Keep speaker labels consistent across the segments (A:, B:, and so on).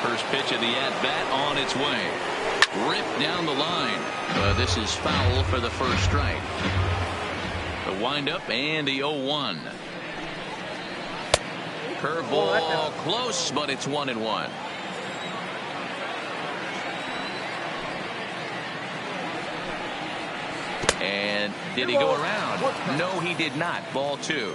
A: First pitch of the at-bat on its way. Ripped down the line. This is foul for the first strike. The windup and the 0-1. Curveball close, but it's 1-1. And did he go around? No, he did not. Ball 2.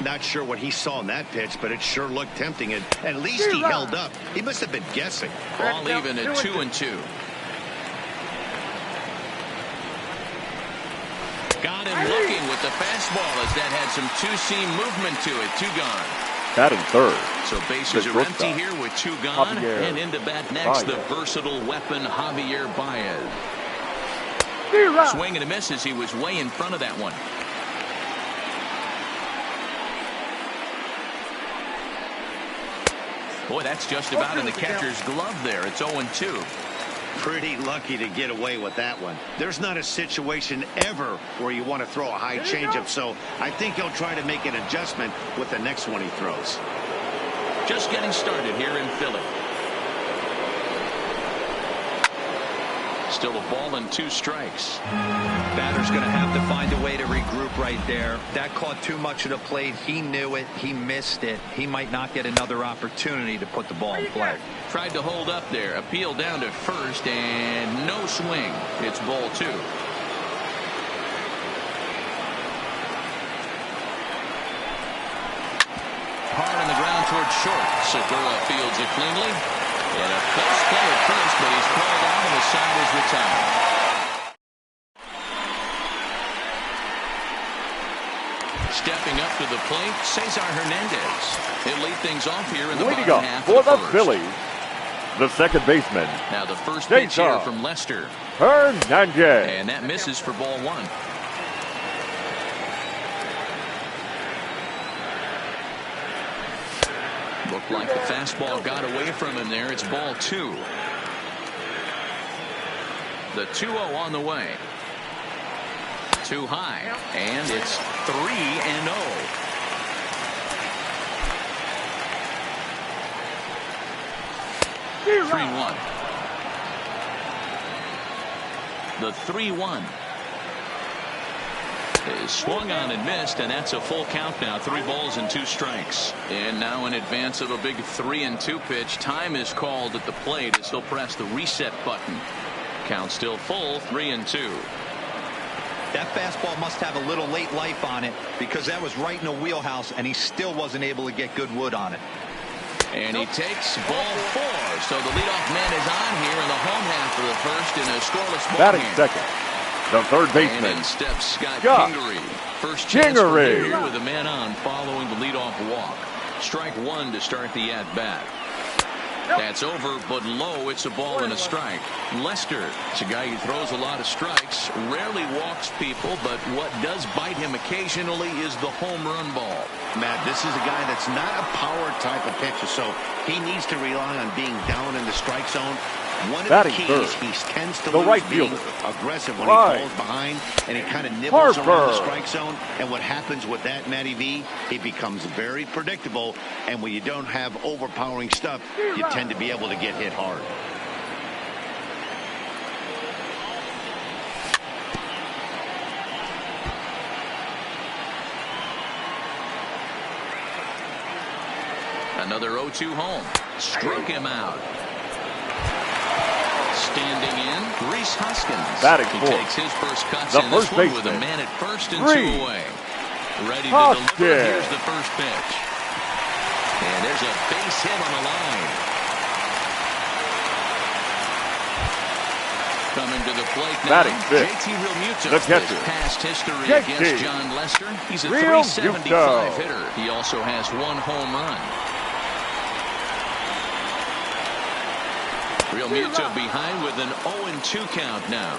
B: Not sure what he saw in that pitch, but it sure looked tempting. And at least he held up. He must have been guessing.
A: Ball even at 2-2. Got him looking with the fastball as that had some two-seam movement to it. 2 gone.
C: Batting third.
A: So bases are empty here with 2 gone. And into bat next, the versatile weapon Javier Baez. Swing and a miss as he was way in front of that one. Boy, that's just about in the catcher's glove there. It's 0-2.
B: Pretty lucky to get away with that one. There's not a situation ever where you want to throw a high changeup, so I think he'll try to make an adjustment with the next one he throws.
A: Just getting started here in Philly. Still a ball and 2 strikes.
D: Batter's going to have to find a way to regroup right there. That caught too much of the plate. He knew it. He missed it. He might not get another opportunity to put the ball in play.
A: Tried to hold up there. Appeal down to first and no swing. It's ball 2. Hard on the ground towards short. Segura fields it cleanly. And a close play at first, but he's called out and the side is retired. Stepping up to the plate, Cesar Hernandez. He'll lead things off here in the bottom half
C: for
A: of the
C: the Phillies, the second baseman.
A: Now the first pitch here from Lester.
C: Hernandez.
A: And that misses for ball 1. Looked like the fastball got away from him there. It's ball 2. The 2-0 on the way. Too high. And it's 3-0. The 3-1 is swung on and missed, and that's a full count now. 3 balls and 2 strikes. And now in advance of a big 3-2 pitch, time is called at the plate as he'll press the reset button. Count still full, 3-2.
D: That fastball must have a little late life on it because that was right in the wheelhouse, and he still wasn't able to get good wood on it.
A: And he takes ball 4. So the leadoff man is on here in the home half of the first in a scoreless ball
C: Batting
A: game.
C: second, the third baseman.
A: And in steps Scott Kingery. First chance for him here with a man on following the leadoff walk. Strike 1 to start the at-bat. That's over, but low. It's a ball and a strike. Lester, it's a guy who throws a lot of strikes, rarely walks people, but what does bite him occasionally is the home run ball.
B: Matt, this is a guy that's not a power type of pitcher, so he needs to rely on being down in the strike zone. One of the keys, he tends to lose being aggressive when he falls behind, and he kind of nibbles around the strike zone. And what happens with that, Matty V, he becomes very predictable, and when you don't have overpowering stuff, you tend to be able to get hit hard.
A: Another 0-2 home. Struck him out. Standing in, Rhys Hoskins. He takes his first cuts in this one with a man at first and 2 away. Ready to deliver. Here's the first pitch. And there's a base hit on the line. Coming to the plate now, JT Realmuto. His past history against John Lester. He's a .375 hitter. He also has 1 home run. Realmuto behind with an 0-2 count now.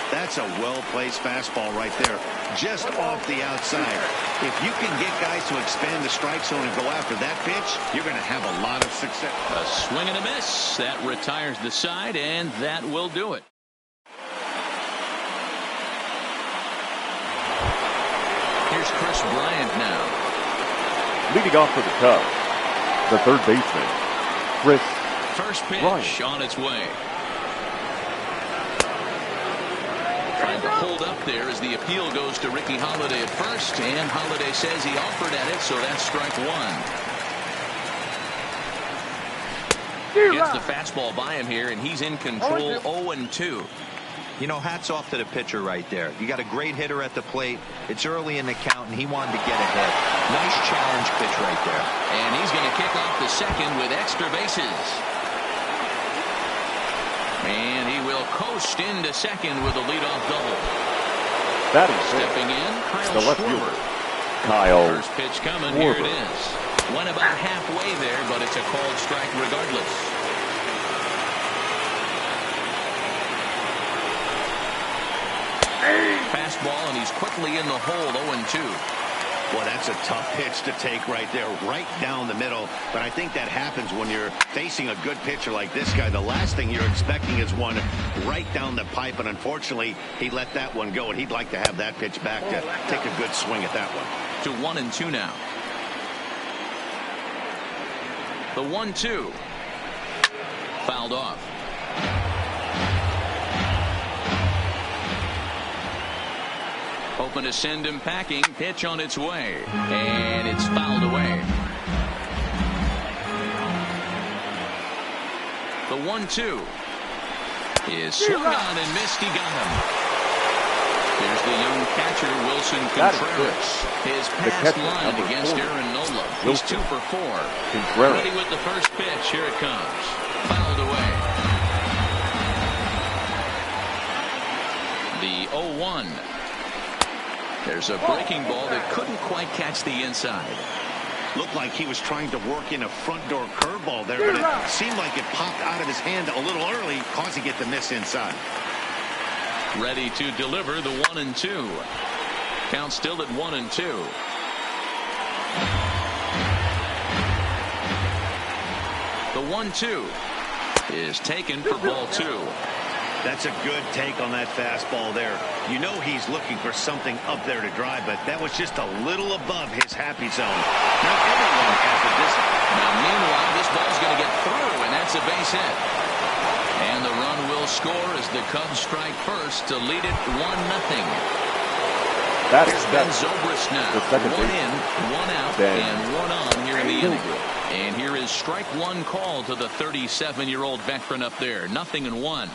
B: That's a well-placed fastball right there, just off the outside. If you can get guys to expand the strike zone and go after that pitch, you're going to have a lot of success.
A: A swing and a miss. That retires the side, and that will do it. Here's Chris Bryant now.
C: Leading off for the Cubs, the third baseman, Chris
A: First pitch
C: Bryant.
A: on its way. Trying to hold up there as the appeal goes to Ricky Holiday at first, and Holiday says he offered at it, so that's strike one. Gets the fastball by him here, and he's in control. 0-2.
D: You know, hats off to the pitcher right there. You got a great hitter at the plate. It's early in the count, and he wanted to get ahead. Nice challenge pitch right there.
A: And he's going to kick off the second with extra bases. And he will coast into second with a leadoff double.
C: Batting
A: Stepping in,
C: the
A: Kyle
C: left
A: Schwarber.
C: fielder, Kyle
A: First pitch coming, here it
C: Schwarber.
A: is. Went about halfway there, but it's a called strike regardless. Fastball, and he's quickly in the hole, 0-2.
B: Well, that's a tough pitch to take right there, right down the middle. But I think that happens when you're facing a good pitcher like this guy. The last thing you're expecting is one right down the pipe, and unfortunately, he let that one go, and he'd like to have that pitch back to take a good swing at that one.
A: To 1-2 now. The 1-2. Fouled off. Hoping to send him packing. Pitch on its way. And it's fouled away. The 1-2 is swung on and missed. He got him. There's the young catcher, Wilson Contreras. His pass line against Aaron Nola. He's 2 for 4.
C: Contreras.
A: Ready with the first pitch. Here it comes. Fouled away. The 0-1. There's a breaking ball that couldn't quite catch the inside.
B: Looked like he was trying to work in a front door curveball there, but it seemed like it popped out of his hand a little early, causing it to miss inside.
A: Ready to deliver the 1-2. Count still at 1-2. The 1-2 is taken for ball 2.
B: That's a good take on that fastball there. You know he's looking for something up there to drive, but that was just a little above his happy zone. Now everyone has the distance.
A: Now meanwhile, this ball's going to get through, and that's a base hit. And the run will score as the Cubs strike first to lead it 1-0.
C: That's
A: Ben Zobrist now.
C: the second
A: 1
C: base.
A: in, 1 out,
C: Ben
A: and 1 on here in the inning. And here is strike 1 call to the 37-year-old veteran up there. 0-1.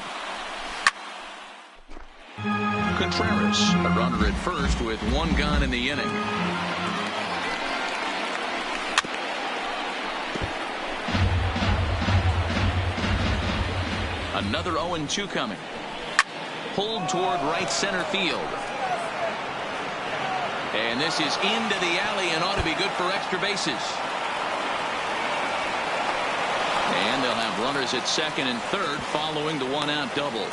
A: Contreras, a runner at first with 1 gone in the inning. Another 0-2 coming. Pulled toward right center field. And this is into the alley and ought to be good for extra bases. And they'll have runners at second and third following the 1-out double.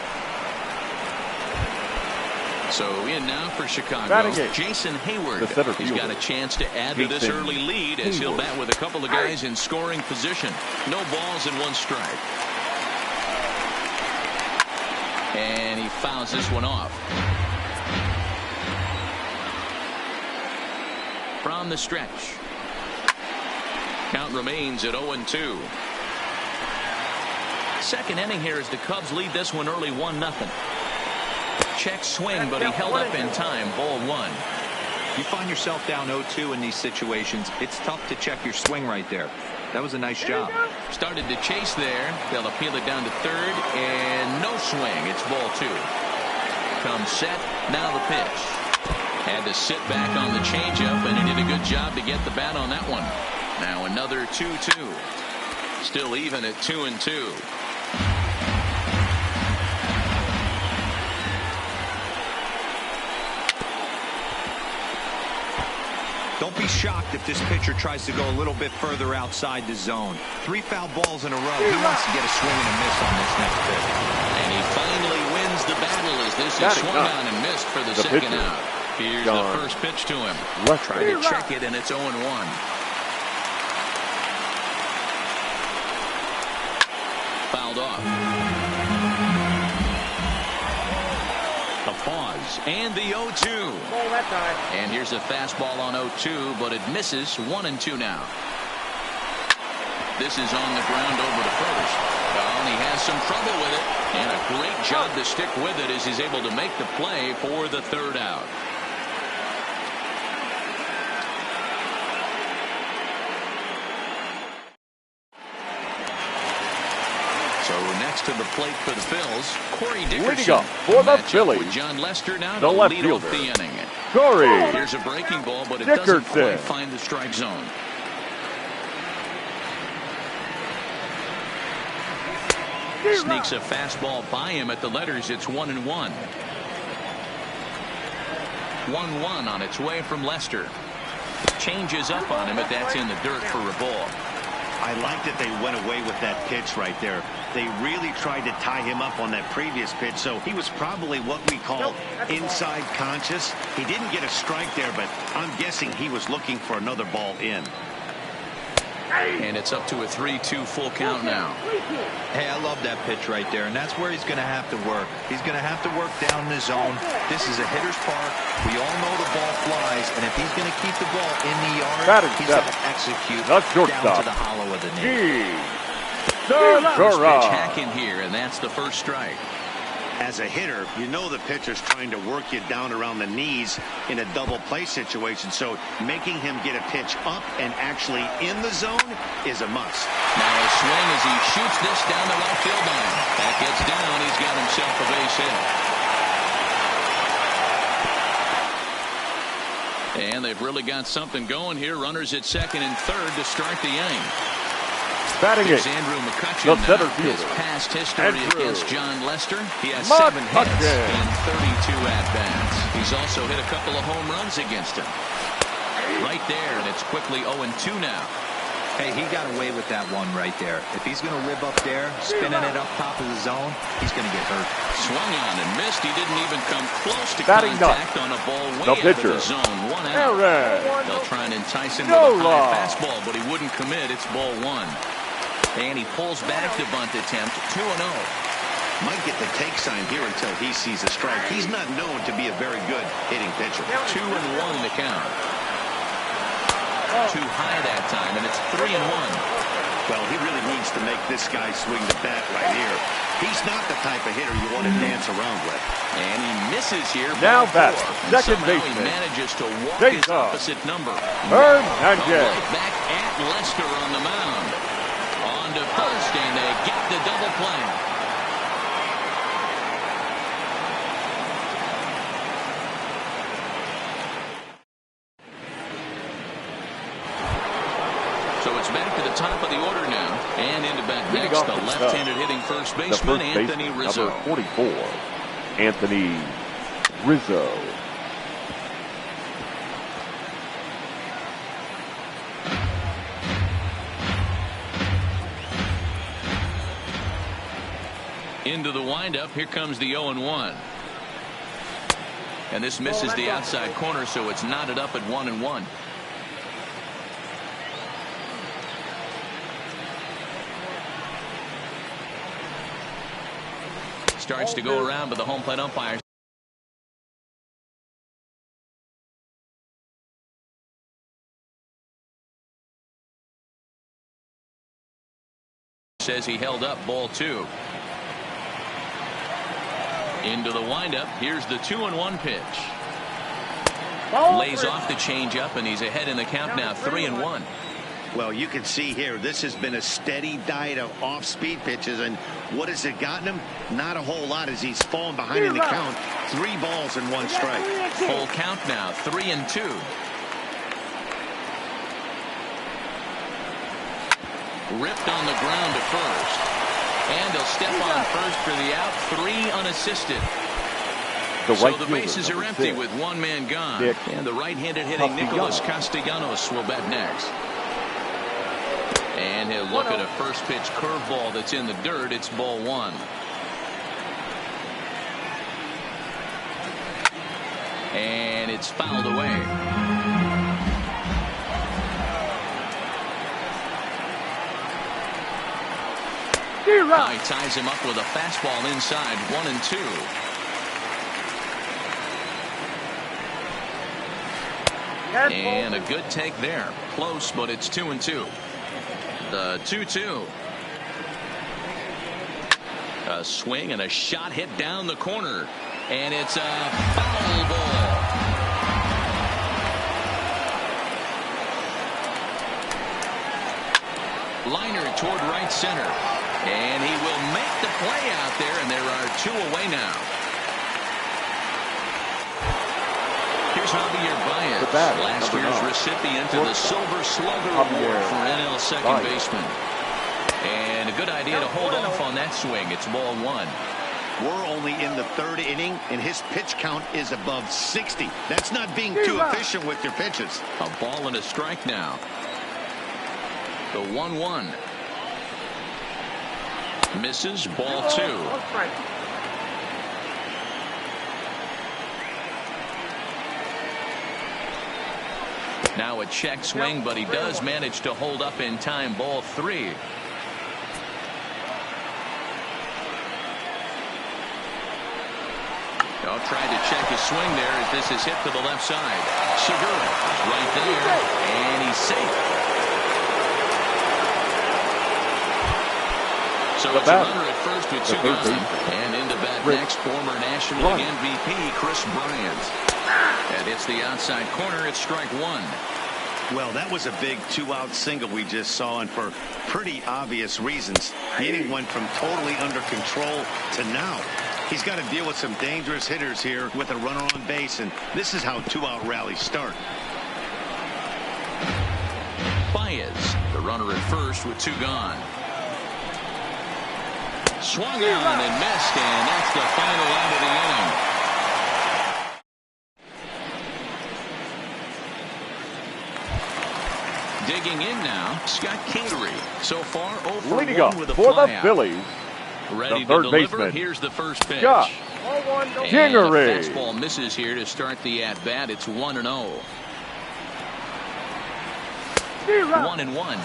A: So in now for Chicago, Jason Hayward. He's got a chance to add to this early lead as he'll bat with a couple of guys in scoring position. No balls and 1 strike. And he fouls this one off. From the stretch. Count remains at 0-2. Second inning here as the Cubs lead this one early 1-0. Check swing, but he held up in time. Ball 1.
D: You find yourself down 0-2 in these situations, it's tough to check your swing right there. That was a nice job.
A: Started to chase there. They'll appeal it down to third, and no swing. It's ball 2. Comes set. Now the pitch. Had to sit back on the changeup, and he did a good job to get the bat on that one. Now another 2-2. Still even at 2-2.
D: Don't be shocked if this pitcher tries to go a little bit further outside the zone. 3 foul balls in a row. He wants to get a swing and a miss on this next pitch.
A: And he finally wins the battle as this is swung on and missed for the second out. Here's the first pitch to him. Trying to check it, and it's 0-1. Fouled off. The pause and the 0-2. And here's a fastball on 0-2, but it misses. 1-2 now. This is on the ground over to first. Oh, and he has some trouble with it. And a great job to stick with it as he's able to make the play for the third out. So next to the plate for the Phils, Corey Dickerson.
C: For the Phillies,
A: with John Lester now
C: the
A: to
C: left
A: lead
C: fielder,
A: off the inning.
C: Corey.
A: Here's a breaking ball, but it doesn't quite find the strike zone. Sneaks a fastball by him at the letters. It's 1-1. 1-1 on its way from Lester. Changes up on him, but that's in the dirt for a ball.
B: I like that they went away with that pitch right there. They really tried to tie him up on that previous pitch, so he was probably what we call inside conscious. He didn't get a strike there, but I'm guessing he was looking for another ball in.
A: And it's up to a 3-2 full count now.
D: Hey, I love that pitch right there, and that's where he's going to have to work. He's going to have to work down in the zone. This is a hitter's park. We all know the ball flies, and if he's going to keep the ball in the yard, he's got to execute down to the hollow of the knee.
A: First pitch hacking here, and that's the first strike.
B: As a hitter, you know the pitcher's trying to work you down around the knees in a double play situation, so making him get a pitch up and actually in the zone is a must.
A: Now a swing as he shoots this down the right field line. That gets down. He's got himself a base hit. And they've really got something going here. Runners at second and third to start the inning.
C: Batting it,
A: Andrew McCutchen,
C: the center fielder.
A: his past history against John Lester. He has
C: McCutchen.
A: 7 hits in 32 at-bats. He's also hit a couple of home runs against him. Right there, and it's quickly 0-2 now.
D: Hey, he got away with that one right there. If he's going to live up there, spinning it up top of the zone, he's going to get hurt.
A: Swung on and missed. He didn't even come close to
C: Batting
A: contact on a ball way out of the zone. 1 out. They'll try and entice him with a high fastball, but he wouldn't commit. It's ball 1. And he pulls back the bunt attempt, 2-0.
B: Might get the take sign here until he sees a strike. He's not known to be a very good hitting pitcher.
A: 2-1 the count. Too high that time, and it's 3-1.
B: Well, he really needs to make this guy swing the bat right here. He's not the type of hitter you want to dance around with.
A: And he misses here.
C: Now bats second
A: baseman. He manages to walk his opposite number.
C: Hernandez.
A: Right back at Lester on the mound. On to first, and they get the double play. So it's back to the top of the order now. And into bat next, the left-handed hitting first baseman, Anthony Rizzo.
C: Number 44, Anthony Rizzo.
A: Into the windup. Here comes the 0-1. And this misses the outside corner, so it's knotted up at 1-1. Starts to go around, but the home plate umpire says he held up ball 2. Into the windup. Here's the 2-1 pitch. Lays off the changeup, and he's ahead in the count now, 3-1.
B: Well, you can see here, this has been a steady diet of off-speed pitches, and what has it gotten him? Not a whole lot as he's fallen behind in the count. 3 balls and 1 strike.
A: Full count now, 3-2. Ripped on the ground to first. And he'll step on first for the out, 3 unassisted. So the bases are empty with 1 man gone. And the right-handed hitting Nicholas Castellanos will bat next. And he'll look at a first pitch curveball that's in the dirt. It's ball 1. And it's fouled away. Now he ties him up with a fastball inside, 1-2. And a good take there. Close, but it's 2-2. The 2-2. A swing and a shot hit down the corner. And it's a foul ball. Liner toward right center. And he will make the play out there, and there are 2 away now. Here's Javier Baez, last year's recipient of the Silver Slugger Award for NL second baseman. And a good idea to hold off on that swing. It's ball 1.
B: We're only in the 3rd inning, and his pitch count is above 60. That's not being too efficient with your pitches.
A: A ball and a strike now. The 1-1. Misses, ball 2. Now a check swing, but he does manage to hold up in time. Ball 3. Tried to check his swing there as this is hit to the left side. Segura is right there, and he's safe. So it's a runner at first with 2 gone. And into bat next, former National League MVP Chris Bryant. And it's the outside corner. It's strike 1.
B: Well, that was a big 2-out single we just saw, and for pretty obvious reasons. The inning went from totally under control to now. He's got to deal with some dangerous hitters here with a runner on base, and this is how 2-out rallies start.
A: Baez, the runner at first with 2 gone. Swung on and missed, and that's the final out of the inning. Digging in now, Scott Kingery. So far, 0 for 1 with a
C: for the
A: flyout.
C: Phillies.
A: Ready
C: the 3rd
A: to deliver.
C: baseman.
A: Here's the first pitch.
C: Scott Kingery.
A: And the fastball misses here to start the at-bat. It's 1-0. 1-1.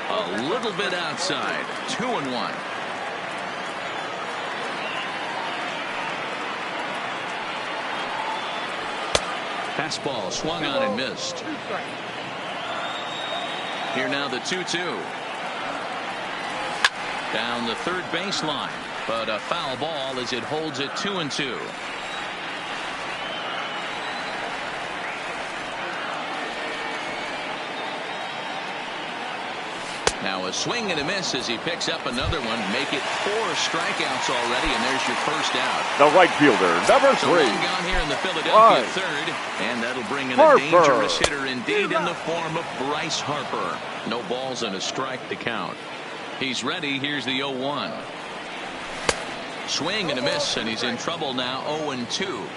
A: A little bit outside. 2-1. Fastball swung on and missed. Here now the 2-2. Down the 3rd baseline, but a foul ball as it holds it 2-2. Now a swing and a miss as he picks up another one. Make it 4 strikeouts already, and there's your first out.
C: The right fielder, number 3.
A: So gone here in the Philadelphia 3rd, and that'll bring in a dangerous hitter indeed in the form of Bryce Harper. No balls and a strike to count. He's ready. Here's the 0-1. Swing and a miss, and he's in trouble now. 0-2.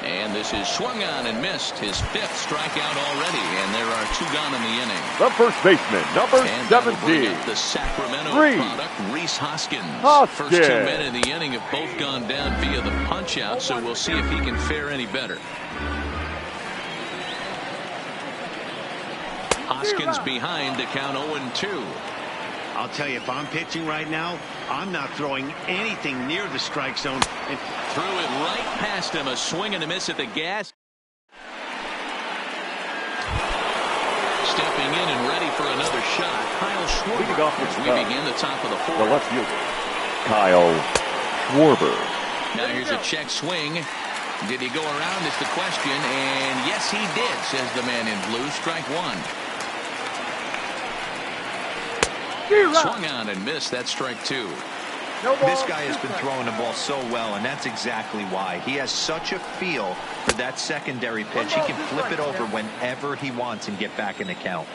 A: And this is swung on and missed. His 5th strikeout already, and there are 2 gone in the inning.
C: The first baseman, number 17.
A: The Sacramento product, Rhys Hoskins. First 2 men in the inning have both gone down via the punch-out, so we'll see if he can fare any better. Hoskins behind to count 0-2.
B: I'll tell you, if I'm pitching right now, I'm not throwing anything near the strike zone. And
A: threw it right past him. A swing and a miss at the gas. Stepping in and ready for another shot, Kyle Schwarber. As we begin the top of the 4th.
C: The left fielder, Kyle Schwarber.
A: Now here's a check swing. Did he go around is the question, and yes he did, says the man in blue. Strike 1. Swung on and missed. That's strike 2.
D: This guy has been throwing the ball so well, and that's exactly why. He has such a feel for that secondary pitch. He can flip it over whenever he wants and get back in the count.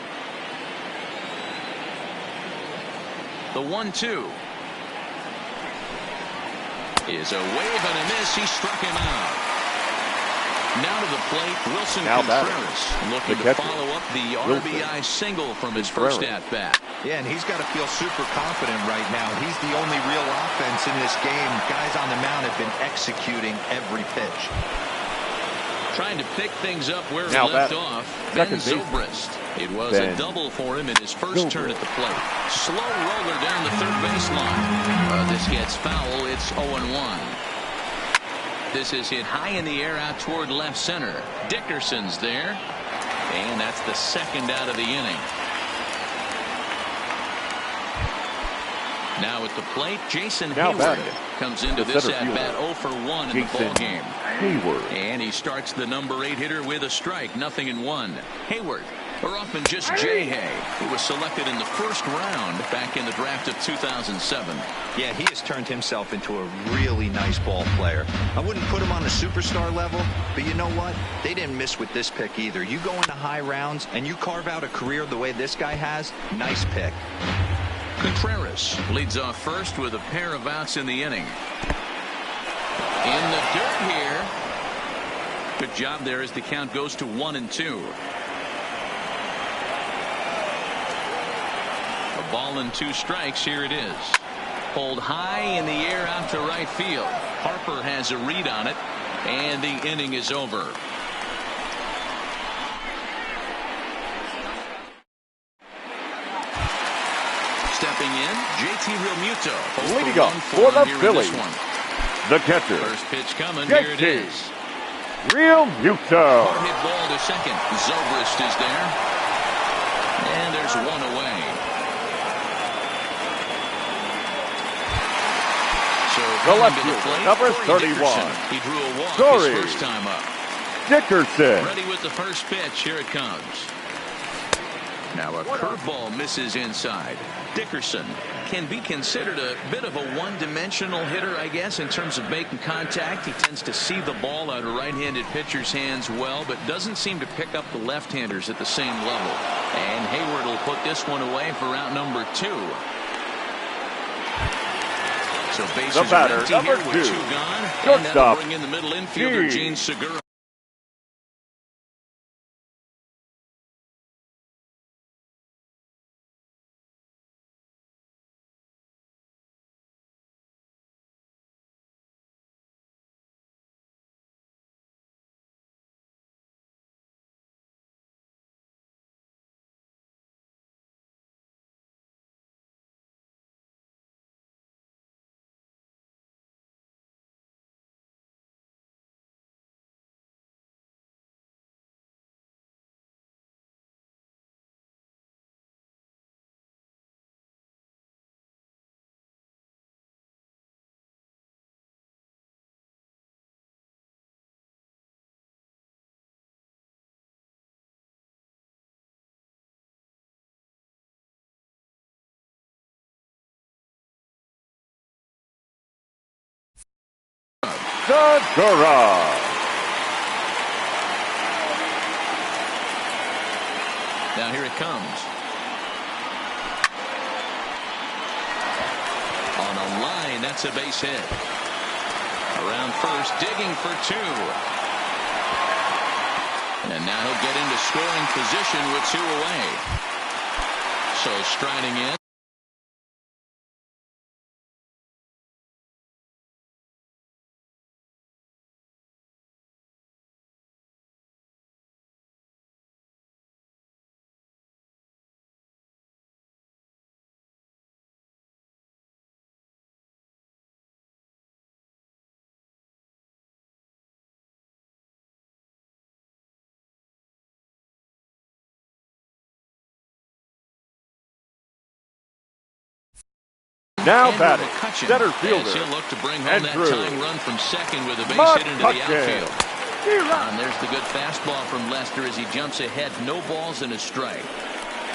A: The 1-2 is a wave and a miss. He struck him out. Now to the plate, Wilson Contreras looking to follow up the RBI single from his first at-bat.
D: Yeah, and he's got to feel super confident right now. He's the only real offense in this game. Guys on the mound have been executing every pitch.
A: Trying to pick things up where he left off, Ben Zobrist. It was a double for him in his first turn at the plate. Slow roller down the third baseline. This gets foul. It's 0-1. This is hit high in the air out toward left center. Dickerson's there. And that's the second out of the inning. Now at the plate, Jason Hayward comes into this at-bat 0 for 1 in the ballgame.
C: Hayward.
A: And he starts the number 8 hitter with a strike, 0-1. Hayward, or often just J-Hay, who was selected in the first round back in the draft of 2007.
D: Yeah, he has turned himself into a really nice ball player. I wouldn't put him on a superstar level, but you know what? They didn't miss with this pick either. You go into high rounds and you carve out a career the way this guy has, nice pick.
A: Contreras leads off first with a pair of outs in the inning. In the dirt here. Good job there as the count goes to 1-2. A ball and 2 strikes. Here it is. Pulled high in the air out to right field. Harper has a read on it, and the inning is over. Stepping in, JT Realmuto.
C: Leading off for the Phillies, the catcher.
A: First pitch coming. Here it is.
C: Realmuto.
A: Hard hit ball to second. Zobrist is there. And there's one away. So
C: the left fielder, number 31.
A: He drew a walk his first time up.
C: Dickerson.
A: Ready with the first pitch. Here it comes. Now a curveball misses inside. Dickerson can be considered a bit of a one-dimensional hitter, I guess, in terms of making contact. He tends to see the ball out of right-handed pitcher's hands well, but doesn't seem to pick up the left-handers at the same level. And Hayward will put this one away for out number 2. So bases are empty here with 2 gone. And that'll bring in the middle infielder, Gene Segura.
C: Segura.
A: Now here it comes. On a line, that's a base hit. Around first, digging for 2. And now he'll get into scoring position with 2 away. So striding in.
C: Now batting, center fielder.
A: He'll look to bring home that tying run from second with a base hit into the outfield. And there's the good fastball from Lester as he jumps ahead. No balls and a strike.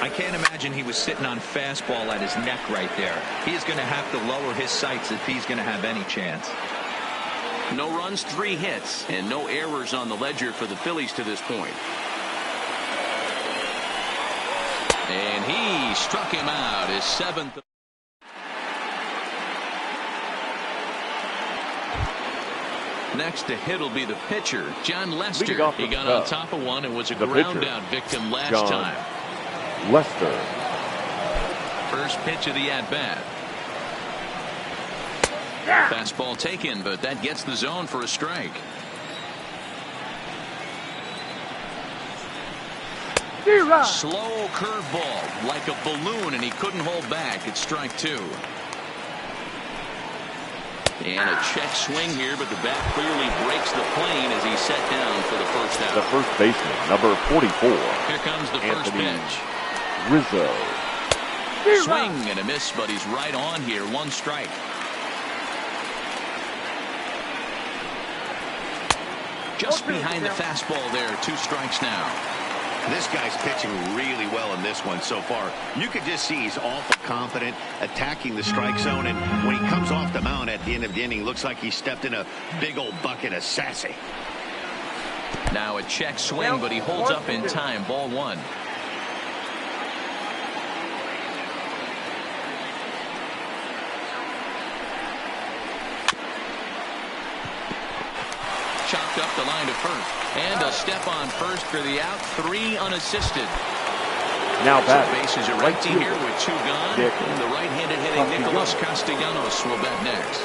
D: I can't imagine he was sitting on fastball at his neck right there. He's going to have to lower his sights if he's going to have any chance.
A: No runs, 3 hits, and no errors on the ledger for the Phillies to this point. And he struck him out, his 7th. Next to hit will be the pitcher, John Lester. He got on top of one and was a ground out victim last time.
C: Lester.
A: First pitch of the at-bat. Fastball taken, but that gets the zone for a strike. Slow curveball, like a balloon, and he couldn't hold back. It's strike two. And a check swing here, but the bat clearly breaks the plane as he's set down for the first out.
C: The first baseman, number 44.
A: Here comes the first pitch.
C: Rizzo.
A: Swing and a miss, but he's right on here. One strike. Just behind the fastball there. Two strikes now.
B: This guy's pitching really well in this one so far. You could just see he's awful confident, attacking the strike zone, and when he comes off the mound at the end of the inning, looks like he stepped in a big old bucket of sassy.
A: Now a check swing, but he holds up in time. Ball one. Chopped up the line to first. And a step on first for the out. 3 unassisted.
C: Now back.
A: So bases are empty here with 2 gone. And the right-handed hitting Nicholas Castellanos will bat next.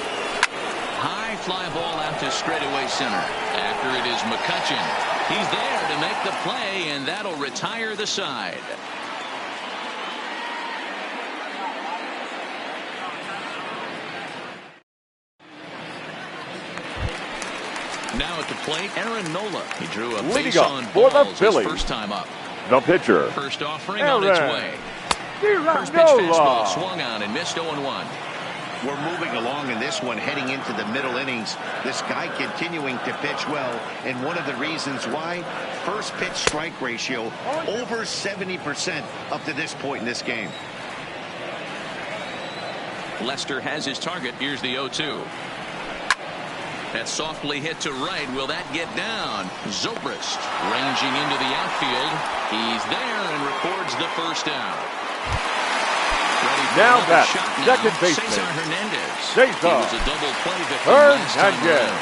A: High fly ball out to straightaway center. After it is McCutchen. He's there to make the play, and that'll retire the side. Now at the plate, Aaron Nola. He drew a base on balls his first time up.
C: The pitcher.
A: First offering on its way. First pitch fastball swung on and missed 0-1.
B: We're moving along in this one, heading into the middle innings. This guy continuing to pitch well, and one of the reasons why, first pitch strike ratio over 70% up to this point in this game.
A: Lester has his target. Here's the 0-2. That's softly hit to right. Will that get down? Zobrist ranging into the outfield. He's there and records the first out.
C: Now back, second baseman.
A: Cesar Hernandez.
C: He
A: was a double play victim last time around.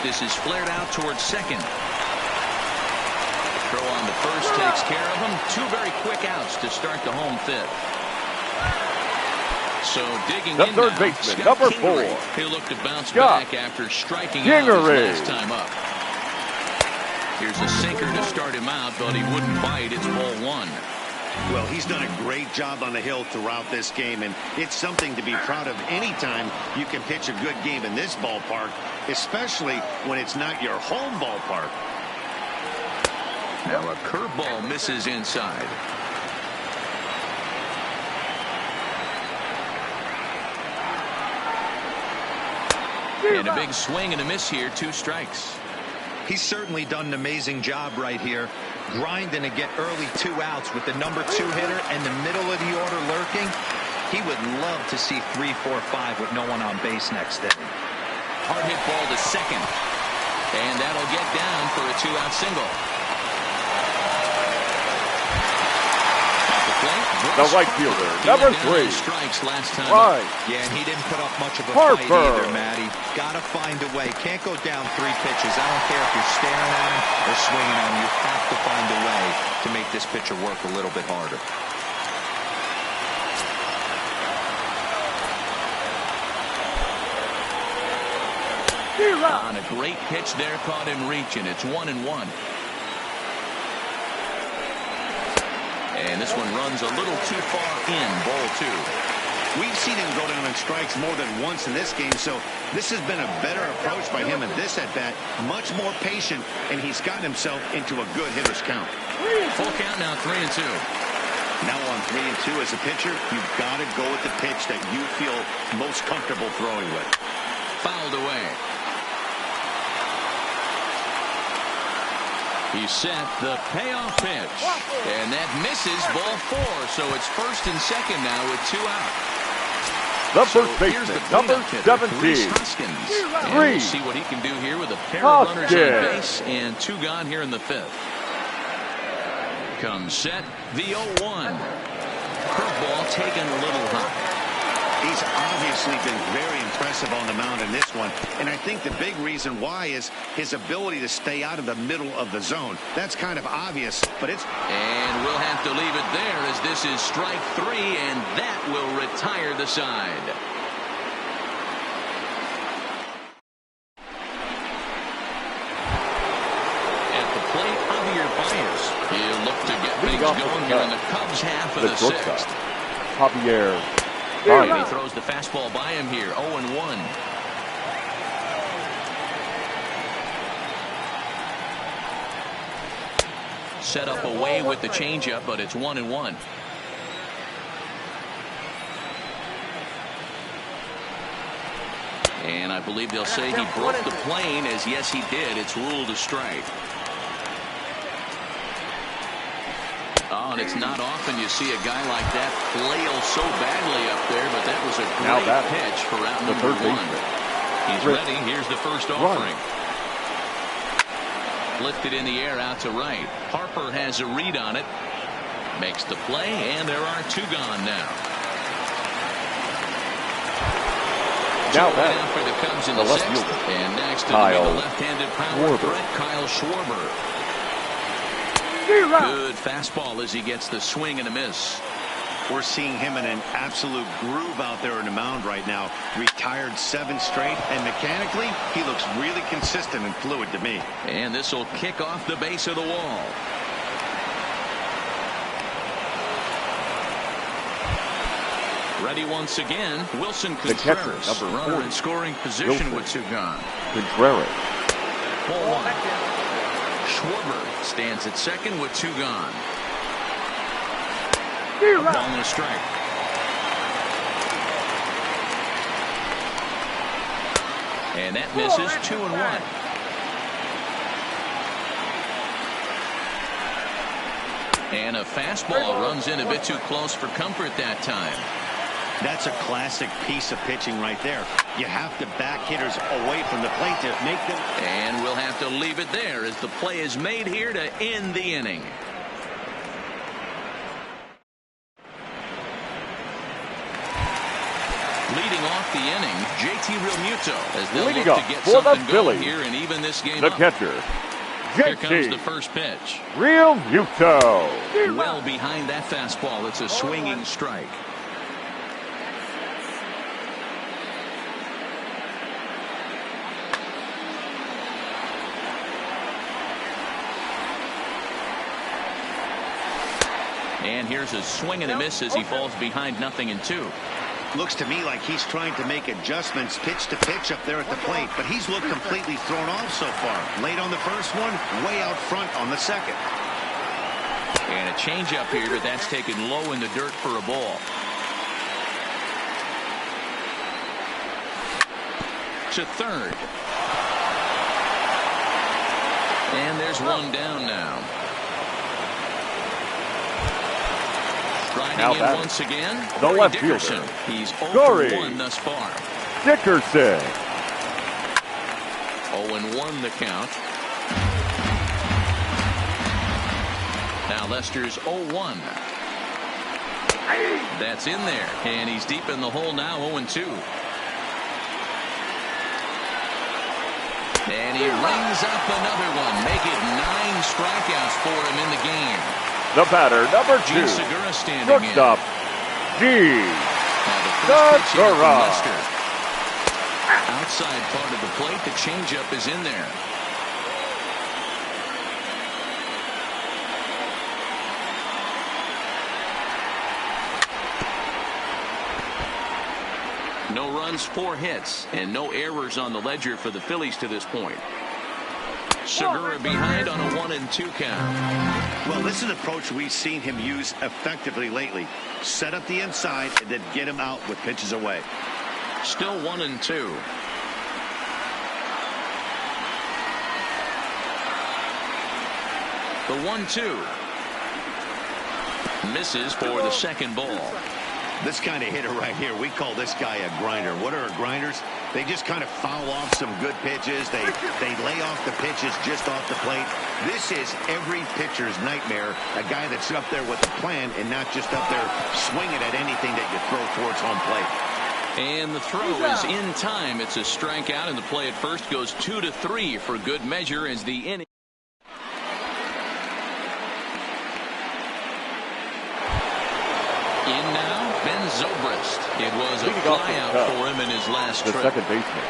A: This is flared out towards second. Throw on the first takes care of him. 2 very quick outs to start the home fifth. So digging
C: the
A: in
C: third
A: now,
C: baseman,
A: Scott
C: number
A: Kingery.
C: 4.
A: He'll look to bounce back after striking out his last time up. Here's a sinker to start him out, but he wouldn't bite. It's ball 1.
B: Well, he's done a great job on the hill throughout this game, and it's something to be proud of anytime you can pitch a good game in this ballpark, especially when it's not your home ballpark.
A: Now a curveball misses inside. And a big swing and a miss here. 2 strikes.
D: He's certainly done an amazing job right here, grinding to get early 2 outs with the number 2 hitter and the middle of the order lurking. He would love to see 3, 4, 5 with no one on base next inning.
A: Hard hit ball to second. And that'll get down for a 2-out single.
C: The right fielder, number 3.
A: Strikes last time.
C: Right.
D: Yeah, and he didn't put up much of a fight either, Matty. Got to find a way. Can't go down 3 pitches. I don't care if you're staring at him or swinging at him. You have to find a way to make this pitcher work a little bit harder.
A: On a great pitch there, caught him reaching. It's 1-1. And this one runs a little too far in. Ball 2.
B: We've seen him go down on strikes more than once in this game, so this has been a better approach by him in this at-bat. Much more patient, and he's gotten himself into a good hitter's count.
A: Full count now, 3-2.
B: Now on 3-2 as a pitcher, you've got to go with the pitch that you feel most comfortable throwing with.
A: Fouled away. He set the payoff pitch. And that misses. Ball 4. So it's first and second now with 2 out.
C: The first baseman, number 17.
A: Rhys Hoskins. And we'll see what he can do here with a pair of runners on base and 2 gone here in the 5th. Comes set. The 0-1. Curveball taken a little high.
B: He's obviously been very impressive on the mound in this one, and I think the big reason why is his ability to stay out of the middle of the zone. That's kind of obvious, but it's...
A: And we'll have to leave it there as this is strike 3, and that will retire the side. At the plate, Javier Baez. going here in the Cubs half of the sixth.
C: Javier.
A: He throws the fastball by him here. 0-1. Set up away with the changeup, but it's 1-1. And I believe they'll say he broke the plane, as yes he did. It's ruled a strike. Oh, and it's not often you see a guy like that flail so badly up there, but that was a great pitch for out number one. He's ready. Here's the first offering. Lifted in the air out to right. Harper has a read on it. Makes the play, and there are two gone now.
C: Now
A: down for the Cubs in the sixth. And next to the left-handed power threat, Kyle Schwarber. Good fastball as he gets the swing and a miss.
B: We're seeing him in an absolute groove out there in the mound right now. Retired 7 straight, and mechanically, he looks really consistent and fluid to me.
A: And this will kick off the base of the wall. Ready once again, Wilson Contreras. Runner in scoring position with 2 gone.
C: Contreras.
A: Ball 1. Schwarber stands at second with 2 gone. A ball and a strike. And that misses. 2-1. And a fastball runs in a bit too close for comfort that time.
B: That's a classic piece of pitching right there. You have to back hitters away from the plate to make them.
A: And we'll have to leave it there as the play is made here to end the inning. Leading off the inning, JT Realmuto as they'll look to get something going here and even this game
C: the
A: up.
C: Catcher,
A: Here comes the first pitch.
C: Realmuto.
A: Well behind that fastball. It's a swinging strike. And here's a swing and a miss as he falls behind 0-2.
B: Looks to me like he's trying to make adjustments pitch to pitch up there at the plate, but he's looked completely thrown off so far. Late on the first one, way out front on the second.
A: And a changeup here, but that's taken low in the dirt for a ball. To third. And there's one down now. Riding in once again,
C: the left
A: Dickerson.
C: fielder.
A: He's 0-1 thus far.
C: Dickerson.
A: 0-1 the count. Now Lester's 0-1. That's in there, and he's deep in the hole now, 0-2. And he rings up another one. Make it 9 strikeouts for him in the game.
C: The batter, number 2.
A: Segura standing
C: shortstop,
A: in.
C: Segura.
A: Outside part of the plate, the changeup is in there. No runs, 4 hits, and no errors on the ledger for the Phillies to this point. Segura behind on a 1-2 count.
B: Well, this is an approach we've seen him use effectively lately. Set up the inside and then get him out with pitches away.
A: Still 1-2. The 1-2. Misses for the second ball.
B: This kind of hitter right here, we call this guy a grinder. What are grinders? They just kind of foul off some good pitches. They lay off the pitches just off the plate. This is every pitcher's nightmare, a guy that's up there with a plan and not just up there swinging at anything that you throw towards home plate.
A: And the throw is in time. It's a strikeout, and the play at first goes 2-3 for good measure as the inning. In now, Ben Zobrist. It was a flyout for him in his last trip.
C: The second baseman,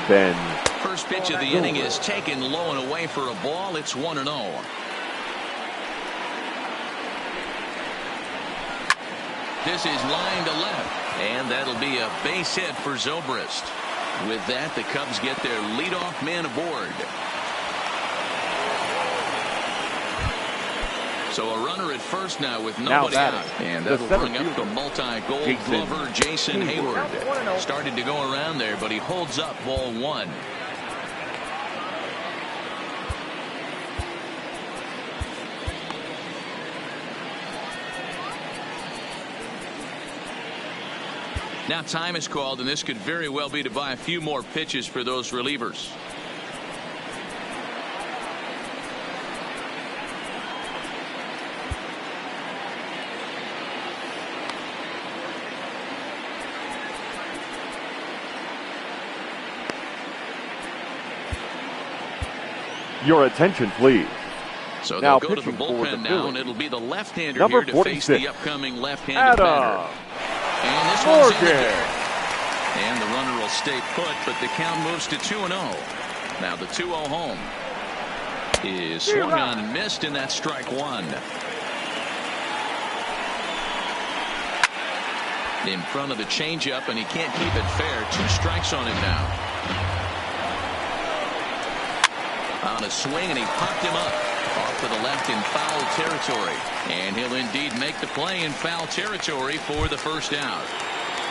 C: Ben.
A: First pitch of the inning is taken low and away for a ball. It's 1-0. This is line to left, and that'll be a base hit for Zobrist. With that, the Cubs get their leadoff man aboard. So a runner at first now with nobody out. And that'll bring up the multi-gold glover Jason Hayward. Started to go around there, but he holds up ball one. Now time is called, and this could very well be to buy a few more pitches for those relievers.
C: Your attention, please.
A: So they'll go to the bullpen now, and it'll be the left-hander here to
C: 46.
A: face the upcoming left-handed batter. And this one's in there. And the runner will stay put, but the count moves to 2-0. Now the 2-0 home is swung on and missed, and that's strike one. In front of the changeup, and he can't keep it fair. 2 strikes on him now. On a swing, and he popped him up off to the left in foul territory, and he'll indeed make the play in foul territory for the first out.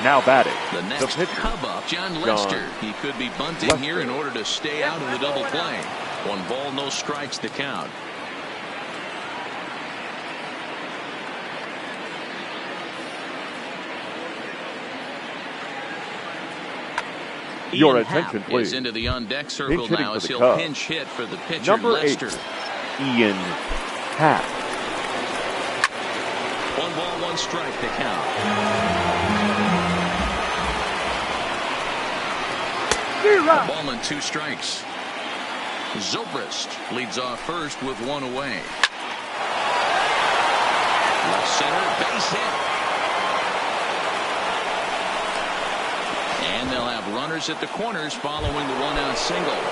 C: Now batting
A: the next Cub up, John Lester. He could be bunting here in order to stay out of the double play. 1 ball, no strikes to count.
C: Your
A: Ian
C: attention,
A: Happ
C: please.
A: Is into the on-deck circle now as he'll
C: Cubs.
A: pinch hit for the pitcher,
C: Number
A: Lester.
C: 8, Ian Happ.
A: 1 ball, 1 strike to count. A ball and 2 strikes. Zobrist leads off first with 1 away. Left center, base hit. And they'll have runners at the corners following the 1-out single.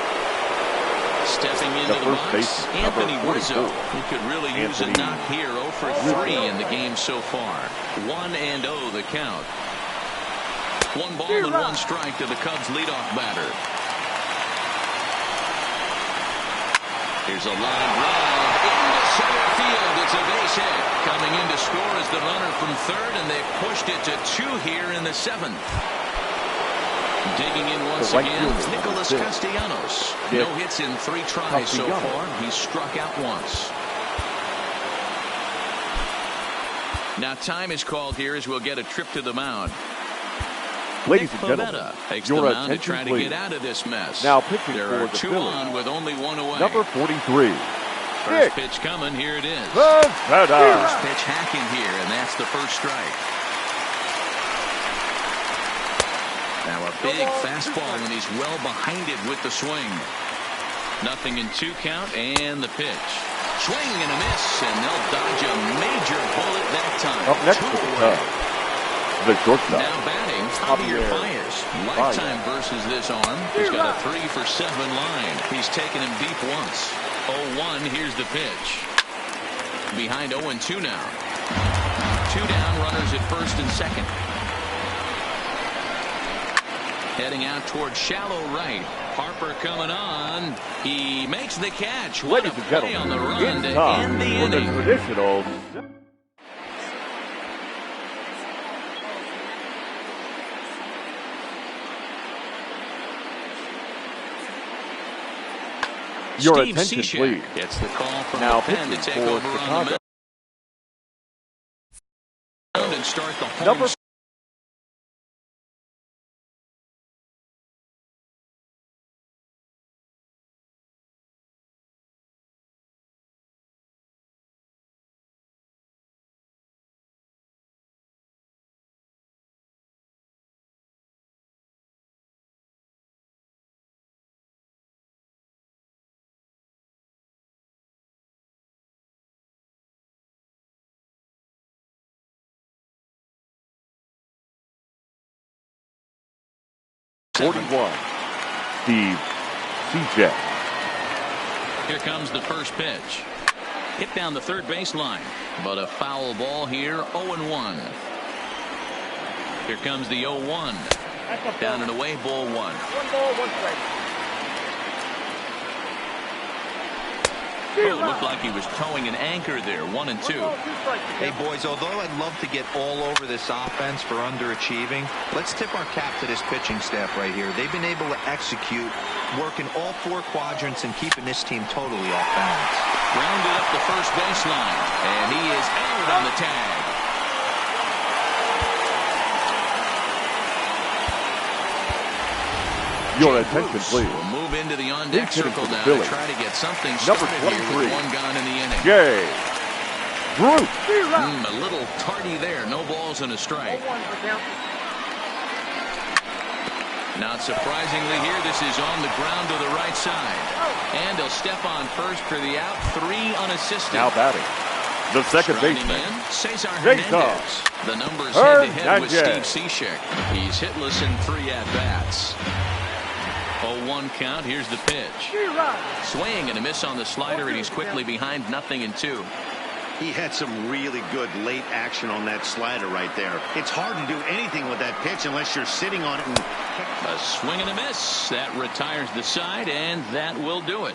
A: Stepping into the box, Anthony Rizzo, who could really use a knock here. 0 for 3 in the game so far. 1-0 the count. 1 ball and 1 strike to the Cubs leadoff batter. Here's a line drive into center field. It's a base hit. Coming in to score is the runner from third, and they've pushed it to 2 here in the 7th. Digging in once again, Nicholas Castellanos. No hits in 3 tries so far. He's struck out once. Now time is called here as we'll get a trip to the mound.
C: Ladies and gentlemen,
A: takes the mound to try to get out of this mess.
C: Now pitching
A: there
C: for
A: are
C: the
A: 2
C: Phillies.
A: on with only 1 away.
C: Number 43.
A: First pitch coming. Here it is.
C: First
A: pitch hacking here, and that's the first strike. Now a big fastball, and he's well behind it with the swing. 0-2 count, and the pitch. Swing and a miss, and they'll dodge a major bullet that time.
C: Up next to the shortstop.
A: Now batting, Javier Baez. Lifetime versus this arm. He's got a 3 for 7 line. He's taken him deep once. 0-1, here's the pitch. Behind 0-2 now. 2 down, runners at first and second. Heading out toward shallow right. Harper coming on. He makes the catch. What a play on the run to end the inning.
C: Traditional. Your attention, please.
A: Gets the call from
C: now
A: the pen to take over on the mound and start the home.
C: Number Steve Cishek.
A: Here comes the first pitch. Hit down the third baseline, but a foul ball here. 0-1. Here comes the 0-1. Down and away, ball 1.
C: 1 ball, 1 strike.
A: Oh, looked like he was towing an anchor there. 1 and 2.
D: Hey, boys, although I'd love to get all over this offense for underachieving, let's tip our cap to this pitching staff right here. They've been able to execute, working all 4 quadrants and keeping this team totally off balance.
A: Grounded up the first baseline, and he is out on the tag.
C: Your attention, please.
A: We'll move into the on-deck circle now to try to get something
C: Number
A: started here
C: 23.
A: with 1 gone in the inning.
C: Jay Bruce.
A: A little tardy there. No balls and a strike. Not surprisingly here, this is on the ground to the right side. And he'll step on first for the out. 3 unassisted.
C: Now batting, the second
A: Striking
C: baseman,
A: in, Cesar
C: Jacob
A: Hernandez. The numbers head-to-head with Steve
C: Hernandez.
A: Cishek. He's hitless in 3 at-bats. 0-1 count. Here's the pitch. Swing and a miss on the slider, and he's quickly behind 0-2.
B: He had some really good late action on that slider right there. It's hard to do anything with that pitch unless you're sitting on it.
A: A swing and a miss. That retires the side, and that will do it.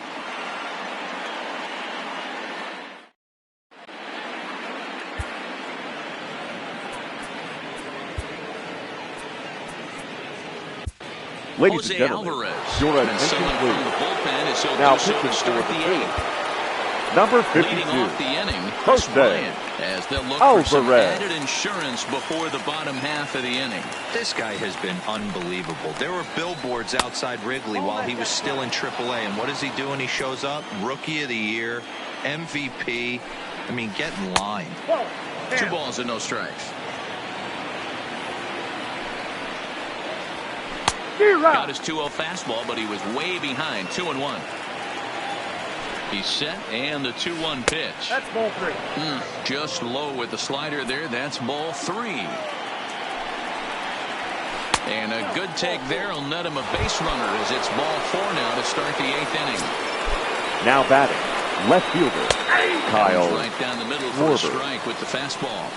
C: ladies
A: Jose
C: and gentlemen,
A: Alvarez.
C: your
A: Been
C: attention,
A: someone from the
C: please.
A: bullpen as he'll
C: Now
A: do so
C: pitching
A: to
C: for
A: start
C: the
A: the
C: Phillies,
A: 8th.
C: number 52,
A: Leading off the inning, Chris
C: Jose
A: Bryant, as they'll look for some
C: Alvarez.
A: added insurance before the bottom half of the inning.
D: This guy has been unbelievable. There were billboards outside Wrigley while he was still in AAA, and what is he doing? He shows up, Rookie of the Year, MVP. I mean, get in line.
A: 2 balls and no strikes. Got his 2-0 fastball, but he was way behind. 2-1. He's set, and the 2-1 pitch.
C: That's ball 3.
A: Just low with the slider there. That's ball 3. And a good take there will net him a base runner as it's ball 4 now to start the 8th inning.
C: Now batting, left fielder, Kyle
A: Right down the middle for a strike with the fastball.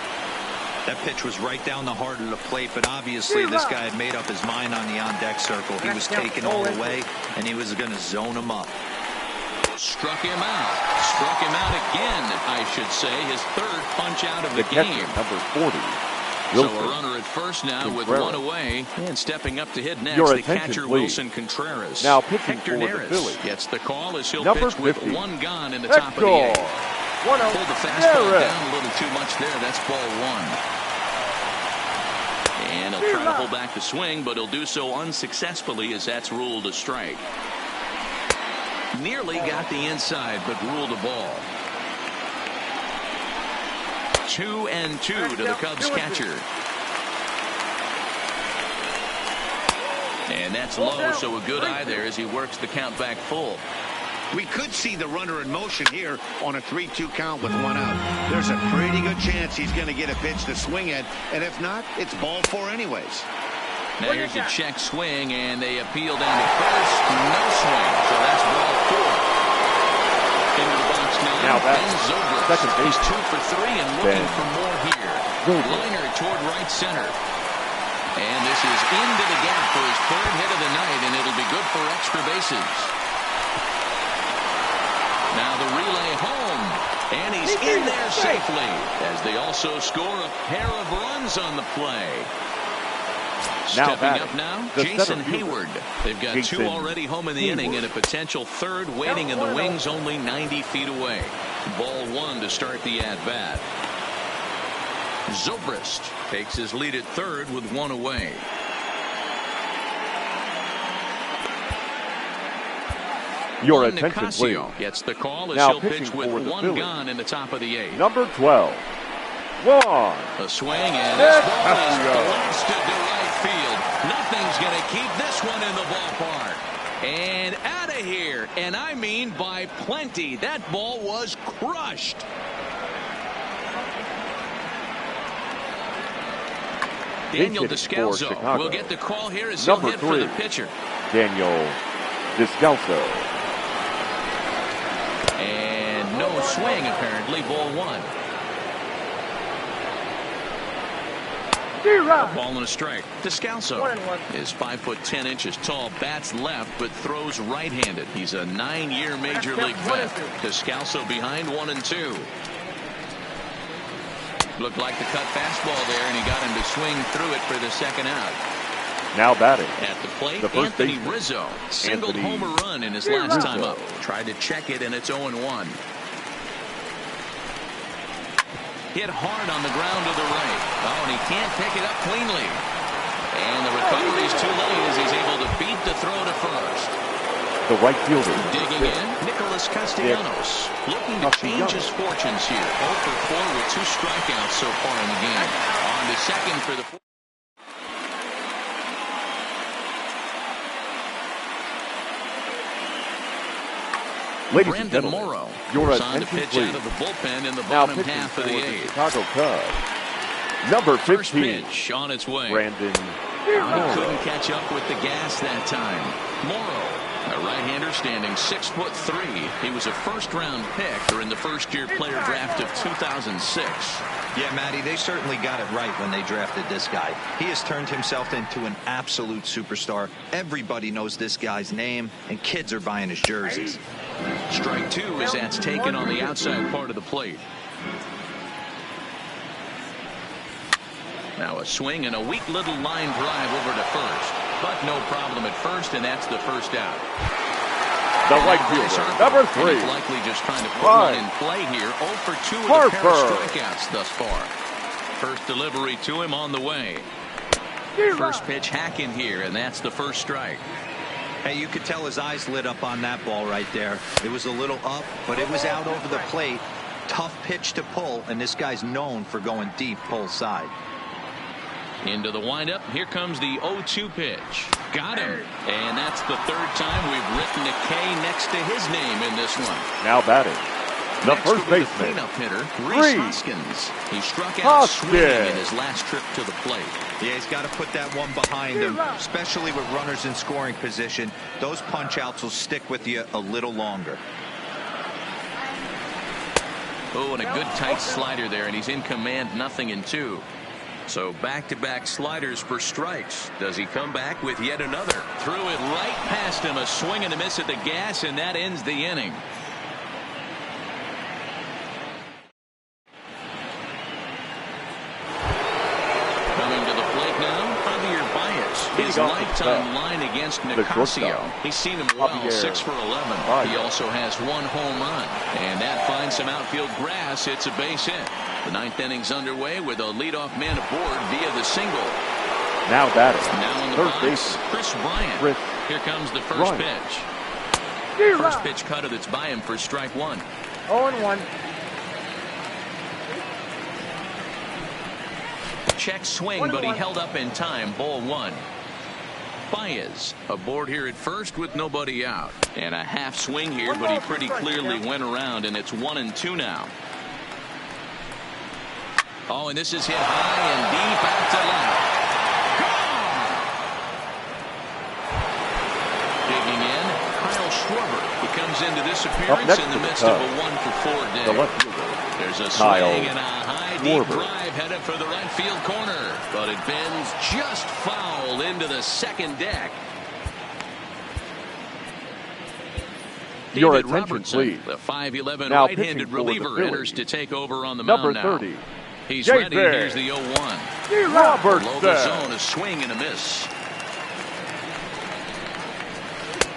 D: That pitch was right down the heart of the plate, but obviously this guy had made up his mind on the on-deck circle. He was taken all the way, and he was going to zone him up.
A: Struck him out. Struck him out again, I should say. His 3rd punch out of the
C: catcher,
A: game.
C: number 40.
A: So
C: Wilson
A: a runner at first now with
C: Contreras.
A: 1 away. And stepping up to hit next,
C: Your
A: the
C: attention,
A: catcher
C: please.
A: Wilson Contreras.
C: Now pitching
A: Hector
C: for the
A: Neris
C: Phillies,
A: gets the call as he'll
C: number
A: pitch with
C: 50.
A: 1 gone in the top of the
C: Hector
A: 8th.
C: 1-0.
A: Pulled the fastball
C: Neris.
A: down a little too much there. That's ball 1. And he'll try to pull back the swing, but he'll do so unsuccessfully as that's ruled a strike. Nearly got the inside, but ruled a ball. 2-2 to the Cubs catcher. And that's low, so a good eye there as he works the count back full.
B: We could see the runner in motion here on a 3-2 count with 1 out. There's a pretty good chance he's going to get a pitch to swing at, and if not, it's ball 4 anyways.
A: Now here's a check swing, and they appeal down to first. No swing, so that's ball 4. Into the box now
C: that's
A: Ben Zobrist.
C: second base.
A: He's 2 for 3 and looking for more here.
C: Zobrist.
A: Liner toward right center. And this is into the gap for his 3rd hit of the night, and it'll be good for extra bases. Now the relay home, and he's in there safely as they also score a pair of runs on the play.
C: Now
A: Stepping up now,
C: the
A: Jason
C: center fielder,
A: Hayward. They've got
C: Jason
A: 2 already home in the inning and a potential 3rd waiting in the wings only 90 feet away. Ball 1 to start the at-bat. Zobrist takes his lead at 3rd with 1 away.
C: Your
A: Juan
C: attention,
A: Nicasio
C: please.
A: gets the call as
C: Now
A: he'll pitch
C: pitching
A: with
C: for the
A: 1
C: Phillies,
A: gone in the top of the 8th.
C: number 12, Juan
A: A swing, and this ball is
C: Nicasio.
A: blasted to right field. Nothing's going to keep this one in the ballpark. And out of here, and I mean by plenty. That ball was crushed. Daniel
C: hitting for
A: Descalso
C: Chicago.
A: will get the call here as
C: Number
A: he'll hit for the
C: 3.
A: pitcher.
C: Daniel Descalso.
A: And no swing, apparently. Ball 1. A ball and a strike. Descalso is 5'10" tall, bats left, but throws right-handed. He's a 9-year Major League vet. Descalso behind 1-2. Looked like the cut fastball there, and he got him to swing through it for the second out.
C: Now batting.
A: At the plate, Anthony Rizzo singled homer run in his last time up. Tried to check it, and it's 0-1. Hit hard on the ground to the right. Oh, and he can't pick it up cleanly. And the recovery's too late as he's able to beat the throw to first.
C: The right fielder.
A: Digging in, Nicholas Castellanos. Looking to change his fortunes here. 0 for 4 with 2 strikeouts so far in the game. On to second for the...
C: Ladies
A: Brandon
C: and gentlemen,
A: Morrow
C: your
A: was on to
C: attention
A: pitch
C: please.
A: out of the bullpen in the
C: Now
A: bottom half of the 8th.
C: Chicago Cubs. Number 15.
A: First pitch on its way.
C: Brandon
A: He
C: Morrow.
A: couldn't catch up with the gas that time. Morrow, a right-hander standing 6'3". He was a first-round pick during the first-year player draft of 2006.
D: Yeah, Matty, they certainly got it right when they drafted this guy. He has turned himself into an absolute superstar. Everybody knows this guy's name, and kids are buying his jerseys.
A: Strike 2 as that's taken on the outside part of the plate. Now a swing and a weak little line drive over to first. But no problem at first, and that's the first out.
C: The right fielder, number 3.
A: He's likely just trying to put one in play here. 0 for 2 with a pair of strikeouts thus far. First delivery to him on the way. First pitch hack in here, and that's the first strike.
D: Hey, you could tell his eyes lit up on that ball right there. It was a little up, but it was out over the plate. Tough pitch to pull, and this guy's known for going deep pull side.
A: Into the windup. Here comes the 0-2 pitch. Got him. And that's the 3rd time we've written a K next to his name in this one.
C: Now batting. The
A: Next
C: first
A: will be
C: baseman.
A: The cleanup hitter, Rhys Hoskins. He struck out swinging in his last trip to the plate.
D: Yeah, he's got to put that one behind him, especially with runners in scoring position. Those punch-outs will stick with you a little longer.
A: Oh, and a good tight slider there, and he's in command, 0-2. So back-to-back sliders for strikes. Does he come back with yet another? Threw it right past him, a swing and a miss at the gas, and that ends the inning. Coming to the plate now, Javier Baez. His lifetime line against Nicasio. He's seen him well, 6 for 11. He also has 1 home run, and that finds some outfield grass. It's a base hit. The 9th inning's underway with a leadoff man aboard via the single.
C: Now batting.
A: Now on the
C: third
A: box,
C: base.
A: Chris Bryant. Here comes the first pitch. First pitch cutter that's by him for strike 1.
E: 0-1.
A: Check swing, but he held up in time. Ball 1. Baez aboard here at first with nobody out. And a half swing here, but he pretty clearly went around, and it's 1-2 now. Oh, and this is hit high and deep out to left. Digging in, Kyle Schwarber. He comes into this appearance in the midst of a 1 for 4 day. There's a swing and a high deep drive headed for the right field corner, but it bends just foul into the second deck.
C: Your
A: David
C: attention,
A: Robertson,
C: please.
A: the 5'11"
C: Now
A: right-handed reliever, enters to take over on the
C: number
A: mound now.
C: 30.
A: He's
C: Jay
A: ready.
C: Bear.
A: Here's the 0-1.
C: Robertson.
A: Below the zone, a swing and a miss.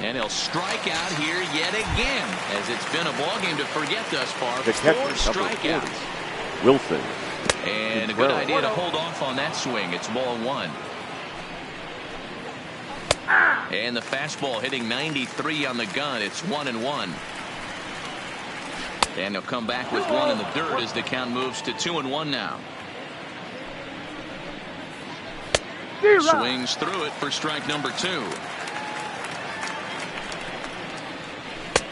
A: And he'll strike out here yet again, as it's been a ballgame to forget thus far.
C: The
A: 4
C: catcher, number
A: strikeouts.
C: 40. Wilson.
A: And a good idea to hold off on that swing. It's ball 1. And the fastball hitting 93 on the gun. It's 1-1. And he'll come back with 1 in the dirt as the count moves to 2-1 now. Swings through it for strike number 2.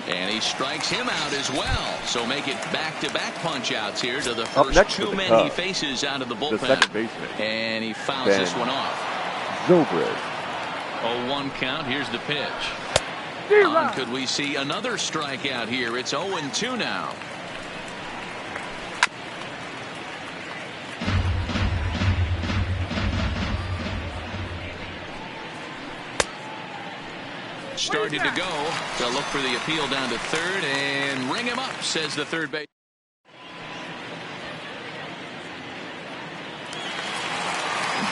A: And he strikes him out as well. So make it back-to-back punch-outs here to the first 2 men he faces out of the bullpen.
C: The second baseman.
A: And he fouls this one off.
C: Zobrist.
A: 0-1 count. Here's the pitch. Could we see another strikeout here? It's 0-2 now. started to go. They'll look for the appeal down to third and ring him up, says the third base.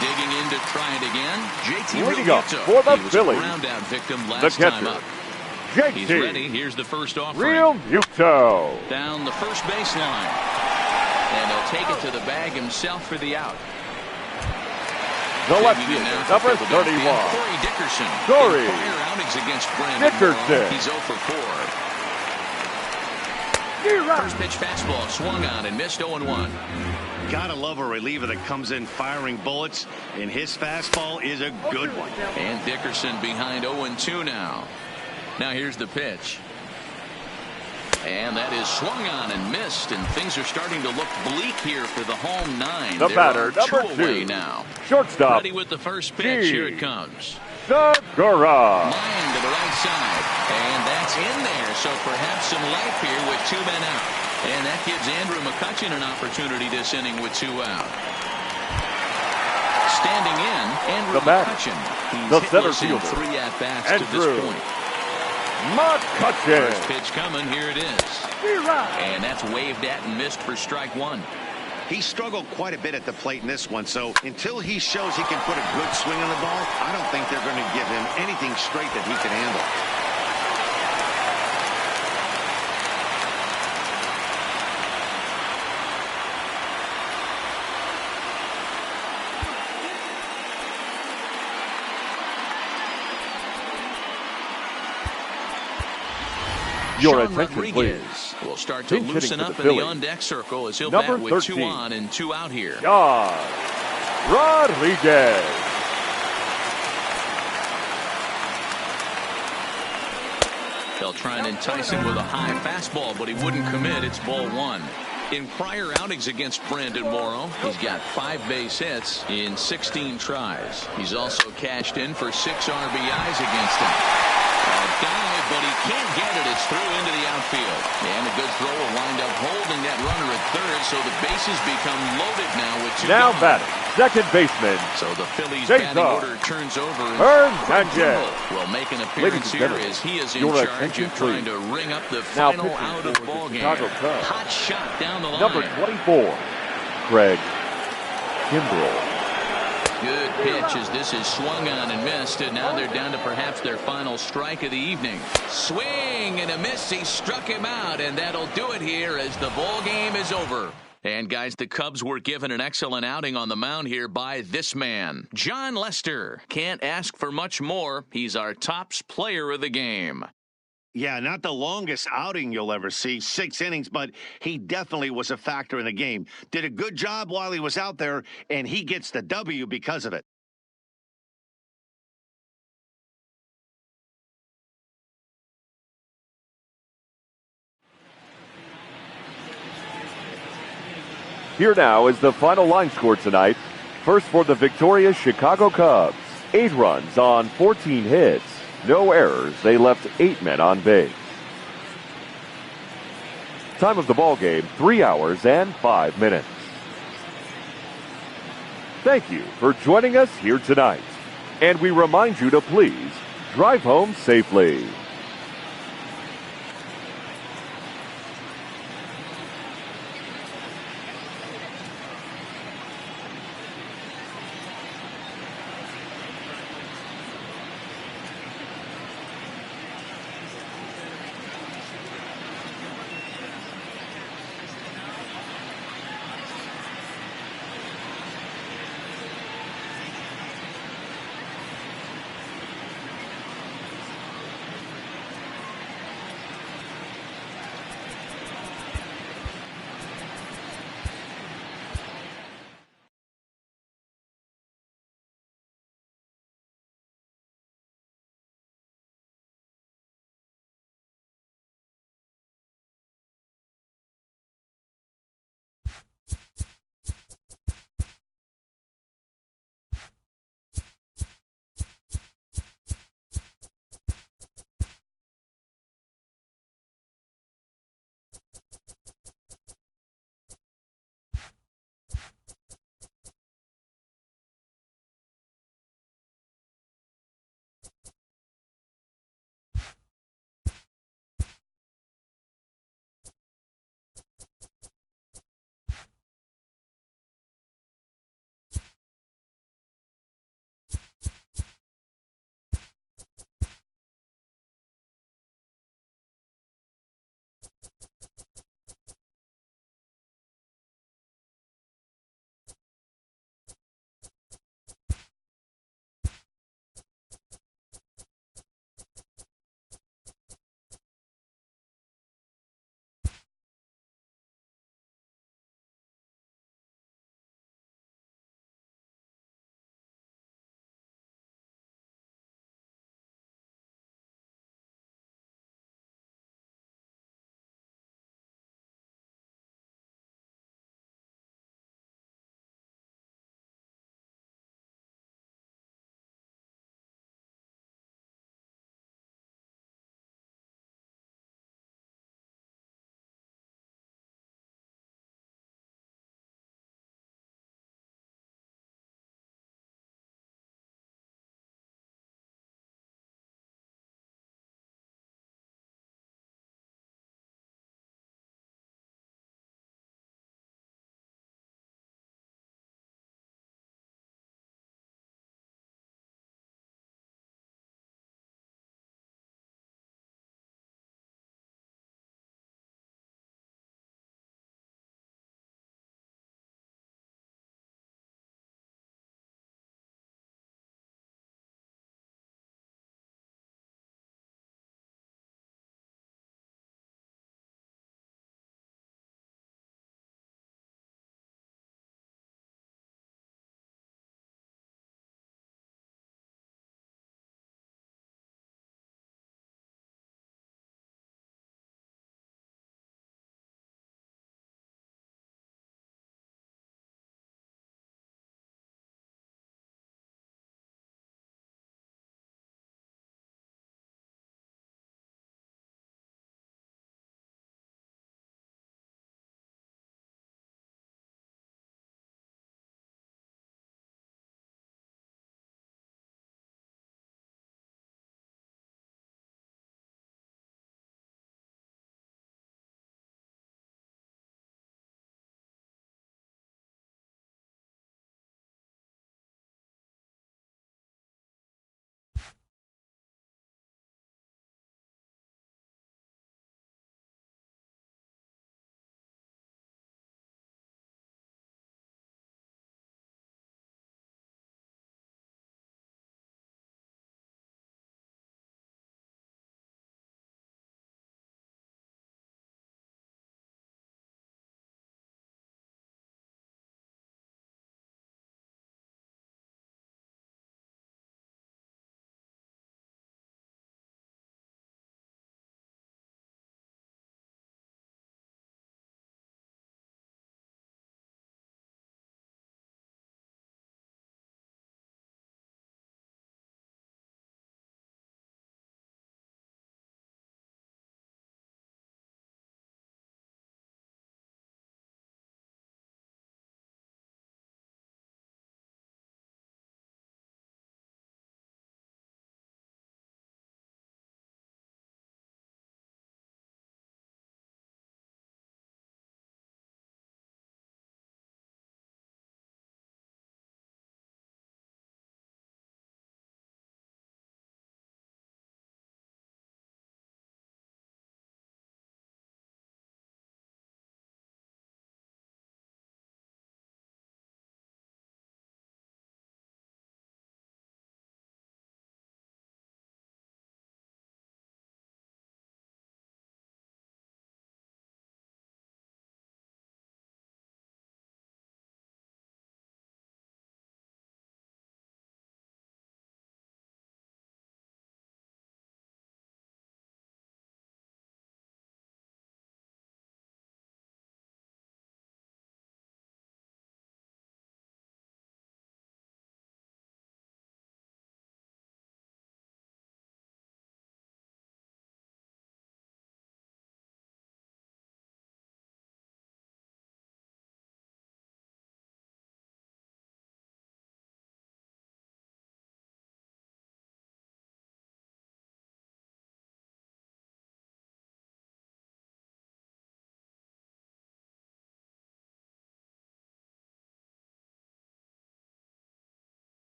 A: Digging in to try it again. JT
C: leading up
A: Realmuto.
C: for the
A: He was
C: Phillies.
A: a ground-out victim
C: The
A: last time
C: catcher,
A: up.
C: JT
A: He's ready. Here's the first offering.
C: Realmuto.
A: Down the first baseline. And he'll take it to the bag himself for the out.
C: The left
A: Digging in
C: fielder,
A: now for
C: number
A: Philadelphia,
C: 31.
A: Corey Dickerson.
C: Corey
A: In prior outings against Brandon
C: Dickerson.
A: Morrow, he's 0 for 4. First pitch fastball swung on and missed 0-1.
B: Gotta love a reliever that comes in firing bullets, and his fastball is a good one.
A: And Dickerson behind 0-2 now. Now here's the pitch. And that is swung on and missed, and things are starting to look bleak here for the home nine.
C: The
A: There
C: batter,
A: are
C: number
A: two away
C: 2.
A: now.
C: Shortstop,
A: Ready with the first pitch. Here it comes.
C: Segura.
A: Line to the right side. And that's in there. So perhaps some life here with 2 men out. And that gives Andrew McCutchen an opportunity this inning with 2 out. Standing in, Andrew
C: The batter,
A: McCutchen.
C: the
A: He's
C: center
A: hitless in
C: fielder,
A: 3 at-bats to
C: Andrew
A: this point.
C: McCutchen.
A: First pitch coming. Here it is. And that's waved at and missed for strike 1.
B: He struggled quite a bit at the plate in this one, so until he shows he can put a good swing on the ball, I don't think they're going to give him anything straight that he can handle.
C: Your
A: Sean
C: attention,
A: Rodriguez
C: please.
A: will start to
C: Pinch hitting
A: loosen
C: for
A: up
C: the
A: in the
C: Phillies.
A: on-deck circle as he'll
C: Number
A: bat with 2
C: 13.
A: on and 2 out here.
C: John Rodriguez.
A: They'll try and entice him with a high fastball, but he wouldn't commit. It's ball 1. In prior outings against Brandon Morrow, he's got 5 base hits in 16 tries. He's also cashed in for 6 RBIs against him. A dive, but he can't get it. It's through into the outfield. And a good throw will wind up holding that runner at third, so the bases become loaded now with 2
C: Now
A: gone.
C: batting, second baseman,
A: So the Phillies
C: Jason
A: batting order turns over.
C: Hernandez.
A: Will make an
C: Ladies
A: appearance
C: and
A: here
C: gentlemen,
A: as he is in
C: your
A: charge
C: attention,
A: of trying
C: please.
A: to ring up the
C: Now
A: final
C: pitching
A: out of the
C: for the
A: ball game.
C: Chicago Cubs.
A: Hot shot down the line.
C: number 24, Craig Kimbrell.
A: Good pitch as this is swung on and missed, and now they're down to perhaps their final strike of the evening. Swing and a miss. He struck him out, and that'll do it here as the ball game is over. And guys, the Cubs were given an excellent outing on the mound here by this man, Jon Lester. Can't ask for much more. He's our tops player of the game.
B: Yeah, not the longest outing you'll ever see, 6 innings, but he definitely was a factor in the game. Did a good job while he was out there, and he gets the W because of it.
C: Here now is the final line score tonight. First for the victorious Chicago Cubs. 8 runs on 14 hits. No errors. They left 8 men on base. Time of the ball game, 3 hours and 5 minutes. Thank you for joining us here tonight. And we remind you to please drive home safely.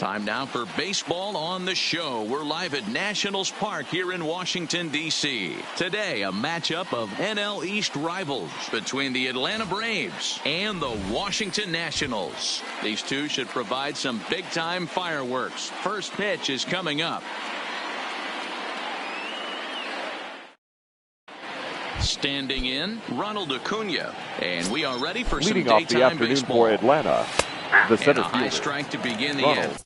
A: Time now for baseball on the show. We're live at Nationals Park here in Washington, D.C. Today, a matchup of NL East rivals between the Atlanta Braves and the Washington Nationals. These two should provide some big-time fireworks. First pitch is coming up. Standing in, Ronald Acuna. And we are ready for some daytime baseball. Leading off the afternoon for
C: Atlanta, the center fielder.
A: And a high strike to begin the end.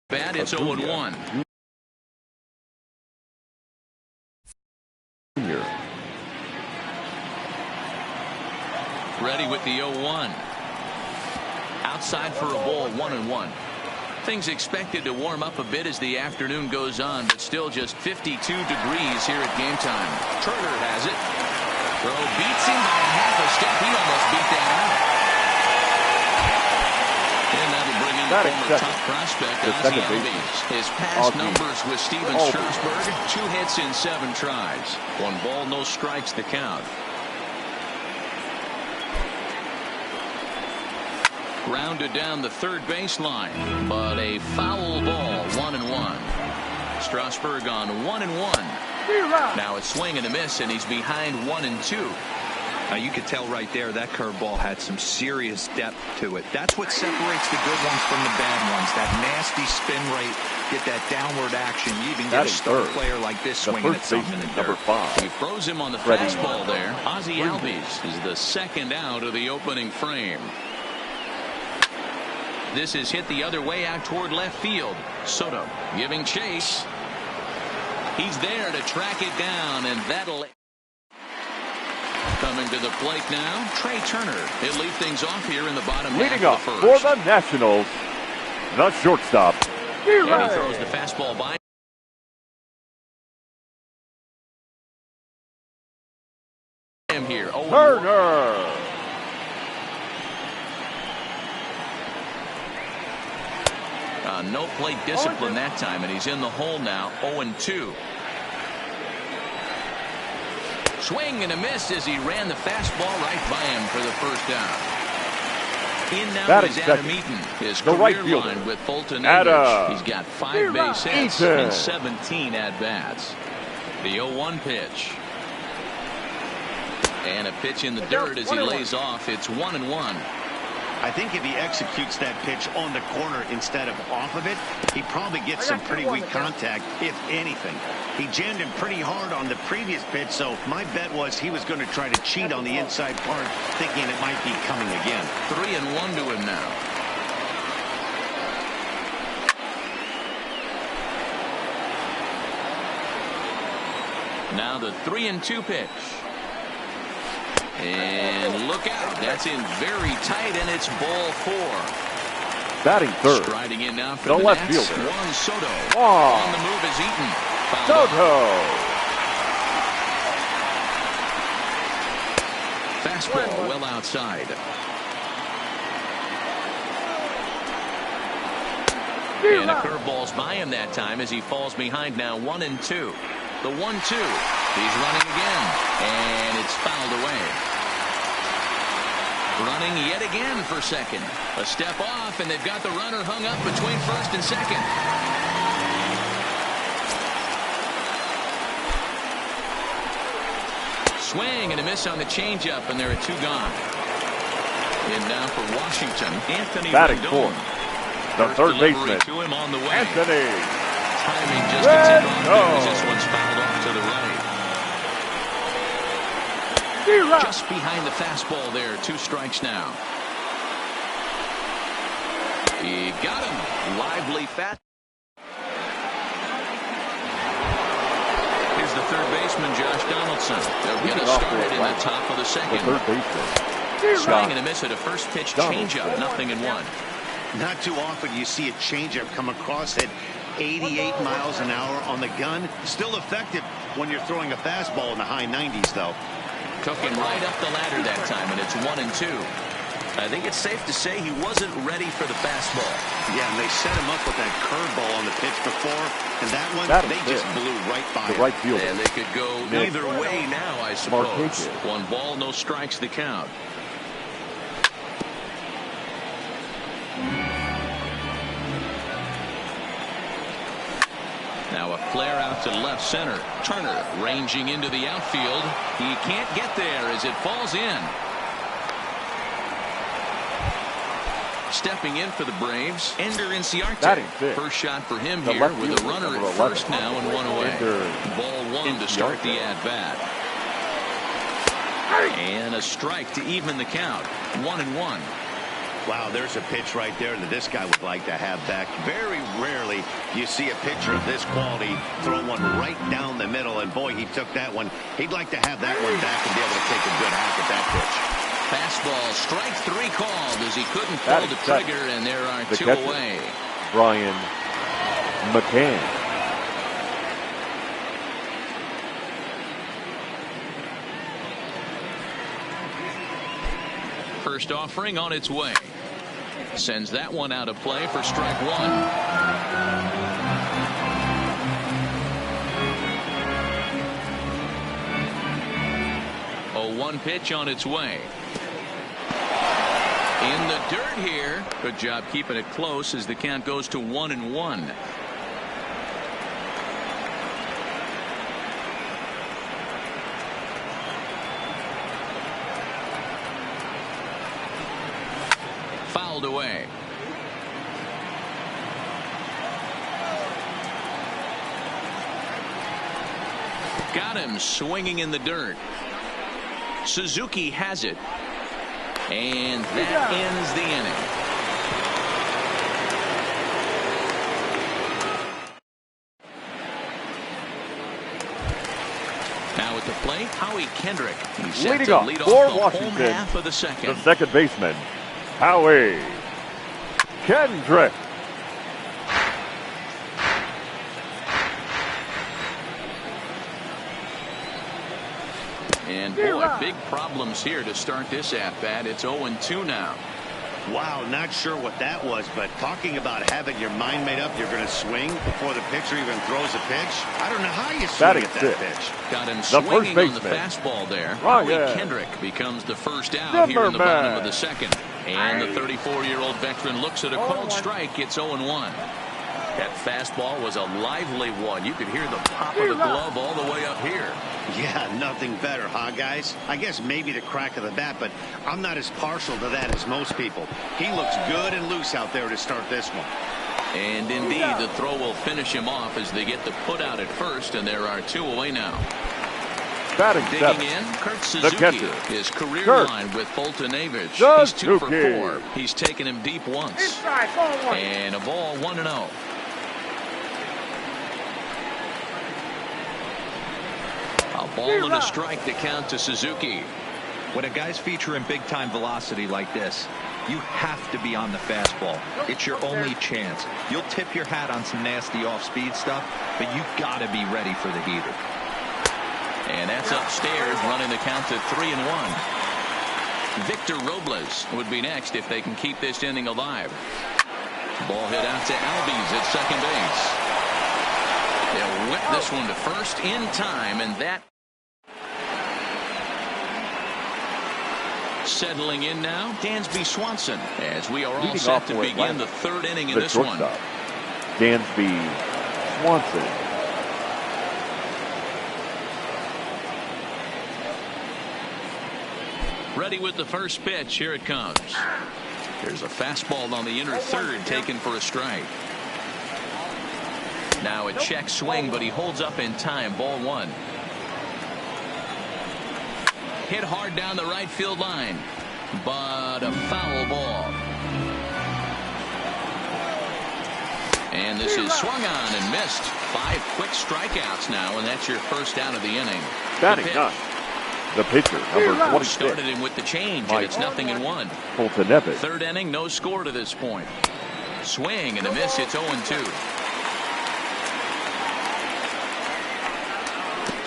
A: Bad, it's 0-1. Ready with the 0-1. Outside for a ball, 1-1. Things expected to warm up a bit as the afternoon goes on, but still just 52 degrees here at game time. Turner has it. Throw beats him by a half a step. He almost beat that out. And that'll bring in former top prospect Ozzie Albies. His past numbers with Steven Strasburg, 2 hits in 7 tries. 1 ball, no strikes the count. Grounded down the third baseline, but a foul ball, 1-1. Strasburg on 1-1. Now a swing and a miss, and he's behind 1-2.
D: Now you could tell right there that curveball had some serious depth to it. That's what separates the good ones from the bad ones. That nasty spin rate, get that downward action. You even get a star player like this swinging at something in the dirt.
A: He froze him on the fastball there. Ozzie Albies is the second out of the opening frame. This is hit the other way out toward left field. Soto giving chase. He's there to track it down, and that'll... Coming to the plate now, Trey Turner. He'll lead things off here in the bottom half of the first.
C: Leading up for the Nationals, the shortstop.
A: And he throws the fastball by him here.
C: Turner.
A: No plate discipline that time, and he's in the hole now, 0-2. Swing and a miss as he ran the fastball right by him for the first down. In now is Adam Eaton, his career line with Fulton English. He's got 5 base hits and 17 at-bats. The 0-1 pitch. And a pitch in the dirt as he lays off. It's 1-1.
B: I think if he executes that pitch on the corner instead of off of it, he probably gets some pretty weak contact, if anything. He jammed him pretty hard on the previous pitch, so my bet was he was going to try to cheat on the inside part, thinking it might be coming again.
A: 3-1 to him now. Now the 3-2 pitch. And look out. That's in very tight, and it's ball 4.
C: Batting third.
A: Striding in now for
C: the left
A: Nats,
C: fielder.
A: Juan Soto.
C: Oh.
A: On the move is Eaton.
C: Soto.
A: Fastball well outside. And a curveball's by him that time as he falls behind now 1-2. The 1-2. He's running again, and it's fouled away. Running yet again for second. A step off, and they've got the runner hung up between first and second. Swing and a miss on the changeup, and there are 2 gone. And now for Washington, Anthony
C: batting
A: Rendon.
C: The third baseman
A: to him on the way.
C: Anthony.
A: Timing just a tip off as this one's fouled off to the right. Just behind the fastball there. 2 strikes now. He got him. Lively fast. Here's the third baseman, Josh Donaldson. They'll get us started in the top of the second.
C: The third baseman.
A: Swing and a miss at a first pitch changeup. 0-1.
B: Not too often you see a changeup come across at 88 miles an hour on the gun. Still effective when you're throwing a fastball in the high 90s, though.
A: Took him right up the ladder that time, and it's 1-2. I think it's safe to say he wasn't ready for the fastball.
B: Yeah, and they set him up with that curveball on the pitch before, and that one, they just blew right by
C: the
B: him.
C: right fielder.
A: And they could go either way now, I suppose. 1 ball, no strikes, the count. Now a flare out to left center. Turner ranging into the outfield. He can't get there as it falls in. Stepping in for the Braves, Ender Inciarte. First shot for him here with a runner at first now and 1 away. Ball 1 to start the at-bat. And a strike to even the count. 1-1.
B: Wow, there's a pitch right there that this guy would like to have back. Very rarely you see a pitcher of this quality throw one right down the middle, and boy, he took that one. He'd like to have that one back and be able to take a good hack at that pitch.
A: Fastball, strike 3 called as he couldn't pull the trigger, and there are 2 away.
C: Brian McCann.
A: First offering on its way. Sends that one out of play for strike 1. 0-1 pitch on its way. In the dirt here. Good job keeping it close as the count goes to 1-1. Fouled away. Got him swinging in the dirt. Suzuki has it. And that ends the inning. Now at the plate, Howie Kendrick. He's set
C: leading
A: to
C: off
A: lead
C: for
A: off the
C: Washington,
A: home half of the second.
C: The second baseman, Howie Kendrick.
A: And boy, big problems here to start this at-bat. It's 0-2 now.
B: Wow, not sure what that was, but talking about having your mind made up, you're going to swing before the pitcher even throws a pitch. I don't know how you swing at that pitch.
A: Got him swinging on the fastball there. Howie Kendrick becomes the first out here in the bottom of the second. And the 34-year-old veteran looks at a called strike. It's 0-1. That fastball was a lively one. You could hear the pop of the glove all the way up here.
B: Yeah, nothing better, huh, guys? I guess maybe the crack of the bat, but I'm not as partial to that as most people. He looks good and loose out there to start this one.
A: And indeed, the throw will finish him off as they get the put out at first, and there are 2 away now. Digging in, Kurt Suzuki. His career line with Foltynewicz. He's 2 for 4. He's taken him deep once. And a ball 1-0. A ball and a strike to count to Suzuki.
D: When a guy's featuring big-time velocity like this, you have to be on the fastball. It's your only chance. You'll tip your hat on some nasty off-speed stuff, but you got to be ready for the heater.
A: And that's upstairs, running the count to 3-1. Victor Robles would be next if they can keep this inning alive. Ball hit out to Albies at second base. They'll whip this one to first in time, and that settling in now, Dansby Swanson, as we are all set to begin the third inning in this one.
C: Dansby Swanson.
A: Ready with the first pitch. Here it comes. There's a fastball on the inner third taken for a strike. Now a check swing, but he holds up in time. Ball 1. Hit hard down the right field line, but a foul ball. And this is swung on and missed. 5 quick strikeouts now, and that's your first out of the inning.
C: Batting ninth, the pitcher, number 26.
A: Started him with the change, and it's 0-1.
C: Colton Nevis.
A: Third inning, no score to this point. Swing and a miss. It's 0-2.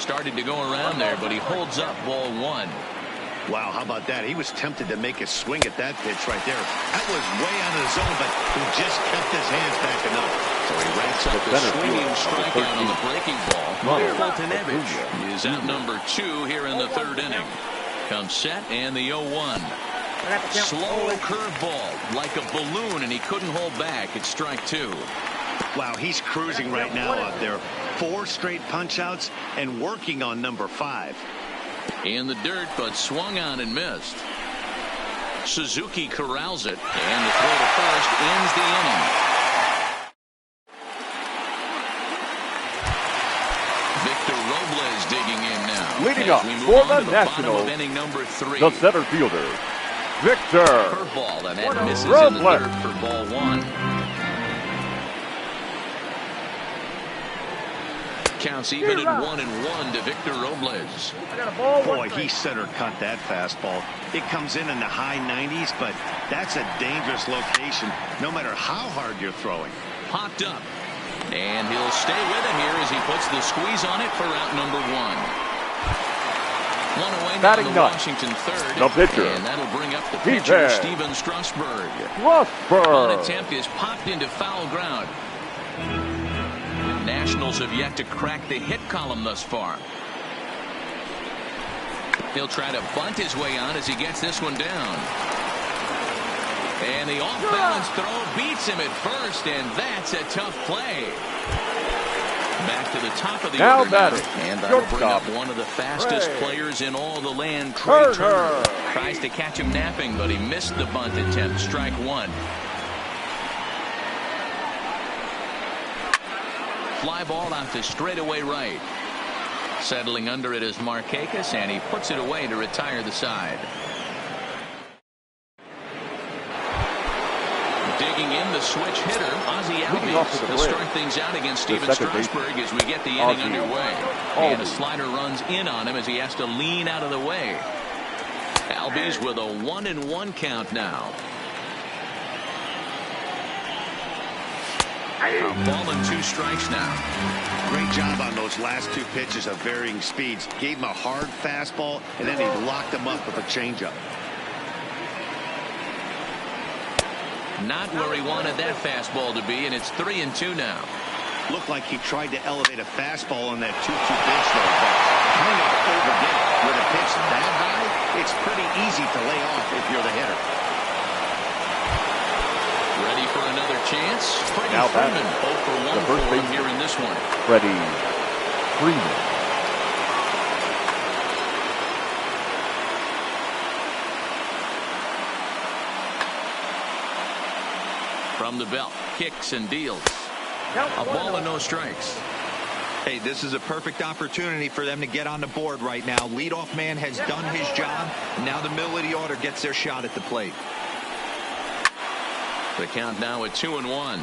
A: Started to go around there, but he holds up ball 1.
B: Wow, how about that? He was tempted to make a swing at that pitch right there. That was way out of the zone, but he just kept his hands back enough.
A: So he racks up the swinging strikeout on the breaking ball. Colton Nevis is out number 2 here in the third inning. Comes set and the 0-1. Slow curveball like a balloon, and he couldn't hold back. It's strike 2.
B: Wow, he's cruising right now out there. 4 straight punch-outs and working on number 5.
A: In the dirt, but swung on and missed. Suzuki corrals it, and the throw to first ends the inning. Victor Robles digging in now.
C: Leading up for the Nationals,
A: inning number 3.
C: the center fielder, Victor
A: Curveball, and that misses
C: Robles.
A: in the dirt for ball 1. Counts even at 1-1 to Victor Robles.
B: Boy, he center cut that fastball. It comes in the high 90s, but that's a dangerous location no matter how hard you're throwing.
A: Popped up. And he'll stay with it here as he puts the squeeze on it for out number 1. One away now in the Washington third.
C: The pitcher.
A: And that'll bring up the pitcher, Steven Strasburg.
C: Strasburg.
A: One attempt is popped into foul ground. Nationals have yet to crack the hit column thus far. He'll try to bunt his way on as he gets this one down. And the off-balance throw beats him at first, and that's a tough play. Back to the top of the order now, and that'll bring up one of the fastest players in all the land, Trey Turner. Tries to catch him napping, but he missed the bunt attempt. Strike 1. Fly ball out to straightaway right. Settling under it is Markakis, and he puts it away to retire the side. Digging in the switch hitter, Ozzie Albies. He'll start things out against Steven Strasburg as we get the inning underway. And a slider runs in on him as he has to lean out of the way. Albies with a 1-1 count now. A ball and 2 strikes now.
B: Great job on those last 2 pitches of varying speeds. Gave him a hard fastball, and then he locked him up with a changeup.
A: Not where he wanted that fastball to be, and it's 3-2 now.
B: Looked like he tried to elevate a fastball on that 2-2 pitch there, but kind of overdid it. With a pitch that high, it's pretty easy to lay off if you're the hitter.
A: Ready for another chance? Freddie Freeman, 0 for 1 for him here in this one.
C: Freddie Freeman.
A: From the belt, kicks and deals. A ball and no strikes.
D: Hey, this is a perfect opportunity for them to get on the board right now. Leadoff man has done his job. Now the middle of the order gets their shot at the plate.
A: The count now at 2-1.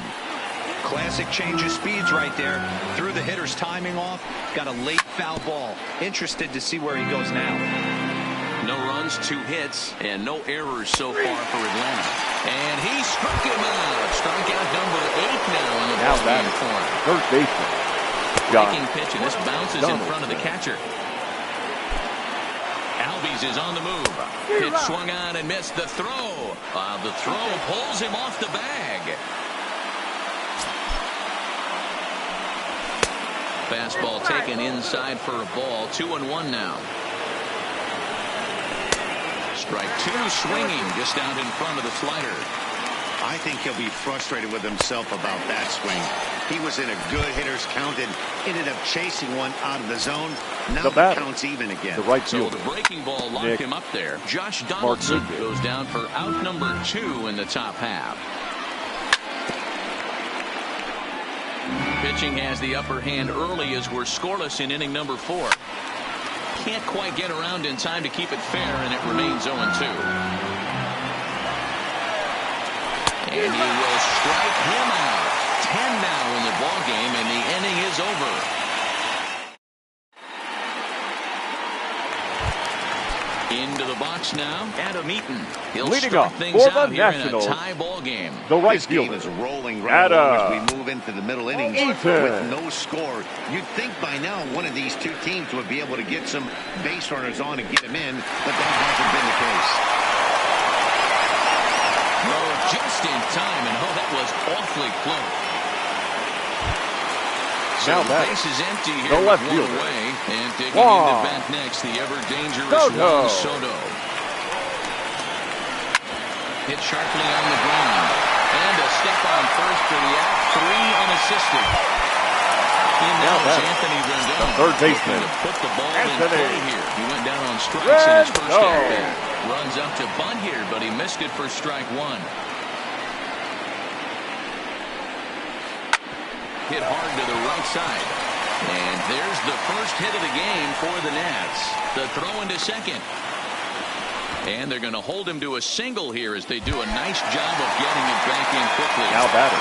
D: Classic change of speeds right there. Threw the hitter's timing off. Got a late foul ball. Interested to see where he goes now.
A: No runs, 2 hits, and no errors so far for Atlanta. And he struck him out. Strikeout number 8 now in the ball game for him.
C: Third baseman.
A: Breaking pitch, and this bounces in front of the catcher. Albies is on the move. Pitch swung on and missed the throw. The throw pulls him off the bag. Fastball taken inside for a ball. 2-1 now. Strike 2 swinging just out in front of the slider.
B: I think he'll be frustrated with himself about that swing. He was in a good hitter's count and ended up chasing one out of the zone. Now the count's even again.
C: The right
A: fielder. So the breaking ball locked him up there. Josh Donaldson goes down for out number 2 in the top half. Pitching has the upper hand early as we're scoreless in inning number 4. Can't quite get around in time to keep it fair, and it remains 0-2. And he will strike him out. 10 now in ball game, and the inning is over. Into the box now, Adam Eaton. He'll
C: leading
A: start
C: up
A: things
C: for
A: out
C: the
A: here
C: Nationals,
A: in a tie ball game.
C: The right
B: this game
C: fielder
B: is rolling right along as we move into the middle innings with no score. You'd think by now one of these two teams would be able to get some base runners on and get them in, but that hasn't been the case.
A: Oh, just in time, and that was awfully close. So
C: now
A: the base is empty here
C: the left
A: with one
C: fielder.
A: away, and taking into bat next, the ever-dangerous Juan Soto. Hit sharply on the ground, and a step on first for the out, 3 unassisted. In now is Anthony Rendon,
C: the third baseman,
A: to put the ball in play here. He went down on strikes in his first at-bat. Runs up to bunt here, but he missed it for strike 1. Hit hard to the right side. And there's the first hit of the game for the Nats. The throw into second. And they're going to hold him to a single here as they do a nice job of getting it back in quickly.
C: Now batting,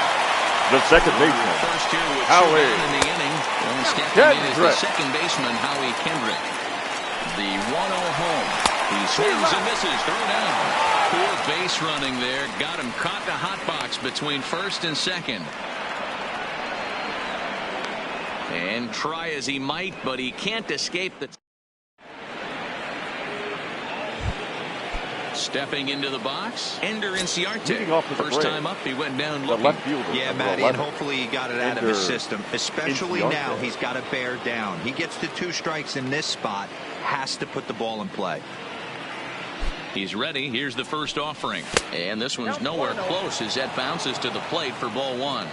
C: the second baseman,
A: First here with
C: Howie
A: in the inning. And stepping in is the second baseman, Howie Kendrick. The 1-0 home. He swings and misses. Throw down. Poor base running there. Got him caught the hot box between first and second. And try as he might, but he can't escape the... Stepping into the box, Ender Inciarte. First time up, he went down looking.
C: Left fielder,
D: yeah, Matty, and hopefully he got it out of his system. Especially now, he's got to bear down. He gets to 2 strikes in this spot, has to put the ball in play.
A: He's ready. Here's the first offering. And this one's nowhere close as that bounces to the plate for ball 1.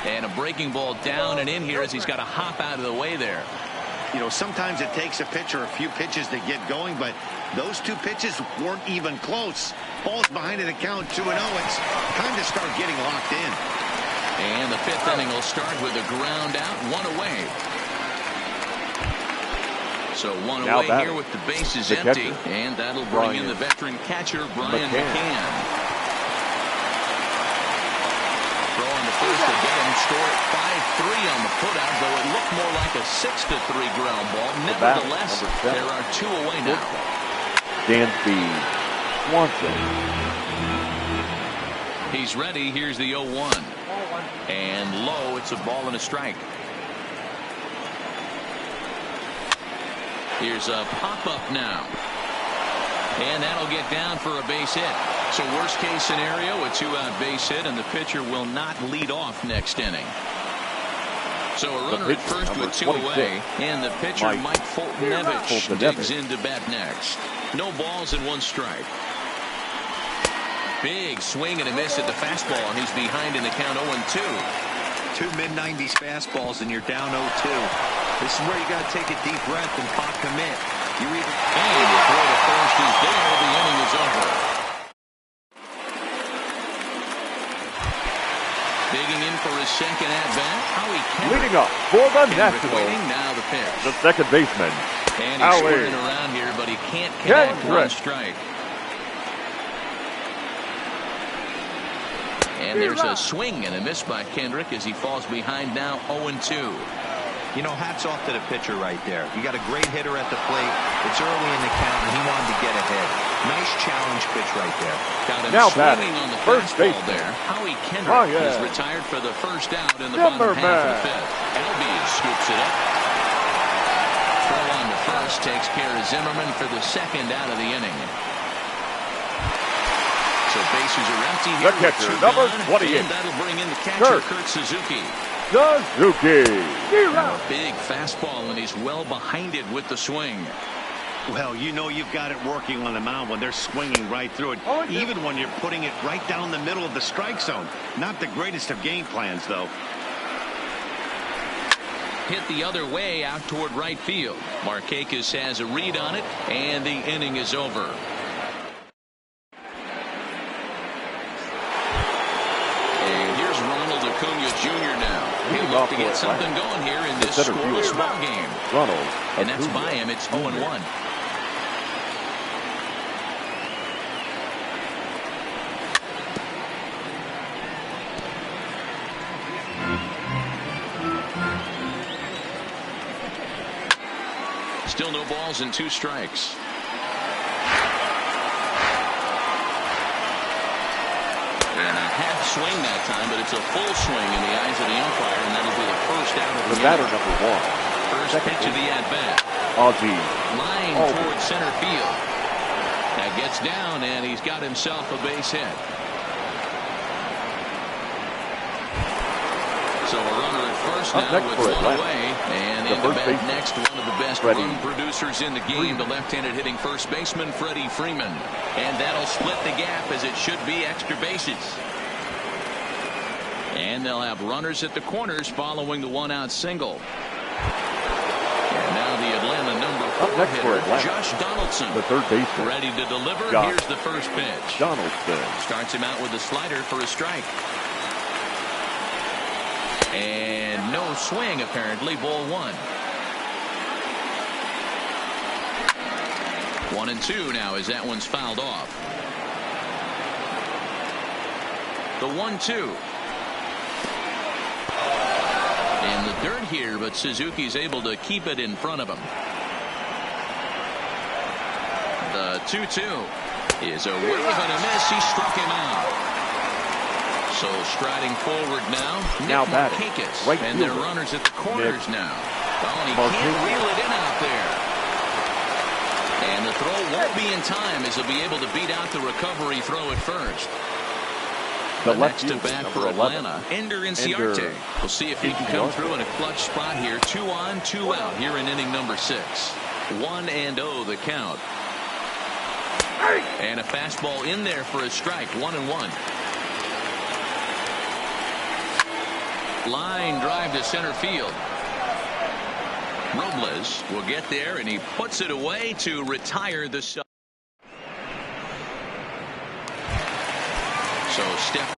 A: And a breaking ball down and in here as he's got to hop out of the way there.
B: You know, sometimes it takes a pitcher a few pitches to get going, but those 2 pitches weren't even close. Ball's behind in the count 2-0. It's time to start getting locked in.
A: And the 5th inning will start with a ground out, 1 away. So 1 away here with the bases empty, and that'll bring in the veteran catcher Brian McCann. First to get him, score at 5-3 on the putout, though it looked more like a 6-3 ground ball. Nevertheless, there are 2 away now.
C: Dansby Swanson.
A: He's ready. Here's the 0-1. And low, it's a ball and a strike. Here's a pop-up now. And that'll get down for a base hit. So worst case scenario, a 2-out base hit, and the pitcher will not lead off next inning. So a runner at first with 2 away, and the pitcher Mike Foltynewicz digs into bat next. No balls and 1 strike. Big swing and a miss at the fastball, and he's behind in the count 0-2.
D: 2 mid-90s fastballs, and you're down 0-2. This is where you got to take a deep breath and pop commit. You either
A: and the throw to first is there. The inning is over. Digging in for his second at-bat, Howie Kendrick.
C: Leading up for the Nationals,
A: now the pitch.
C: the second baseman,
A: and he's swinging around here, but he can't connect one strike. And there's a swing and a miss by Kendrick as he falls behind now 0-2.
D: You know, hats off to the pitcher right there. You got a great hitter at the plate. It's early in the count, and he wanted to get ahead. Nice challenge pitch right there.
A: Got him
C: now
A: swinging on the
C: first
A: fastball
C: base
A: there. Howie Kendrick is retired for the first out in the bottom half of the 5th. Albies scoops it up. Throw on to first takes care of Zimmerman for the second out of the inning. So bases are empty here.
C: The catcher, number 28.
A: And that'll bring in the catcher, Kurt Suzuki.
C: Now
A: a big fastball, and he's well behind it with the swing.
B: Well, you know you've got it working on the mound when they're swinging right through it, even when you're putting it right down the middle of the strike zone. Not the greatest of game plans, though.
A: Hit the other way out toward right field. Markakis has a read on it, and the inning is over. And here's Ronald Acuna Jr. now. He'll look to get something going here in this scoreless ball game. And that's by him. It's 0-1. Still no balls and 2 strikes. And a half swing that time, but it's a full swing in the eyes of the umpire, and that'll be the first out of the
C: batter number 1.
A: First pitch of the at-bat.
C: Ozzie.
A: Line towards center field. That gets down, and he's got himself a base hit. So a runner at first now with 1 away, and into bat next, one of the best run producers in the game, the left-handed hitting first baseman Freddie Freeman, and that'll split the gap as it should be extra bases. And they'll have runners at the corners following the 1-out single. And now the Atlanta number 4 hitter, Josh Donaldson,
C: the third baseman,
A: ready to deliver. Here's the first pitch.
C: Donaldson
A: starts him out with a slider for a strike. And no swing, apparently. Ball 1. 1-2 now as that one's fouled off. The 1-2. In the dirt here, but Suzuki's able to keep it in front of him. The 2-2 is a wave and a miss. He struck him out. So striding forward now, Nick Markakis, right, and their runners at the corners now. Oh, and he can't reel it in out there. And the throw won't be in time as he'll be able to beat out the recovery throw at first. The next to bat for Atlanta, Ender Inciarte. We'll see if he can come through in a clutch spot here. 2 on, 2 out here in inning number 6. 1-0 the count. And a fastball in there for a strike. 1-1. Line drive to center field. Robles will get there, and he puts it away to retire the sub. So Steph.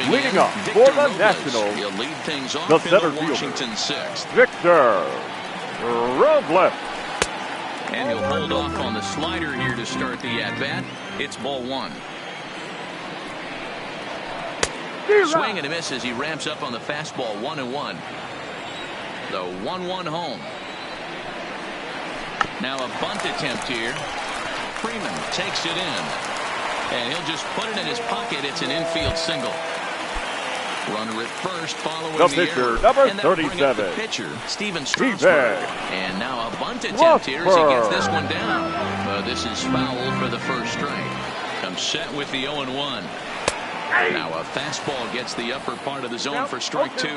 C: Leading up for the Nationals,
A: he'll lead things off
C: the
A: in
C: center
A: the Washington
C: fielder,
A: 6th.
C: Victor Robles.
A: And he'll hold off on the slider here to start the at-bat. It's ball 1. Swing and a miss as he ramps up on the fastball. 1-1. The 1-1 home. Now a bunt attempt here. Freeman takes it in. And he'll just put it in his pocket. It's an infield single. Runner at first following
C: the pitcher, number 37.
A: The pitcher, Steven Strasburg. And now a bunt attempt here as he gets this one down. This is foul for the first strike. Comes set with the 0-1. Now a fastball gets the upper part of the zone for strike 2.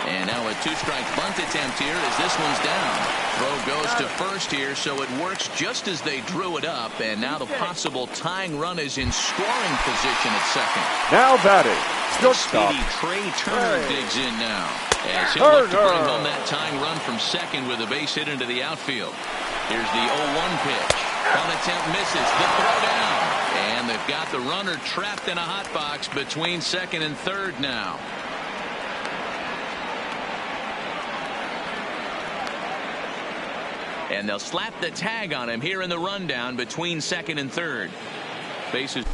A: And now a 2-strike bunt attempt here as this one's down. Throw goes to first here, so it works just as they drew it up. And now the possible tying run is in scoring position at second.
C: Now batting,
A: speedy Trey Turner digs in now. As he'll look to bring home that tying run from second with a base hit into the outfield. Here's the 0-1 pitch. Bunt attempt misses. The throw down. And they've got the runner trapped in a hot box between second and third now. And they'll slap the tag on him here in the rundown between second and third. Bases.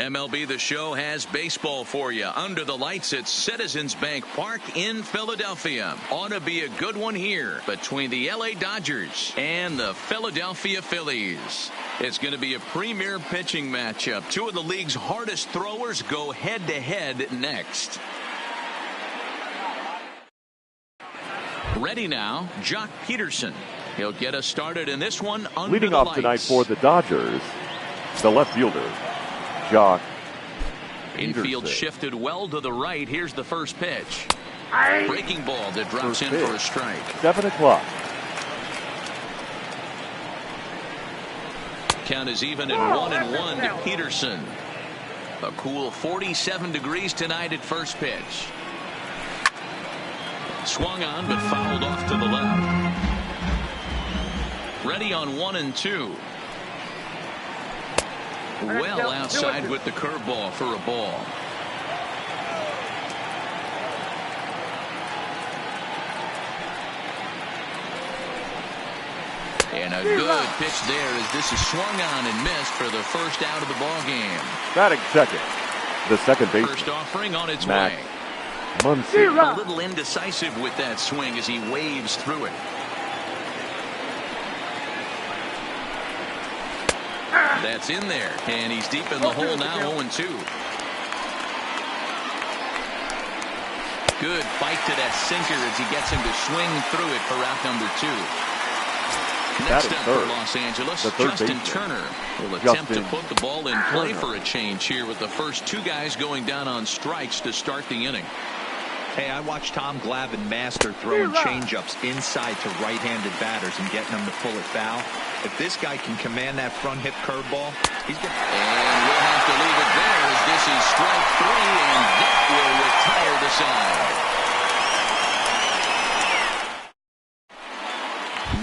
A: MLB The Show has baseball for you under the lights at Citizens Bank Park in Philadelphia. Ought to be a good one here between the LA Dodgers and the Philadelphia Phillies. It's going to be a premier pitching matchup. Two of the league's hardest throwers go head-to-head next. Ready now, Joc Pederson. He'll get us started in this one under
C: Leading
A: the
C: off
A: lights.
C: tonight for the Dodgers, the left fielder, Joc
A: Infield
C: Pederson.
A: shifted well to the right. Here's the first pitch. Breaking ball that drops
C: First
A: in
C: pitch.
A: for a strike.
C: 7 o'clock.
A: Count is even at 1-1 to Pederson. A cool 47 degrees tonight at first pitch. Swung on but fouled off to the left. Ready on 1-2. Well outside with the curveball for a ball. And a good pitch there as this is swung on and missed for the first out of the ball game.
C: Batting second, the second baseman,
A: First offering on its
C: Max
A: way.
C: Muncy.
A: A little indecisive with that swing as he waves through it. That's in there, and he's deep in the hole now. 0-2. Good fight to that sinker as he gets him to swing through it for out number 2. Next up for Los Angeles, Justin Turner will attempt to put the ball in play for a change here with the first two guys going down on strikes to start the inning.
D: Hey, I watched Tom Glavine master throwing changeups inside to right-handed batters and getting them to pull it foul. If this guy can command that front hip curveball, he's going to...
A: And we'll have to leave it there as this is strike 3, and that will retire the side.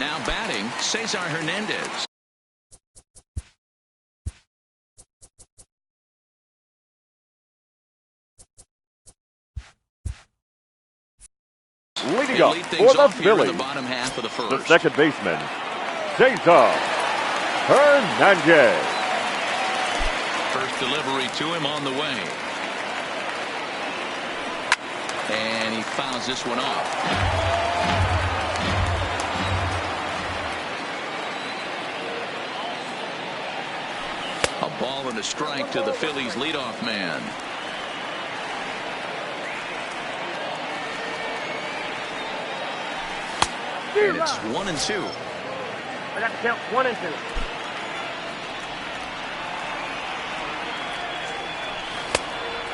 A: Now batting, Cesar Hernandez.
C: Leading up for the Phillies,
A: the bottom half of the first.
C: the second baseman, Cesar Hernandez.
A: First delivery to him on the way. And he fouls this one off. A ball and a strike to the Phillies leadoff man. And it's 1-2.
E: I got to count 1-2.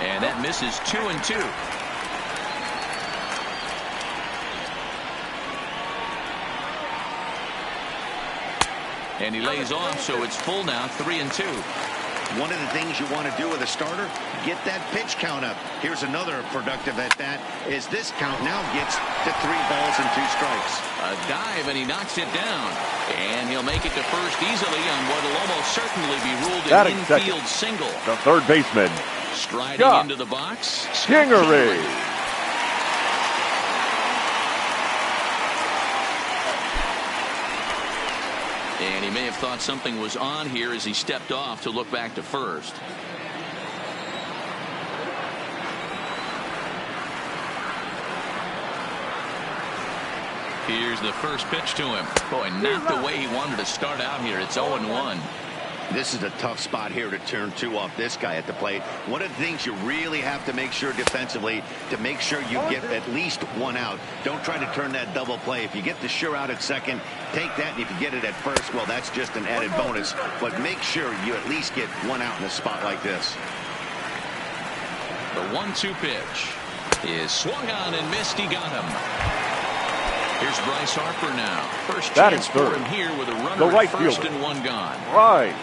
A: And that misses 2-2. And he lays off, so it's full now, 3-2.
B: One of the things you want to do with a starter, get that pitch count up. Here's another productive at that, is this count now gets to 3 balls and 2 strikes.
A: A dive, and he knocks it down. And he'll make it to first easily on what will almost certainly be ruled an infield single.
C: The third baseman,
A: striding into the box,
C: Kingery.
A: And he may have thought something was on here as he stepped off to look back to first. Here's the first pitch to him. Boy, not the way he wanted to start out here. It's 0-1.
B: This is a tough spot here to turn 2 off this guy at the plate. One of the things you really have to make sure defensively to make sure you get at least 1 out. Don't try to turn that double play. If you get the sure out at second, take that, and if you get it at first, well, that's just an added bonus. But make sure you at least get 1 out in a spot like this.
A: The 1-2 pitch is swung on and missed. He got him. Here's Bryce Harper now. First chance for him here with a runner at first and 1 gone.
C: Right.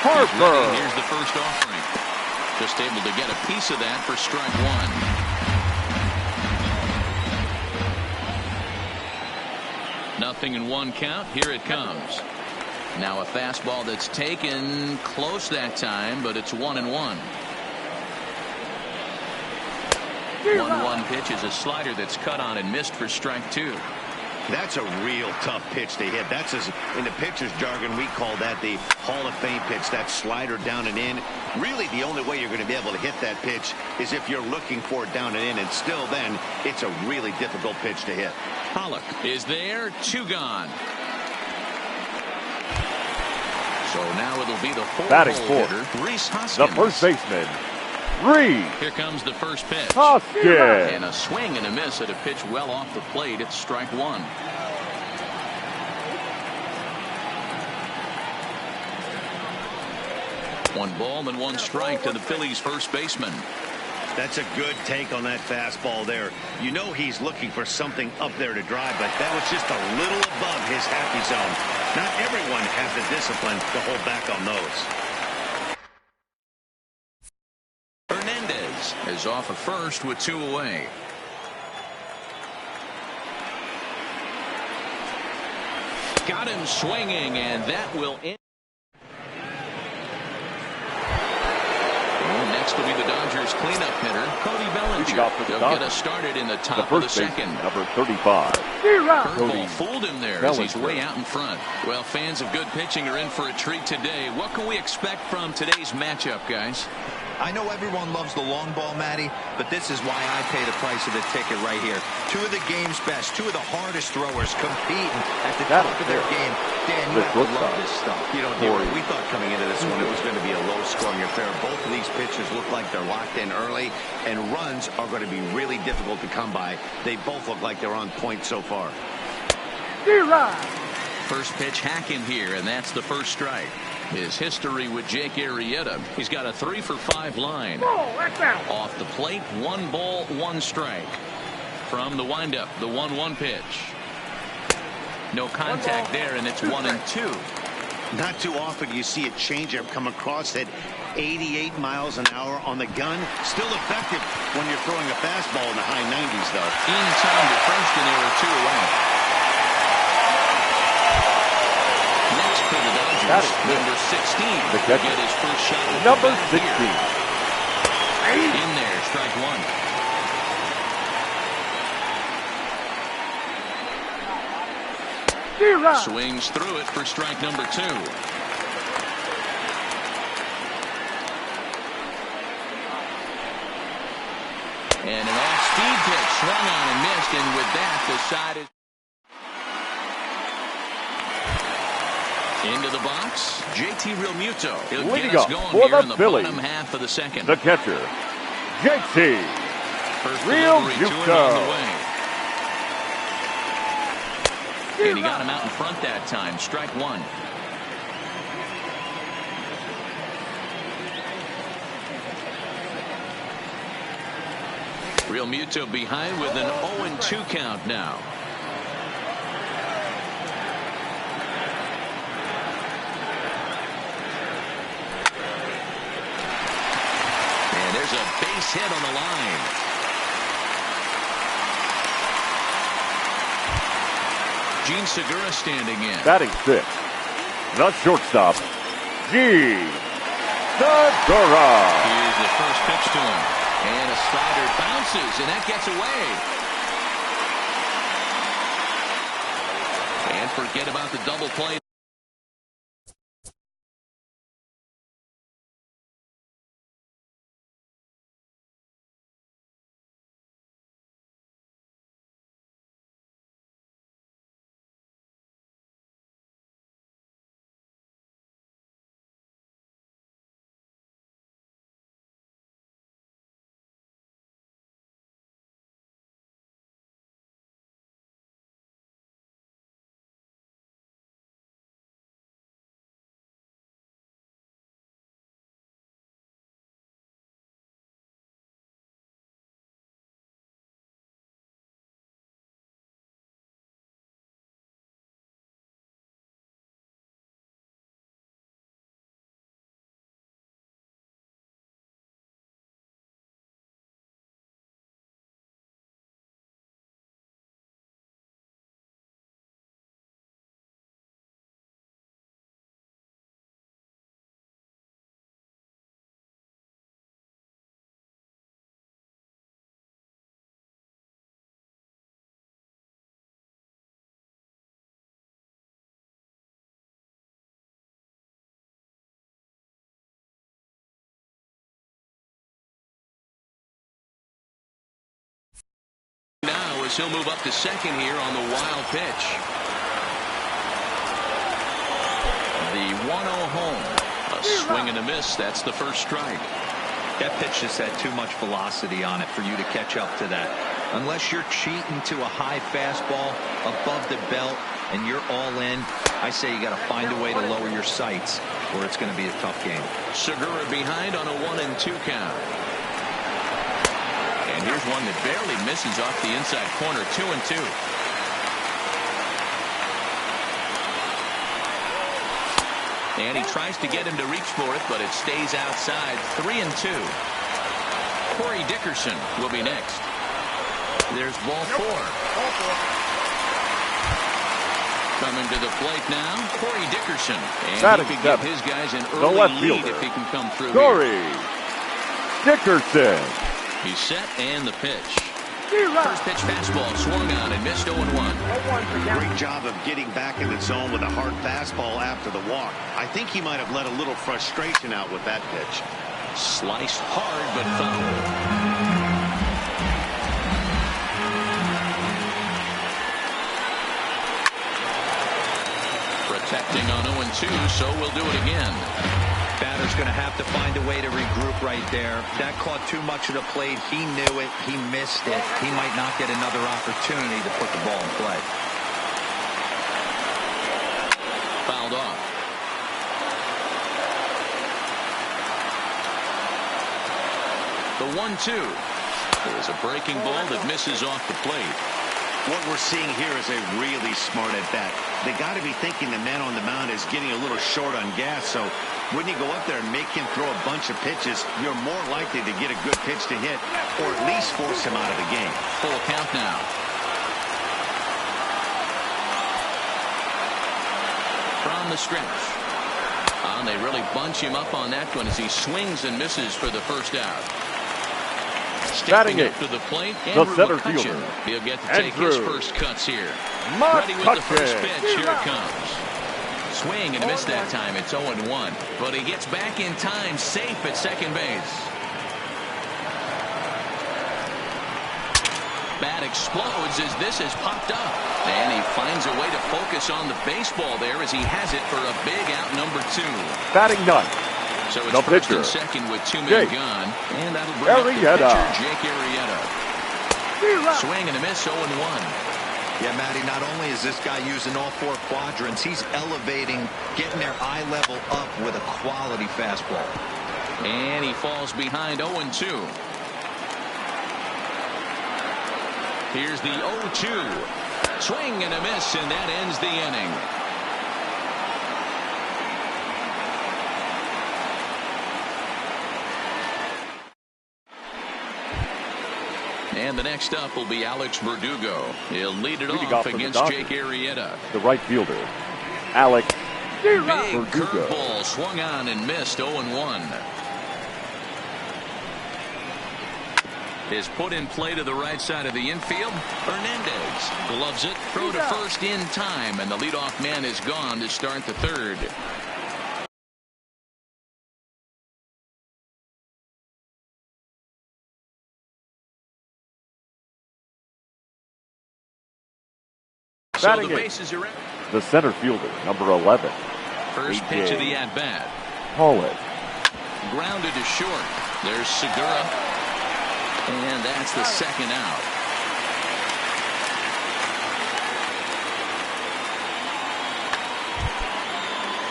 C: Harper.
A: Here's the first offering. Just able to get a piece of that for strike 1. Nothing in 1 count. Here it comes. Now a fastball that's taken close that time, but it's 1-1. 1-1 pitch is a slider that's cut on and missed for strike 2.
B: That's a real tough pitch to hit. That's, in the pitcher's jargon, we call that the Hall of Fame pitch, that slider down and in. Really, the only way you're going to be able to hit that pitch is if you're looking for it down and in, and still then, it's a really difficult pitch to hit.
A: Pollock is there, 2 gone. So now it'll be the four-hole hitter, Rhys Hoskins.
C: The first baseman, Rhys.
A: Here comes the first pitch.
C: Hoskins.
A: And a swing and a miss at a pitch well off the plate. It's strike 1. One ball and 1 strike to the Phillies first baseman.
B: That's a good take on that fastball there. You know he's looking for something up there to drive, but that was just a little above his happy zone. Not everyone has the discipline to hold back on those.
A: Hernandez is off at first with 2 away. Got him swinging, and that will end. Next will be the Dodgers cleanup hitter, Cody Bellinger. He'll get us started in the top of the second.
C: Number 35.
A: Curveball fooled him there as he's way out in front. Well, fans of good pitching are in for a treat today. What can we expect from today's matchup, guys?
D: I know everyone loves the long ball, Matty, but this is why I pay the price of the ticket right here. 2 of the game's best, 2 of the hardest throwers competing at the top of their game. Dan, you have to love this stuff.
B: You know, we thought coming into this one it was going to be a low-scoring affair. Both of these pitchers look like they're locked in early, and runs are going to be really difficult to come by. They both look like they're on point so far.
A: First pitch hack in here, and that's the first strike. His history with Jake Arrieta, he's got a 3-for-5 line. Off the plate, 1 ball, 1 strike. From the windup, the 1-1 pitch. No contact there, and it's 1-2.
B: Not too often you see a changeup come across at 88 miles an hour on the gun. Still effective when you're throwing a fastball in the high 90s, though.
A: In time to first, and there are 2 away. Next for the Dodgers, number 16.
C: The catcher.
A: Get his first shot.
C: Number 16.
A: In there, strike 1. Swings through it for strike number 2. And an off-speed pitch swung on and missed, and with that, the side is into the box. JT Realmuto. He'll get us going here in the bottom half of the second.
C: The catcher, JT Realmuto.
A: And he got him out in front that time. Strike 1. Realmuto behind with an 0-2 count now. And there's a base hit on the line. Gene Segura standing in.
C: Batting 6th, the shortstop, Gene Segura.
A: Here's the first pitch to him. And a slider bounces, and that gets away. And forget about the double play. as he'll move up to second here on the wild pitch. The 1-0 home. A swing and a miss. That's the first strike.
D: That pitch just had too much velocity on it for you to catch up to that. Unless you're cheating to a high fastball above the belt and you're all in, I say you got to find a way to lower your sights or it's going to be a tough game.
A: Segura behind on a 1-2 count. And here's one that barely misses off the inside corner. 2-2. And he tries to get him to reach for it, but it stays outside. 3-2. Corey Dickerson will be next. There's ball 4. Coming to the plate now, Corey Dickerson. And he could give his guys an early lead if he can come through.
C: Corey Dickerson.
A: He's set and the pitch. First pitch fastball swung on and missed 0-1.
B: Great job of getting back in the zone with a hard fastball after the walk. I think he might have let a little frustration out with that pitch.
A: Sliced hard but foul. Protecting on 0-2, so we'll do it again.
D: Batter's going to have to find a way to regroup right there. That caught too much of the plate. He knew it. He missed it. He might not get another opportunity to put the ball in play.
A: Fouled off. The 1-2 is a breaking ball that misses off the plate.
B: What we're seeing here is a really smart at bat. They got to be thinking the man on the mound is getting a little short on gas, so when you go up there and make him throw a bunch of pitches, you're more likely to get a good pitch to hit or at least force him out of the game.
A: Full count now. From the stretch. And they really bunch him up on that one as he swings and misses for the first out. Stepping up to the plate, Andrew McCutchen. He'll get to take his first cuts here. Ready with the first pitch. Here it comes. Swing and miss that time. It's 0-1. But he gets back in time, safe at second base. Bat explodes as this has popped up. And he finds a way to focus on the baseball there as he has it for a big out number 2.
C: Batting ninth.
A: So it's the first and second with 2 men gone. And that'll bring up the pitcher, Jake Arrieta. Swing and a miss, 0-1.
D: Yeah, Matty, not only is this guy using all 4 quadrants, he's elevating, getting their eye level up with a quality fastball.
A: And he falls behind 0-2. Here's the 0-2. Swing and a miss, and that ends the inning. And the next up will be Alex Verdugo. He'll lead it off against Jake Arrieta.
C: The right fielder, Alex
A: Big
C: Verdugo.
A: Curveball swung on and missed. 0-1. Is put in play to the right side of the infield. Hernandez gloves it. Throw to first in time, and the leadoff man is gone to start the third. So the bases are in.
C: The center fielder, number 11.
A: First pitch of the at-bat.
C: Pollock.
A: Grounded to short. There's Segura. And that's the second out.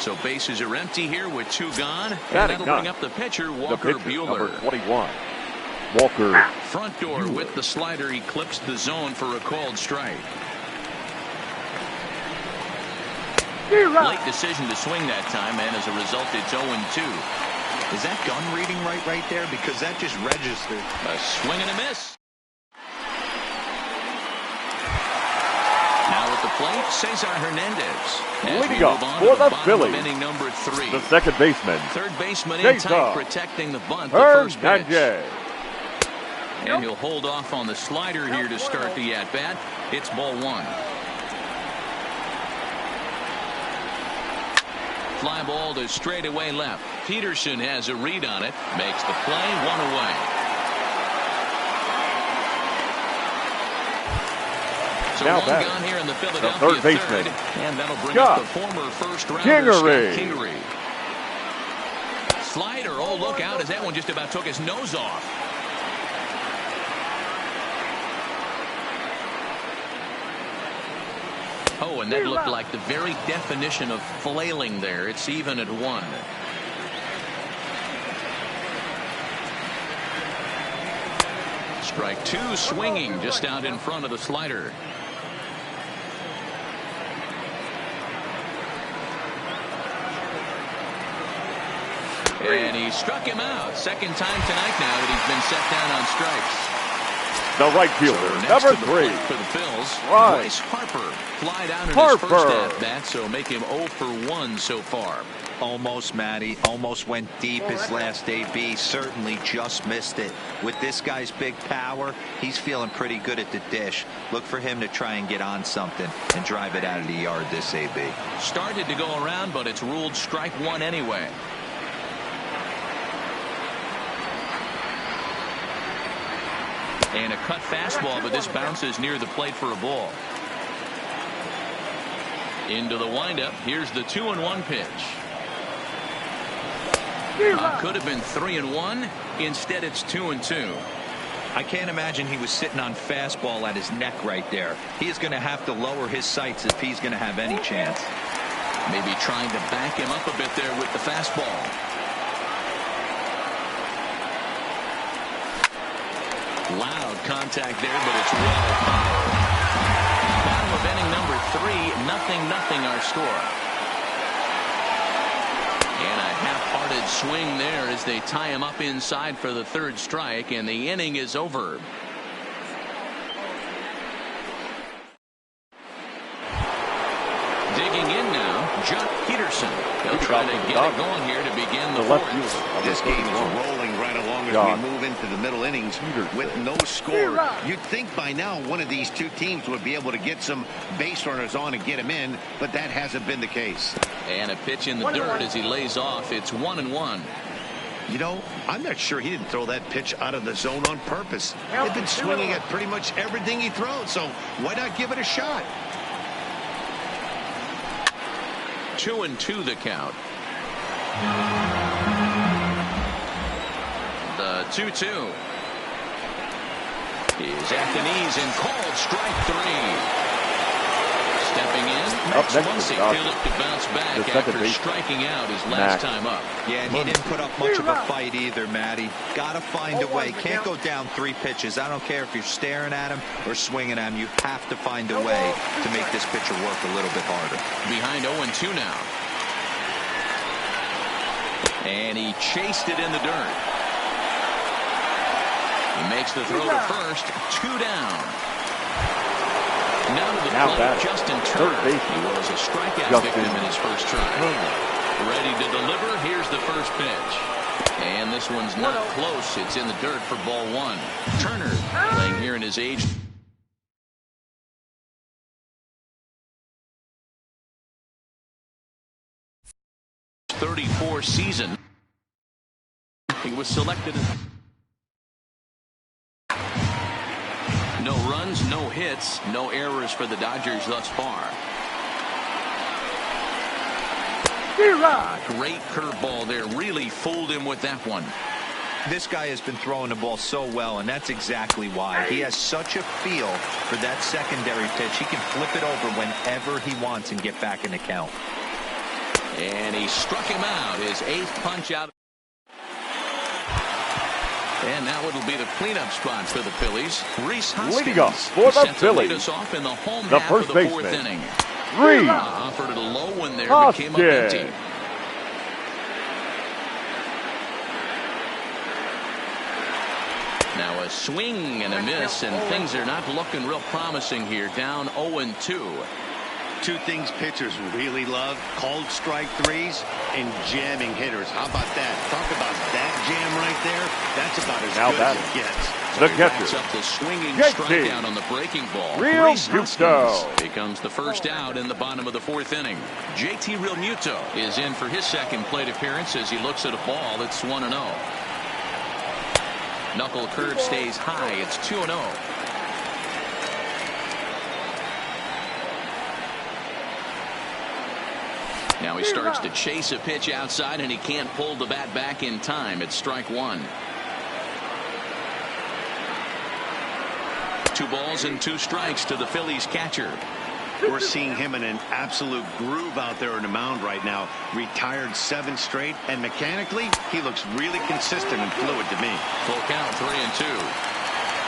A: So bases are empty here with 2 gone. And that'll bring up the pitcher, Walker Buehler.
C: Number 21. Walker.
A: Front door with the slider. He clips the zone for a called strike. Late decision to swing that time, and as a result, it's 0-2.
D: Is that gun reading right there? Because that just registered.
A: A swing and a miss. Now at the plate, Cesar Hernandez.
C: Leading up for the Phillies.
A: Inning number 3.
C: The second baseman.
A: Third baseman in tight, protecting the bunt. The first pitch. And he'll hold off on the slider here to start the at-bat. It's ball 1. Fly ball to straightaway left. Peterson has a read on it. Makes the play. 1 away. So
C: now
A: one gone here in the Philadelphia
C: third baseman,
A: and that'll bring up the former first-rounder Scott Kingery. Slider, oh, look out, as that one just about took his nose off. Oh, and that looked like the very definition of flailing there. It's even at 1. Strike 2, swinging just out in front of the slider. And he struck him out. Second time tonight now that he's been set down on strikes.
C: The right fielder, number 3.
A: For the Phils,
C: Right.
A: Bryce Harper fly down in his first at-bat, so make him 0 for 1 so far.
D: Almost, Matty. Almost went deep his last AB. Certainly just missed it. With this guy's big power, he's feeling pretty good at the dish. Look for him to try and get on something and drive it out of the yard this AB.
A: Started to go around, but it's ruled strike 1 anyway. And a cut fastball, but this bounces near the plate for a ball. Into the windup. Here's the 2-1 pitch. Could have been 3-1. Instead, it's 2-2.
D: I can't imagine he was sitting on fastball at his neck right there. He is going to have to lower his sights if he's going to have any chance.
A: Maybe trying to back him up a bit there with the fastball. Loud contact there, but it's well fouled. Bottom of inning number 3, 0-0 our score. And a half-hearted swing there as they tie him up inside for the 3rd strike, and the inning is over. Digging in now, Jock Peterson. He'll try to get it going here to begin the 4th.
B: This game's rolling right along as we move into the middle innings with no score. You'd think by now one of these two teams would be able to get some base runners on and get him in, but that hasn't been the case.
A: And a pitch in the dirt as he lays off. It's 1-1.
B: You know, I'm not sure he didn't throw that pitch out of the zone on purpose. They've been swinging at pretty much everything he throws, so why not give it a shot?
A: 2-2 the count. The 2-2 is at the knees and called strike 3. Stepping in, Max Muncy. He'll look to bounce back after striking out his last time up.
D: Yeah, and he didn't put up much of a fight either, Matty. Got to find a way. Can't go down 3 pitches. I don't care if you're staring at him or swinging at him. You have to find a way to make this pitcher work a little bit harder.
A: Behind 0-2 now. And he chased it in the dirt. He makes the throw to first. 2 down. Now to the plate, Justin Turner. He was a strikeout victim in his first try. Ready to deliver. Here's the first pitch. And this one's not close. It's in the dirt for ball 1. Turner playing here in his age 34 season. He was selected as no runs, no hits, no errors for the Dodgers thus far. Great curveball there. Really fooled him with that one.
D: This guy has been throwing the ball so well, and that's exactly why. He has such a feel for that secondary pitch. He can flip it over whenever he wants and get back in the count.
A: And he struck him out. His 8th punch out. And now it'll be the cleanup spot for the Phillies. Rhys Hoskins
C: for the Phillies.
A: Us off in the home half of the 4th inning. Offered it a low one there, but came up empty. Now a swing and a miss, and things are not looking real promising here. Down 0-2.
B: Two things pitchers really love: called strike 3s and jamming hitters. How about that? Talk about that jam right there. That's about as good as it gets.
C: The catcher
A: up the swinging strikeout on the breaking ball.
C: Rhys Hoskins
A: becomes the first out in the bottom of the 4th inning. JT Realmuto is in for his 2nd plate appearance as he looks at a ball that's 1-0. Knuckle curve stays high. It's 2-0. Now he starts to chase a pitch outside, and he can't pull the bat back in time. It's strike one. 2 balls and 2 strikes to the Phillies catcher.
B: We're seeing him in an absolute groove out there on the mound right now. Retired 7 straight, and mechanically, he looks really consistent and fluid to me.
A: Full count, 3-2.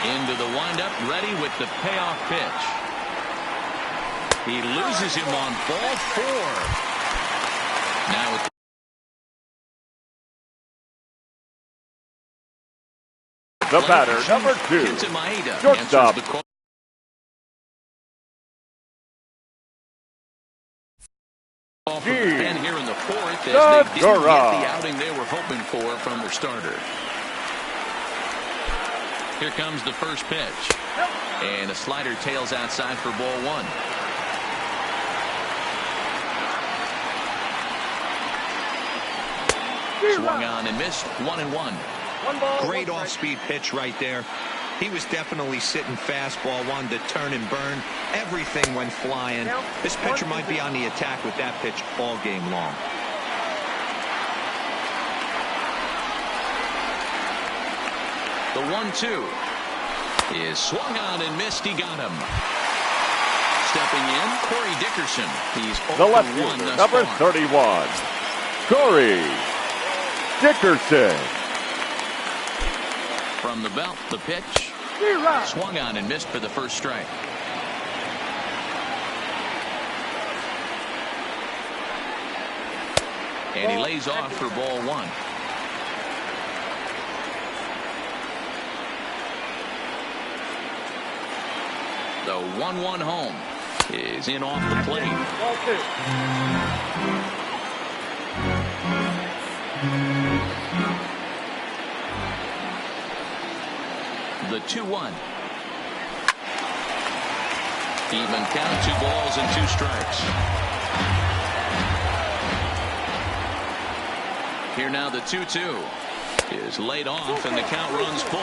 A: Into the windup, ready with the payoff pitch. He loses him on ball 4. Now
C: the batter, number 2, shortstop.
A: And here in the 4th, as they didn't get the outing they were hoping for from their starter. Here comes the first pitch. And a slider tails outside for ball 1. Swung on and missed. 1-1.
D: Great off-speed pitch right there. He was definitely sitting fastball, wanted to turn and burn. Everything went flying. This pitcher might be on the attack with that pitch all game long.
A: The 1-2 is swung on and missed. He got him. Stepping in, Corey Dickerson. He's
C: the left fielder, number 31, Corey Dickerson.
A: From the belt, the pitch. Swung on and missed for the first strike. And he lays off for ball 1. The 1-1 home is in off the plate. The 2-1. Even count, 2 balls and 2 strikes. Here now the 2-2 is laid off, and the count runs full.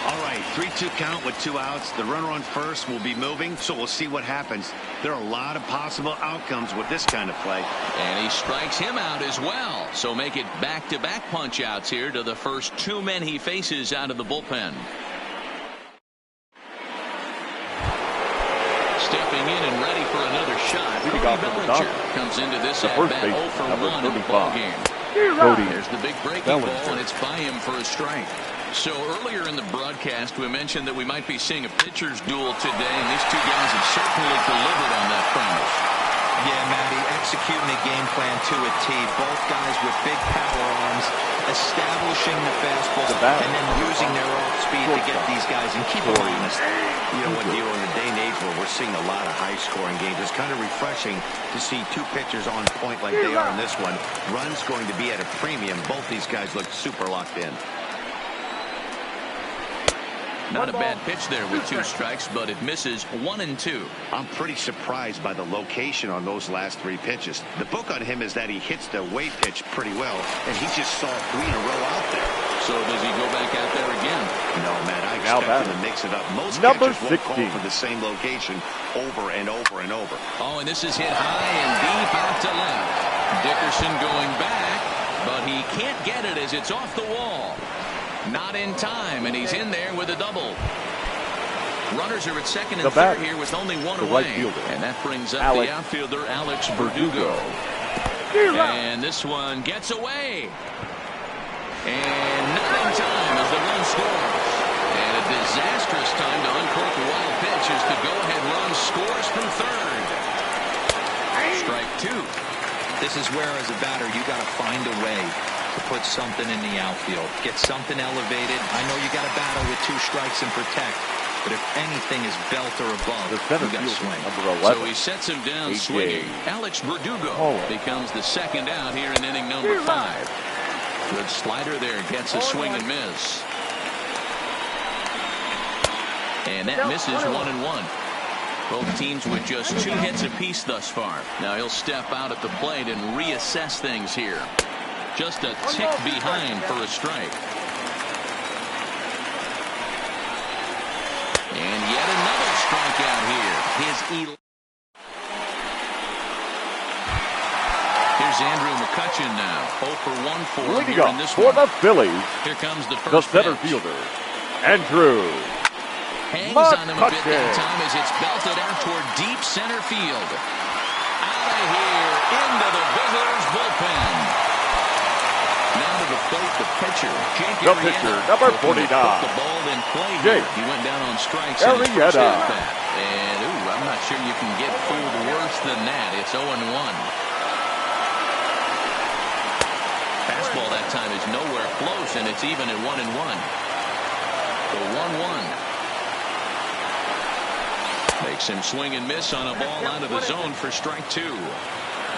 B: All right, 3-2 count with 2 outs. The runner on first will be moving, so we'll see what happens. There are a lot of possible outcomes with this kind of play.
A: And he strikes him out as well. So make it back-to-back punch outs here to the first 2 men he faces out of the bullpen. Stepping in and ready for another shot. Cody Bellinger comes into this at-bat 0 for 1 in the ballgame. There's the big breaking ball, and it's by him for a strike. So earlier in the broadcast, we mentioned that we might be seeing a pitcher's duel today, and these 2 guys have certainly delivered on that promise.
D: Yeah, Matty, executing the game plan to a T. Both guys with big power arms, establishing the fastball, and then using their off speed to get these guys and keep them honest.
B: You know what, Dio, in the day and age where we're seeing a lot of high-scoring games, it's kind of refreshing to see 2 pitchers on point like they are in this one. Runs going to be at a premium. Both these guys look super locked in.
A: Not a bad pitch there with 2 strikes, but it misses. 1-2.
B: I'm pretty surprised by the location on those last 3 pitches. The book on him is that he hits the weight pitch pretty well, and he just saw 3 in a row out there.
A: So does he go back out there again?
B: No, man, I expect him to mix it up. Most catchers won't call for the same location over and over and over.
A: Oh, and this is hit high and deep out to left. Dickerson going back, but he can't get it as it's off the wall. Not in time, and he's in there with a double. Runners are at second and third here with only 1 away. And that brings up the outfielder, Alex Verdugo. And this one gets away. And not in time as the run scores. And a disastrous time to uncork the wild pitch as the go-ahead run scores from third. Strike 2.
D: This is where, as a batter, you got to find a way to put something in the outfield. Get something elevated. I know you got to battle with 2 strikes and protect, but if anything is belt or above, you got to swing.
A: So he sets him down swinging. Alex Verdugo becomes the second out here in inning number 5. Good slider there, gets a swing and miss. And that misses 1-1. Both teams with just 2 hits apiece thus far. Now he'll step out at the plate and reassess things here. Just a tick behind for a strike. And yet another strikeout here. Here's Andrew McCutchen now. 0 for 1 for him
C: Leading
A: here
C: up
A: in this
C: for
A: one.
C: the Phillies,
A: Here comes the
C: the
A: first
C: center
A: pitch.
C: fielder, Andrew
A: Hangs on him a bit
C: McCutchen.
A: that time as it's belted out toward deep center field. Out of here, into the visitors' bullpen. Now to the plate, the pitcher, Jake
C: The
A: Arrieta.
C: pitcher, number
A: Looking to
C: 49.
A: put the ball in play here.
C: Jake
A: He went down on strikes in his first
C: Arrieta.
A: at-bat. And, I'm not sure you can get fooled worse than that. It's 0-1. Fastball that time is nowhere close, and it's even at 1-1. The 1-1. Makes him swing and miss on a ball out of the zone for strike 2.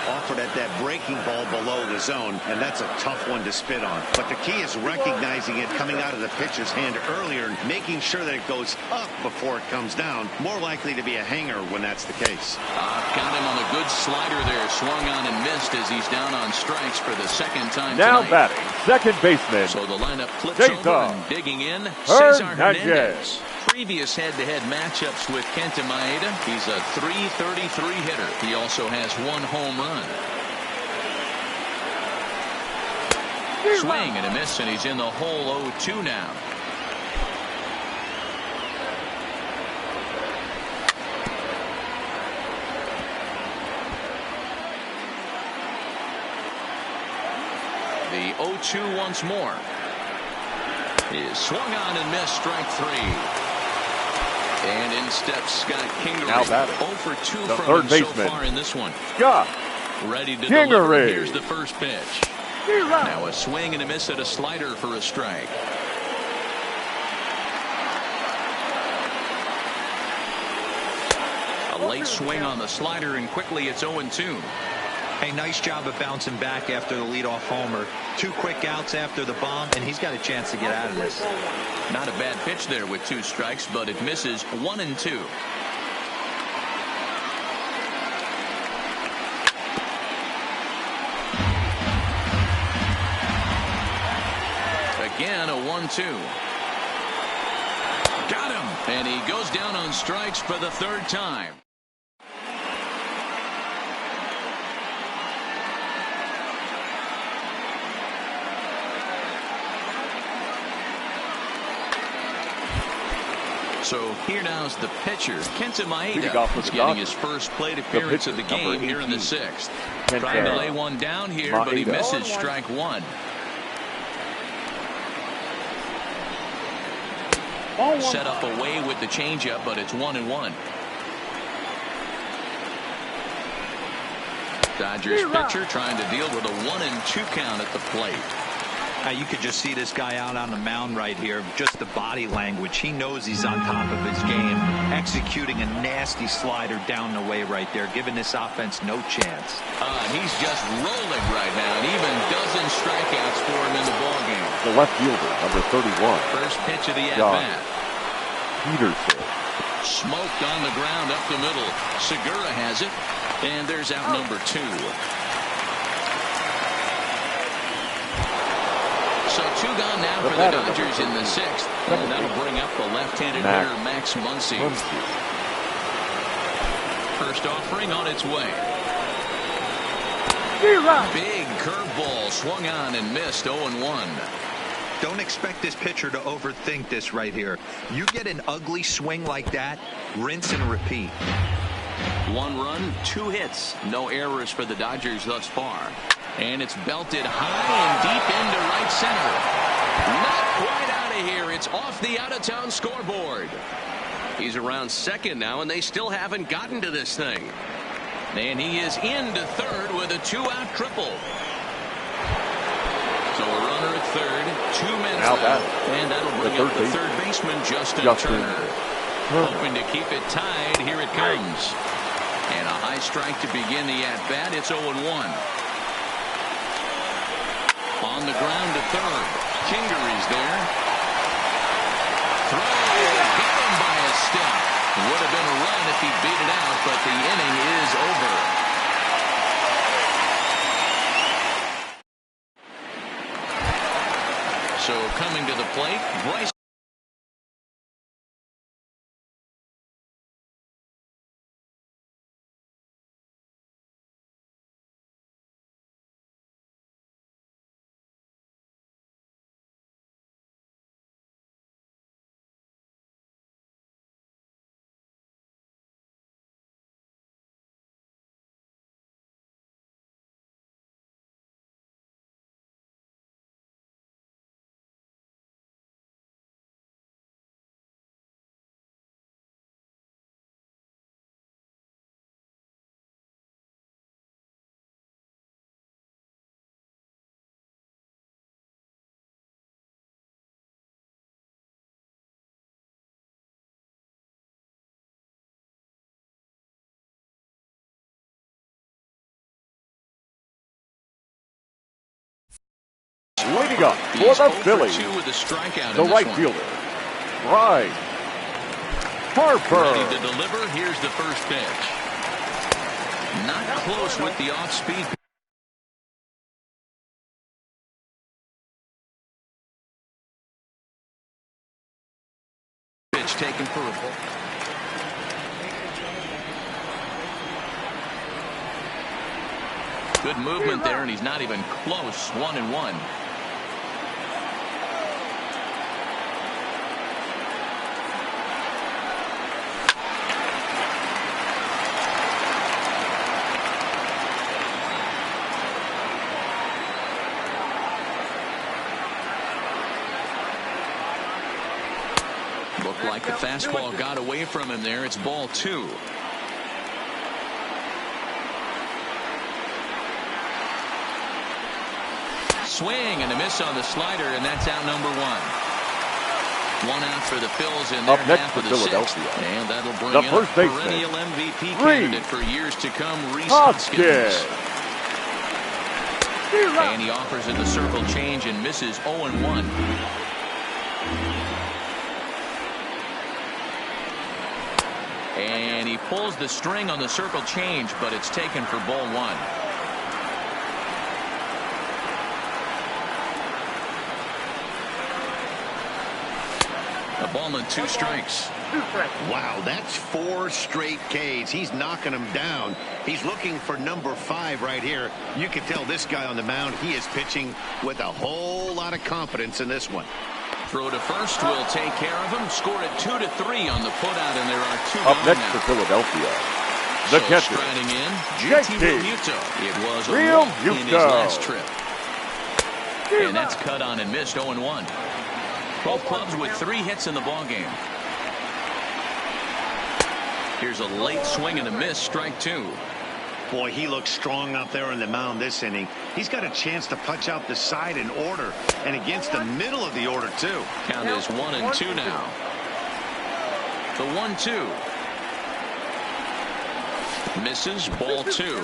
B: Offered at that breaking ball below the zone, and that's a tough one to spit on. But the key is recognizing it coming out of the pitcher's hand earlier and making sure that it goes up before it comes down. More likely to be a hanger when that's the case.
A: Got him on a good slider there. Swung on and missed as he's down on strikes for the second time
C: Now
A: tonight.
C: batting, second baseman,
A: So the lineup flips
C: Jason
A: over and digging in, Cesar
C: Hernandez.
A: Hernandez. Previous head-to-head matchups with Kenta Maeda, he's a .333 hitter. He also has 1 home run. Swing and a miss, and he's in the hole 0-2 now. The 0-2 once more. Is swung on and missed, strike 3. And in steps Scott Kingery.
C: Now batting,
A: 0 for 2
C: the
A: from
C: third
A: him
C: baseman,
A: so far in this one.
C: Scott
A: Ready to
C: Kingery.
A: deliver. Here's the first pitch. Now a swing and a miss at a slider for a strike. A late swing on the slider, and quickly it's 0-2.
D: Hey, nice job of bouncing back after the leadoff homer. 2 quick outs after the bomb, and he's got a chance to get out of this.
A: Not a bad pitch there with 2 strikes, but it misses 1-2. Again, a 1-2. Got him. And he goes down on strikes for the 3rd time. So here now's the pitcher, Kenta Maeda. He's getting his first plate appearance of the game here in the 6th. Trying to lay one down here, but he misses strike 1. Set up away with the changeup, but it's 1-1. Dodgers pitcher trying to deal with a 1-2 count at the plate.
D: You could just see this guy out on the mound right here. Just the body language. He knows he's on top of his game. Executing a nasty slider down the way right there, giving this offense no chance.
A: He's just rolling right now, and even dozen strikeouts for him in the ballgame.
C: the left fielder, number 31.
A: First pitch of the at-bat.
C: Peterson.
A: Smoked on the ground up the middle. Segura has it, and there's out number 2. So 2 gone now for the Dodgers in the 6th. And that'll bring up the left-handed hitter Max Muncy. First offering on its way. Big curveball swung on and missed. 0-1.
D: Don't expect this pitcher to overthink this right here. You get an ugly swing like that, rinse and repeat.
A: 1 run, 2 hits. No errors for the Dodgers thus far. And it's belted high and deep into right center. Not quite out of here. It's off the out-of-town scoreboard. He's around second now, and they still haven't gotten to this thing. And he is into third with a 2-out triple. So a runner at third, 2 men out. And that'll bring up the third baseman, Justin Turner. Hoping to keep it tied. Here it comes. And a high strike to begin the at-bat. It's 0-1. On the ground to third. Kingery's there. Throw. Got him by a step. Would have been a run if he beat it out, but the inning is over. So coming to the plate, Bryce
C: Leading up for the Phillies,
A: with a strikeout
C: the right fielder, Bryce Harper.
A: Ready to deliver. Here's the first pitch. Not close with the off-speed. Pitch taken for a ball. Good movement there, and he's not even close. 1-1. Looked like the fastball got away from him there. It's ball 2. Swing and a miss on the slider, and that's out number 1. 1 out for the Phils in their
C: Up next
A: half
C: for
A: of the
C: Philadelphia,
A: 6th. And that'll bring
C: the
A: in
C: first
A: a
C: baseman,
A: perennial MVP candidate for years to come, Rhys
C: Hoskins.
A: Hoskins. And he offers it the circle change and misses 0-1. And he pulls the string on the circle change, but it's taken for ball 1. A ball and 2 strikes.
B: Wow, that's 4 straight Ks. He's knocking them down. He's looking for number 5 right here. You can tell this guy on the mound, he is pitching with a whole lot of confidence in this one.
A: Throw to first will take care of him. Scored it 2-3 on the putout, and there are 2
C: Up
A: gone
C: next
A: now.
C: for Philadelphia, the
A: So
C: catcher,
A: striding in,
C: JT
A: Realmuto. It was a
C: Real
A: walk in his
C: Muto.
A: last trip. And that's cut on and missed. 0-1. Both clubs with 3 hits in the ballgame. Here's a late swing and a miss. Strike 2.
B: Boy, he looks strong out there on the mound this inning. He's got a chance to punch out the side in order, and against the middle of the order, too.
A: Count is 1-2 now. The 1-2. Misses. Ball 2.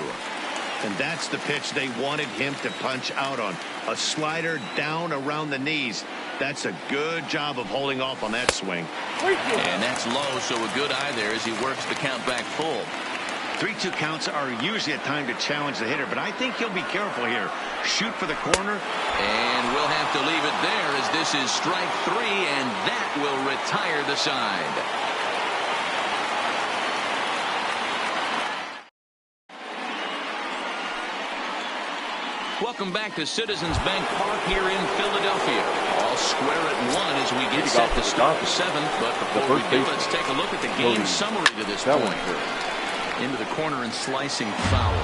B: And that's the pitch they wanted him to punch out on. A slider down around the knees. That's a good job of holding off on that swing.
A: And that's low, so a good eye there as he works the count back full.
B: 3-2 counts are usually a time to challenge the hitter, but I think he'll be careful here. Shoot for the corner.
A: And we'll have to leave it there as this is strike 3, and that will retire the side. Welcome back to Citizens Bank Park here in Philadelphia. All square at 1 as we get set to start the 7th. But before we do, let's take a look at the game summary to this point. Into the corner and slicing foul.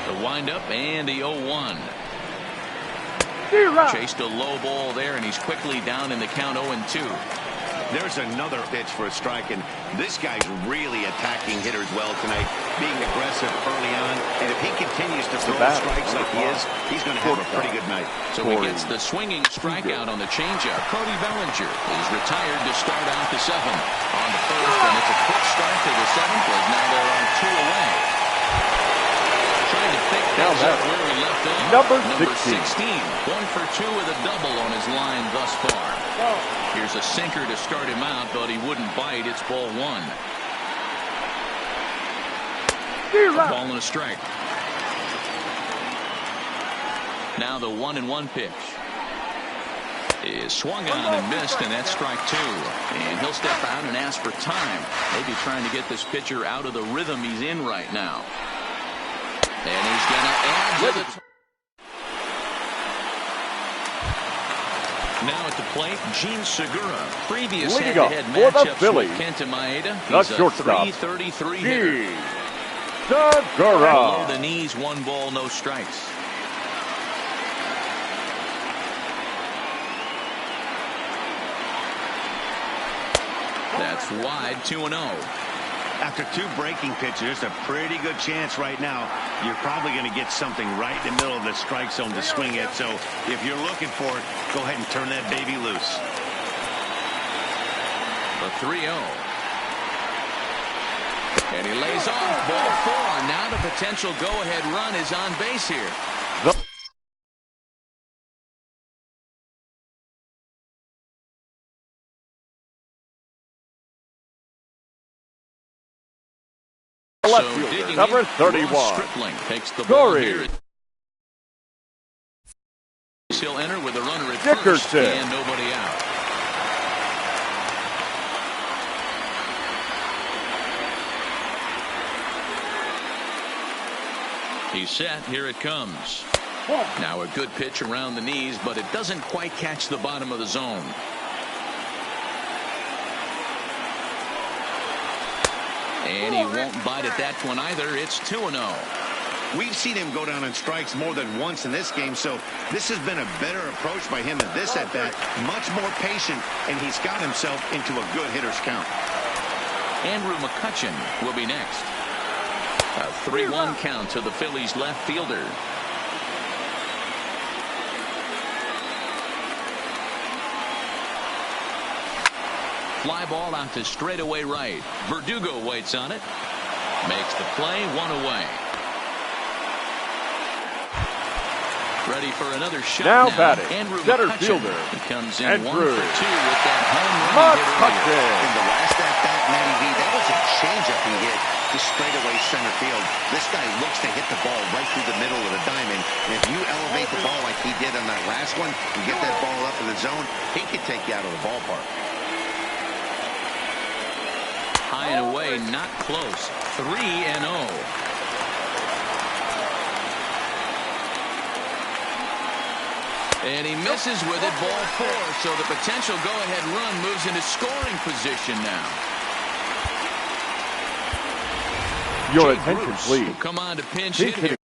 A: The windup and the 0-1. Chased a low ball there, and he's quickly down in the count 0-2.
B: There's another pitch for a strike, and this guy's really attacking hitters well tonight, being aggressive early on, and if he continues to throw strikes like he is, he's going to have a pretty good night.
A: So he gets the swinging strikeout on the changeup. Cody Bellinger is retired to start out the 7th. On the first, and it's a quick start to the 7th, as now they're on 2 away. Trying to pick things up where he left off.
C: Number
A: 16. 1 for 2 with a double on his line thus far. Here's a sinker to start him out, but he wouldn't bite. It's ball 1. A ball and a strike. Now the 1-1 pitch is swung on and missed, and that's strike 2. And he'll step out and ask for time. Maybe trying to get this pitcher out of the rhythm he's in right now. And he's going to add to the... Now at the plate, Gene Segura. Previous head-to-head matchups with Kenta Maeda. He's a .333 hitter.
C: Segura.
A: Below the knees, 1 ball, no strikes. That's wide, 2-0.
B: After 2 breaking pitches, a pretty good chance right now. You're probably going to get something right in the middle of the strike zone to swing at. So if you're looking for it, go ahead and turn that baby loose.
A: The 3-0. And he lays off ball 4. Now the potential go-ahead run is on base here.
C: Left fielder, number 31.
A: Stripling takes the ball here. He'll enter with a runner at first and nobody out. He's set. Here it comes. Now a good pitch around the knees, but it doesn't quite catch the bottom of the zone. And he won't bite at that one either. It's 2-0.
B: We've seen him go down on strikes more than once in this game, so this has been a better approach by him at this at-bat. Much more patient, and he's got himself into a good hitter's count.
A: Andrew McCutchen will be next. A 3-1 count to the Phillies left fielder. Fly ball out to straightaway right. Verdugo waits on it. Makes the play, 1 away. Ready for another shot
C: now batting,
A: Andrew
C: center
A: McCutchen.
C: fielder.
A: He comes in
C: Andrew
A: 1 for 2 with that home run hit earlier.
B: In the last at-bat, Matty V, that was a changeup he hit to straightaway center field. This guy looks to hit the ball right through the middle of the diamond. And if you elevate the ball like he did on that last one and get that ball up in the zone, he could take you out of the ballpark.
A: High and away, not close. 3-0. And he misses with it, ball 4. So the potential go-ahead run moves into scoring position now.
C: Your
A: Jake
C: attention,
A: Bruce
C: please.
A: will come on to pinch hit here.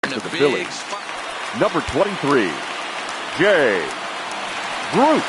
C: The Phillies. Number 23, Jay Bruce.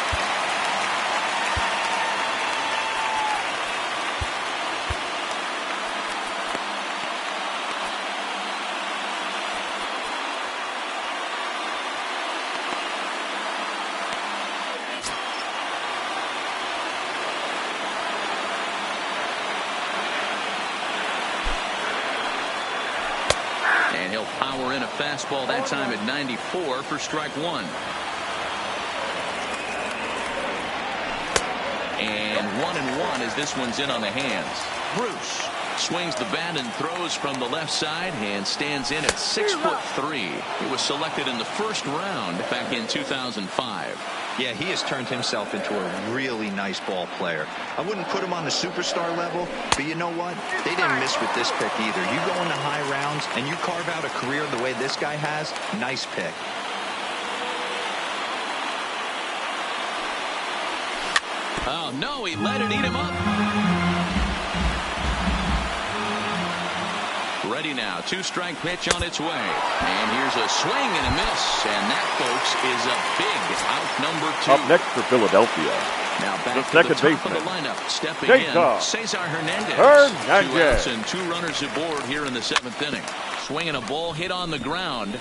A: And he'll power in a fastball that time at 94 for strike 1. And 1-1 as this one's in on the hands. Bruce swings the bat and throws from the left side and stands in at 6'3". He was selected in the first round back in 2005.
D: Yeah, he has turned himself into a really nice ball player. I wouldn't put him on the superstar level, but you know what? They didn't miss with this pick either. You go into high rounds and you carve out a career the way this guy has, nice pick.
A: Oh, no, he let it eat him up. Ready now. 2-strike pitch on its way. And here's a swing and a miss. And that, folks, is a big out number 2.
C: Up next for Philadelphia.
A: Now back
C: the
A: to
C: second
A: the top
C: baseman.
A: of the lineup. Stepping in, Cesar Hernandez. 2 outs and 2 runners aboard here in the 7th inning. Swinging a ball hit on the ground.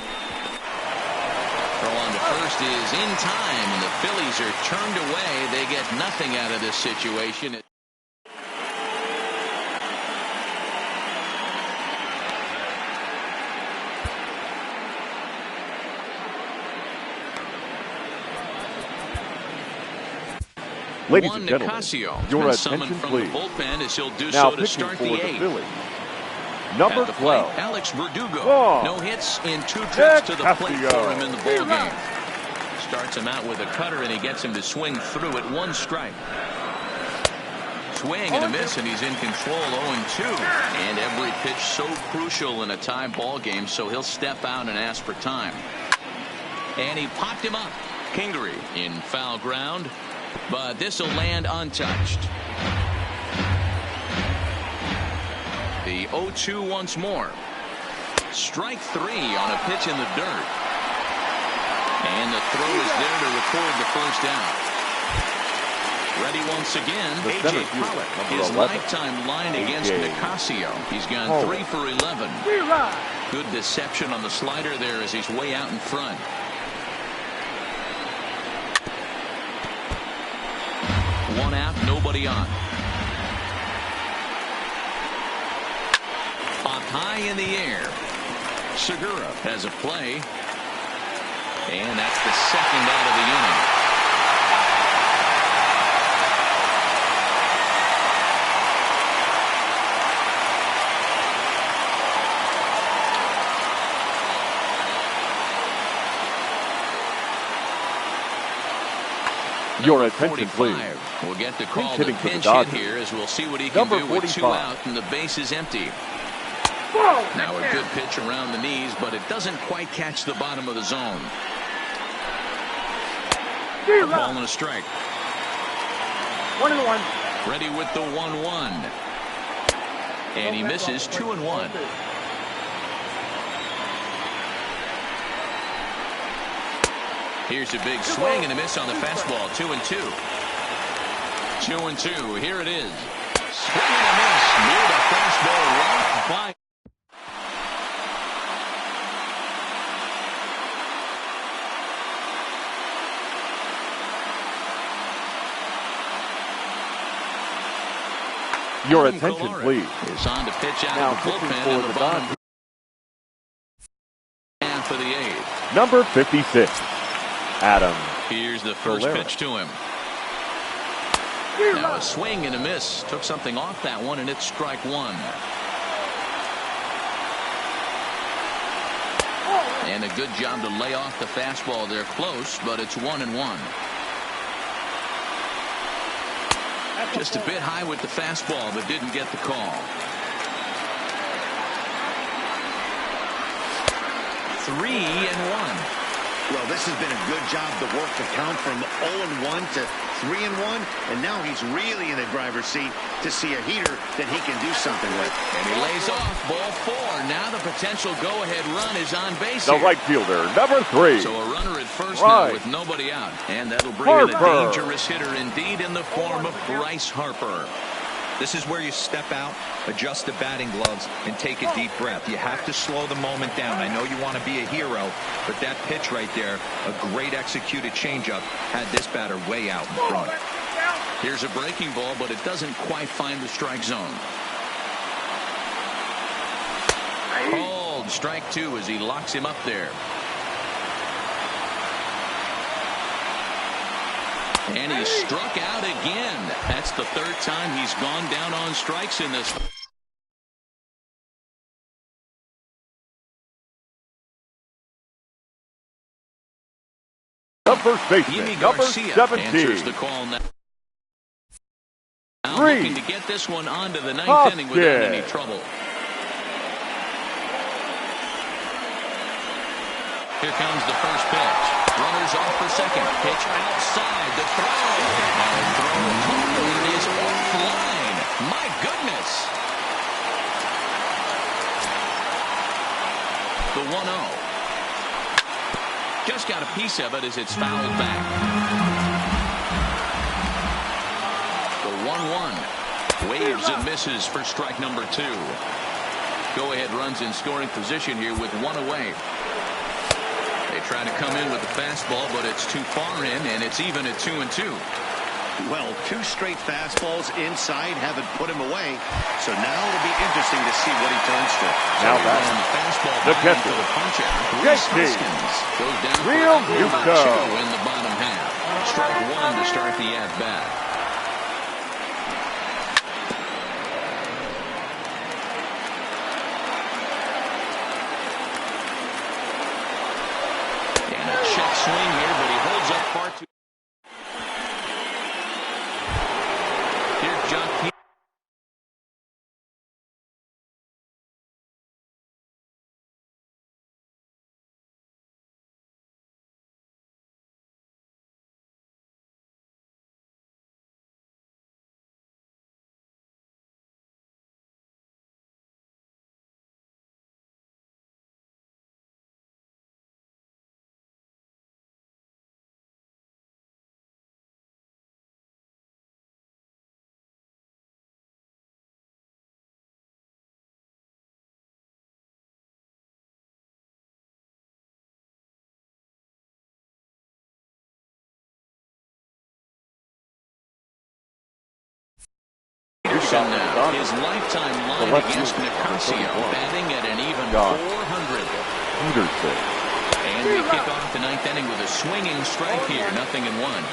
A: Throw on to first is in time, and the Phillies are turned away. They get nothing out of this situation.
C: Ladies
A: Juan
C: and gentlemen,
A: Nicasio
C: your
A: summoned
C: attention,
A: from
C: please.
A: the bullpen as he'll do
C: Now
A: so to
C: pitching
A: start
C: for
A: the
C: the
A: 8th.
C: Phillies, number
A: At the plate,
C: 12,
A: Alex Verdugo.
C: Juan
A: No hits in 2 trips to the plate
C: Nicasio.
A: for him in the ball game. Starts him out with a cutter, and he gets him to swing through at 1 strike. Swing and a miss, and he's in control 0-2. And every pitch so crucial in a tie ball game, so he'll step out and ask for time. And he popped him up. Kingery in foul ground, but this will land untouched. The 0-2 once more. Strike 3 on a pitch in the dirt. And the throw is there to record the first out. Ready once again, A.J. Pollock. His
C: 11.
A: lifetime line against Nicasio. He's gone 3 for 11. Good deception on the slider there as he's way out in front. One out, nobody on. Popped high in the air. Segura has a play. And that's the second out of the inning.
C: Your attention, please.
A: We'll get the call
C: hitting
A: to
C: for the
A: pinch hit
C: Dodgers.
A: here as we'll see what he can do with 2 out and the base is empty. Now a good pitch around the knees, but it doesn't quite catch the bottom of the zone. A ball and a strike.
E: 1-1.
A: Ready with the 1-1. And he misses 2-1. Here's a big swing and a miss on the fastball. 2-2. 2-2. Here it is. Swing and a miss. Near the fastball right by.
C: Your attention, please.
A: Is on to pitch out
C: Now
A: of the bullpen in the bottom half of the 8th.
C: Number 56, Adam.
A: Here's the first pitch to him. Now a swing and a miss. Took something off that one, and it's strike 1. And a good job to lay off the fastball there close, but it's 1-1. Just a bit high with the fastball, but didn't get the call. 3-1.
B: Well, this has been a good job to work the count from 0-1 to 3-1, and now he's really in the driver's seat to see a heater that he can do something with.
A: And he lays off ball 4. Now the potential go-ahead run is on base
C: The
A: here.
C: right fielder, number 3.
A: So a runner at first now with nobody out. And that'll bring in a dangerous hitter indeed in the form of Bryce Harper.
D: This is where you step out, adjust the batting gloves, and take a deep breath. You have to slow the moment down. I know you want to be a hero, but that pitch right there, a great executed changeup, had this batter way out in front.
A: Here's a breaking ball, but it doesn't quite find the strike zone. Called strike 2 as he locks him up there. And he struck out again. That's the 3rd time he's gone down on strikes in this.
C: The first baseman, number 17.
A: Answers the call now. Now looking to get this one onto the 9th inning without any trouble. Here comes the first pitch. Runners off for second. Pitch outside. The throw. And the throw totally is offline. My goodness. The 1-0. Just got a piece of it as it's fouled back. The 1-1. Waves and misses for strike number 2. Go-ahead runs in scoring position here with 1 away. They try to come in with the fastball, but it's too far in, and it's even at 2-2.
B: Well, 2 straight fastballs inside haven't put him away, so now it'll be interesting to see what he turns to.
C: Now that's
A: the fastball
C: the catcher.
A: the puncher.
C: Reese
A: Hoskins goes down
C: Real
A: for
C: Muto
A: in the bottom half. Strike 1 to start the at-bat. Swing here, but he holds up far too. Here's John Key. Now, his lifetime line against Nicasio, batting at an even 400.
C: Peterson.
A: And we kick off the 9th inning with a swinging strike here, 0-1.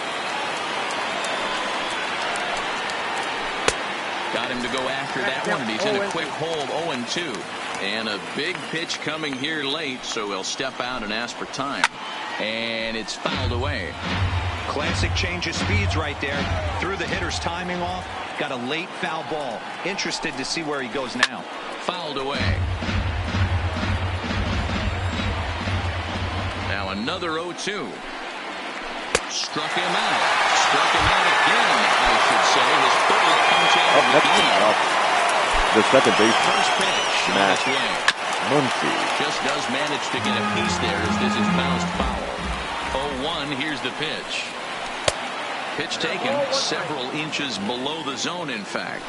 A: Got him to go after that one, and he's in a quick hold, 0-2. And a big pitch coming here late, so he'll step out and ask for time. And it's fouled away.
D: Classic change of speeds right there. Threw the hitter's timing off. Got a late foul ball. Interested to see where he goes now.
A: Fouled away. Now another 0-2. Struck him out. Struck him out again, I should say. His third punch out of the game.
C: The second base.
A: First pitch.
C: Matt Muncy
A: just does manage to get a piece there as this is bounced foul. 0-1. Here's the pitch. Pitch taken several inches below the zone, in fact.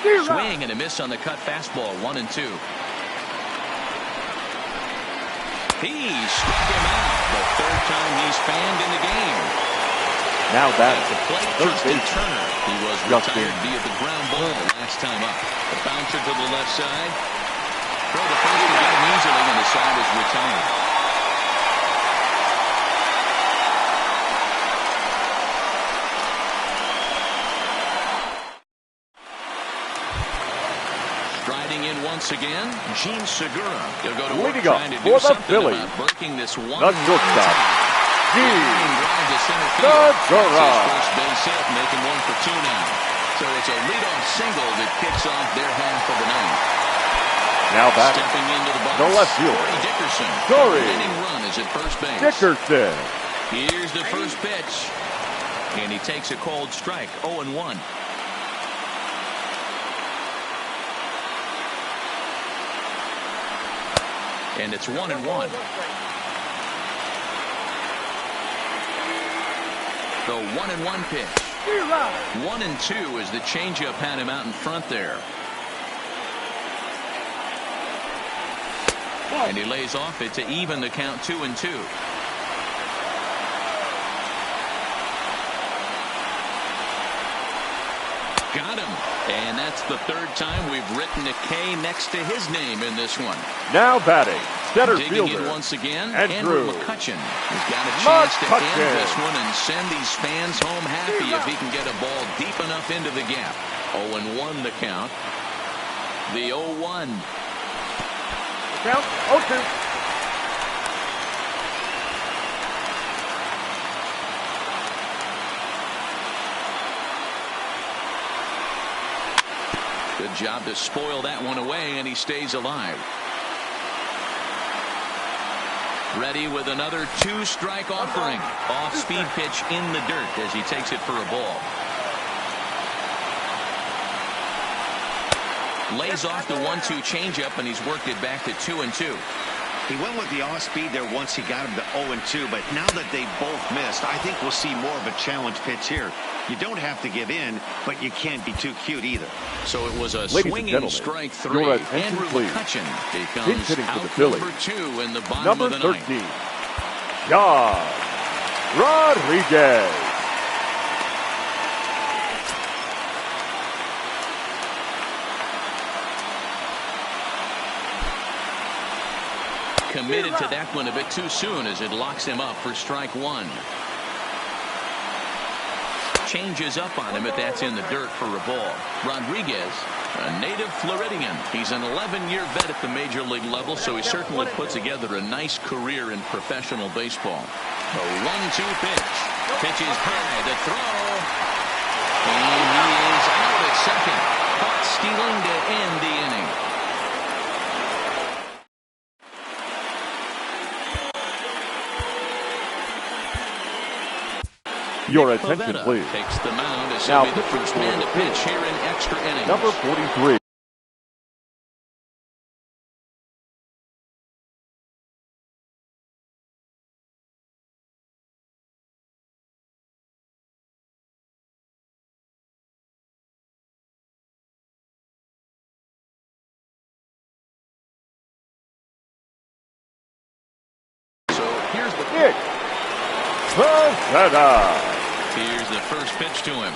A: Swing and a miss on the cut fastball. 1-2. He struck him out the third time he's fanned in the game.
C: Now that's
A: the plate. Justin Turner. He was retired via the ground ball last time up. The bouncer to the left side. Throw the first to get him easily, and the side is retired. Striding in once again, Gene Segura. He'll go to work trying to do something about breaking this one.
C: The shortstop, Gene Segura.
A: First base hit, making one for 2 now. So it's a leadoff single that kicks off their half of the ninth.
C: Now back.
A: Stepping into the box.
C: The left fielder.
A: Corey Dickerson.
C: Corey.
A: The winning run is at first base.
C: Dickerson.
A: Here's the first pitch. And he takes a cold strike. 0-1. And it's 1-1. The 1-1 pitch. 1-2 as the changeup had him out in front there. And he lays off it to even the count 2-2. Got him. And that's the third time we've written a K next to his name in this one.
C: Now batting, center
A: Digging
C: fielder.
A: in once again,
C: Andrew
A: McCutchen. He's got a chance to end this one and send these fans home happy if he can get a ball deep enough into the gap. 0-1 the count. The 0-1.
E: Count 0-2.
A: Good job to spoil that one away, and he stays alive. Ready with another 2-strike offering. Off-speed pitch in the dirt as he takes it for a ball. Lays off the 1-2 changeup, and he's worked it back to 2-2.
B: He went with the off-speed there once he got him to 0-2, but now that they both missed, I think we'll see more of a challenge pitch here. You don't have to give in, but you can't be too cute either.
A: So it was a
C: swinging
A: strike 3. Andrew McCutchen becomes out number 2 in the bottom
C: number
A: of the
C: 13,
A: ninth.
C: John Rodriguez.
A: Committed to that one a bit too soon as it locks him up for strike 1. Changes up on him, but that's in the dirt for a ball. Rodriguez, a native Floridian. He's an 11-year vet at the major league level, so he certainly put together a nice career in professional baseball. The 1-2 pitch. Pitch is high, the throw. And he is out at second. Caught stealing to end the inning.
C: Your attention, please.
A: Takes the mound as
C: Now
A: he'll be the first man to pitch here in extra innings.
C: Number 43.
A: So here's the pitch. Here's the first pitch to him.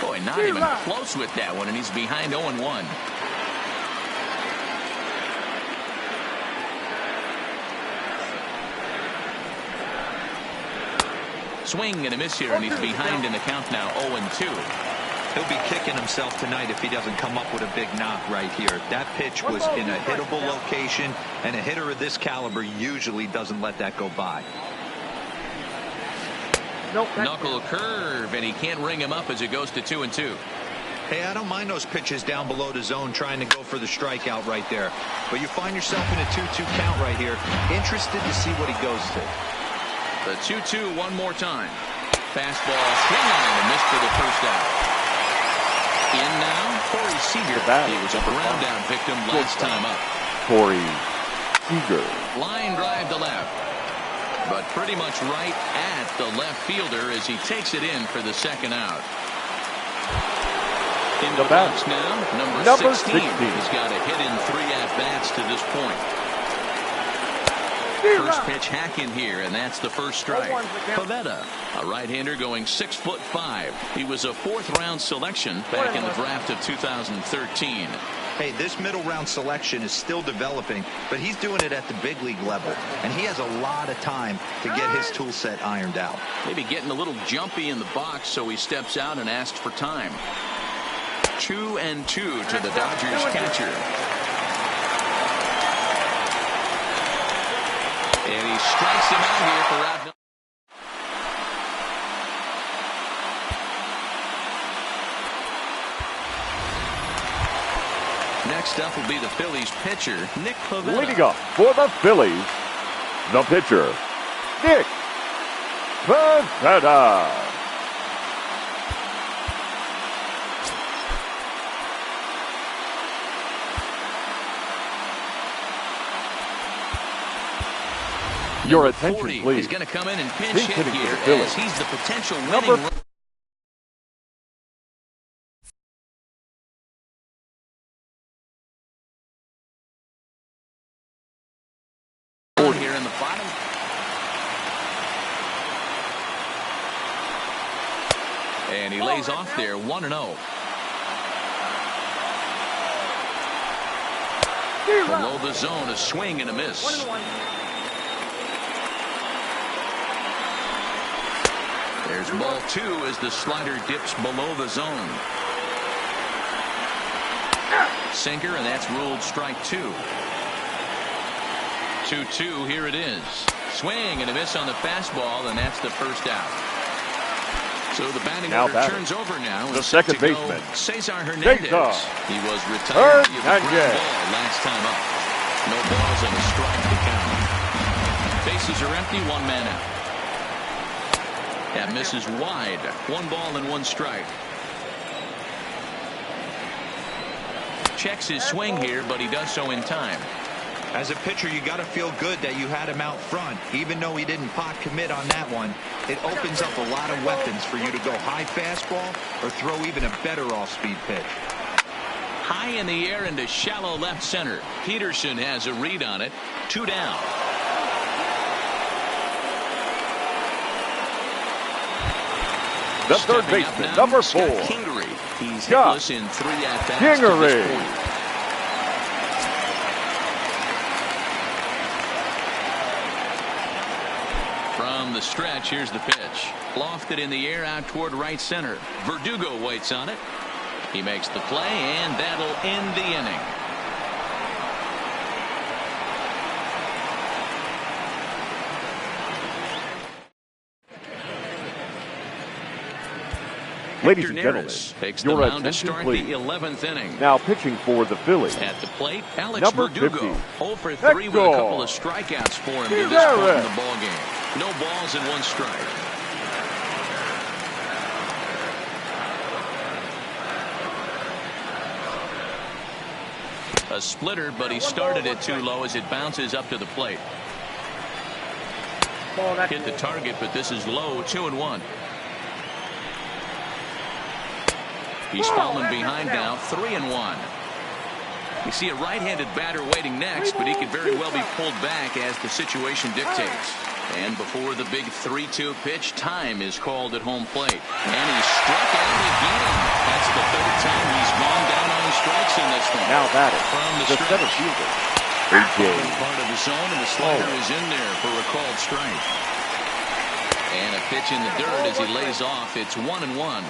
A: Boy, not even close with that one, and he's behind 0-1. Swing and a miss here, and he's behind in the count now 0-2.
D: He'll be kicking himself tonight if he doesn't come up with a big knock right here. That pitch was in a hittable location, and a hitter of this caliber usually doesn't let that go by.
A: Knuckle curve, and he can't ring him up as it goes to 2-2.
D: Hey, I don't mind those pitches down below the zone trying to go for the strikeout right there. But you find yourself in a 2-2 count right here. Interested to see what he goes to.
A: The 2-2 one more time. Fastball swing on and missed for the first out. In now, Corey Seager. He was a ground down victim last time up.
C: Corey Seager.
A: Line drive to left. But pretty much right at the left fielder as he takes it in for the second out. In the box now, number 16. He's got a hit in 3 at-bats to this point. First pitch hack in here, and that's the first strike. Pivetta, a right-hander going 6'5". He was a 4th-round selection back in the draft of 2013.
D: Hey, this middle round selection is still developing, but he's doing it at the big league level, and he has a lot of time to get his tool set ironed out.
A: Maybe getting a little jumpy in the box, so he steps out and asks for time. 2-2 to the Dodgers catcher. And he strikes him out here for out. Next up will be the Phillies pitcher, Nick Pivetta.
C: Leading up for the Phillies, the pitcher, Nick Pivetta. Your attention, please.
A: He's going to come in and pinch hit here as he's the potential winning. Here in the bottom. And he lays off there 1-0. Below the zone, a swing and a miss.
E: 1-1.
A: There's ball 2 as the slider dips below the zone. Sinker, and that's ruled strike 2. 2-2, here it is. Swing and a miss on the fastball, and that's the first out. So the batting order turns over now.
C: The second baseman,
A: Cesar Hernandez. He was retired via the ground ball last time up. No balls and a strike to count. Bases are empty, 1 man out. That misses wide. 1 ball and 1 strike. Checks his swing here, but he does so in time.
D: As a pitcher, you got to feel good that you had him out front. Even though he didn't pot commit on that one, it opens up a lot of weapons for you to go high fastball or throw even a better off-speed pitch.
A: High in the air into shallow left center. Peterson has a read on it. 2 down.
C: The third baseman, number 4.
A: Kingery. He's hitless in 3 at-bats to
C: Kingery.
A: this point. From the stretch, here's the pitch. Lofted in the air out toward right center. Verdugo waits on it. He makes the play, and that'll end the inning.
C: Ladies and gentlemen,
A: takes the
C: your
A: mound to
C: attention,
A: start
C: please.
A: the 11th inning.
C: Now pitching for the Phillies.
A: At the plate, Alex
C: Number
A: Verdugo.
C: 50,
A: 0 for 3 with a couple of strikeouts for him to this point in the ball game. No balls and 1 strike. A splitter, but he started it too low as it bounces up to the plate. Hit the target, but this is low. 2-1. He's fallen behind now. 3-1. You see a right-handed batter waiting next, but he could very well be pulled back as the situation dictates. And before the big 3-2 pitch, time is called at home plate. And he struck out again. That's the 3rd time he's gone down on strikes in this one.
C: Now batting
A: from the
C: center fielder, A.J.
A: Part of the zone, and the slider is in there for a called strike. And a pitch in the dirt as he lays off. It's 1-1.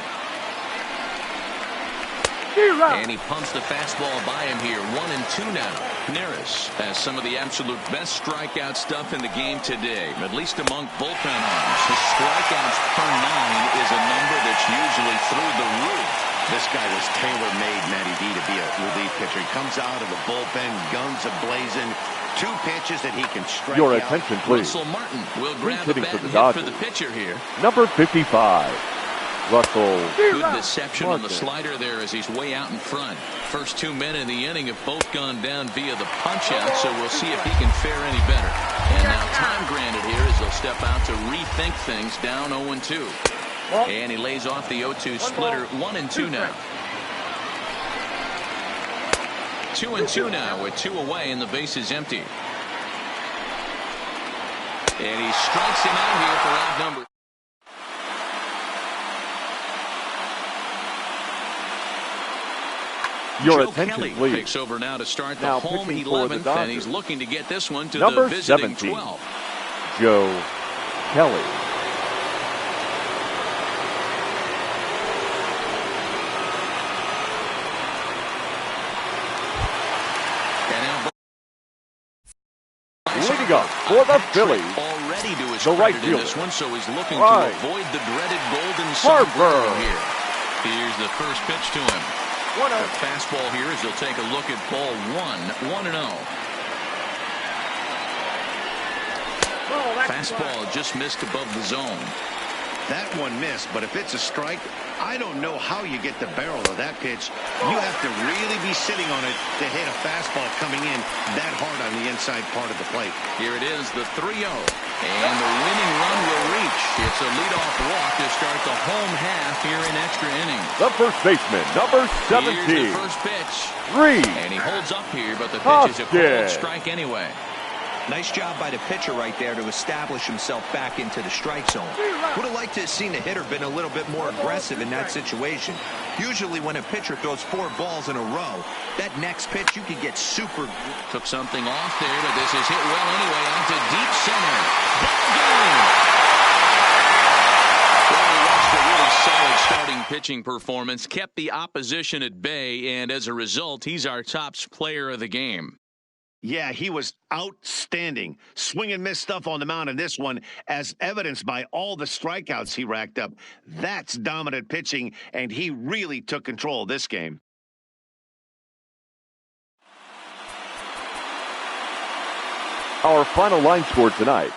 A: And he pumps the fastball by him here. 1-2 now. Neris has some of the absolute best strikeout stuff in the game today, at least among bullpen arms. His strikeouts per 9 is a number that's usually through the roof.
B: This guy was tailor-made, Matty D, to be a relief pitcher. He comes out of the bullpen, guns a-blazing, 2 pitches that he can strike
C: Your
B: out.
C: attention, please.
A: Russell Martin will grab the bat and hit for the pitcher here.
C: Number 55. Russell
A: Good deception on the slider there as he's way out in front. First 2 men in the inning have both gone down via the punch-out, so we'll see if he can fare any better. And now time granted here as he'll step out to rethink things down 0-2. And he lays off the 0-2 splitter. 1-2 now. 2-2 now with 2 away and the base is empty. And he strikes him out here for out number.
C: Your
A: Joe
C: attention,
A: Kelly
C: please.
A: takes over now to start the
C: Now
A: home
C: pitching for the
A: 11th, and
C: Dodgers.
A: he's looking to get this one to
C: Number
A: the visiting
C: 17.
A: 12.
C: Joe Kelly. Leading up for the Phillies,
A: Already to his
C: the right
A: credit in this
C: fielder.
A: one, so he's looking
C: Right.
A: to avoid the dreaded golden
C: Harper.
A: sombrero here. Here's the first pitch to him. The fastball here as he'll take a look at ball 1-0. Fastball just missed above the zone.
B: That one missed, but if it's a strike, I don't know how you get the barrel of that pitch. You have to really be sitting on it to hit a fastball coming in that hard on the inside part of the plate.
A: Here it is, the 3-0. And the winning run will reach. It's a leadoff walk to start the home half here in extra innings.
C: The first baseman, number 17.
A: Here's the first pitch.
C: Reed.
A: And he holds up here, but the pitch is a called strike anyway.
D: Nice job by the pitcher right there to establish himself back into the strike zone. Would have liked to have seen the hitter been a little bit more aggressive in that situation. Usually when a pitcher throws 4 balls in a row, that next pitch you could get super.
A: Took something off there, but this is hit well anyway out to deep center. Ball game! Well, that's a really solid starting pitching performance. Kept the opposition at bay, and as a result, he's our top player of the game.
B: Yeah, he was outstanding. Swing and miss stuff on the mound in this one, as evidenced by all the strikeouts he racked up. That's dominant pitching, and he really took control of this game.
C: Our final line score tonight.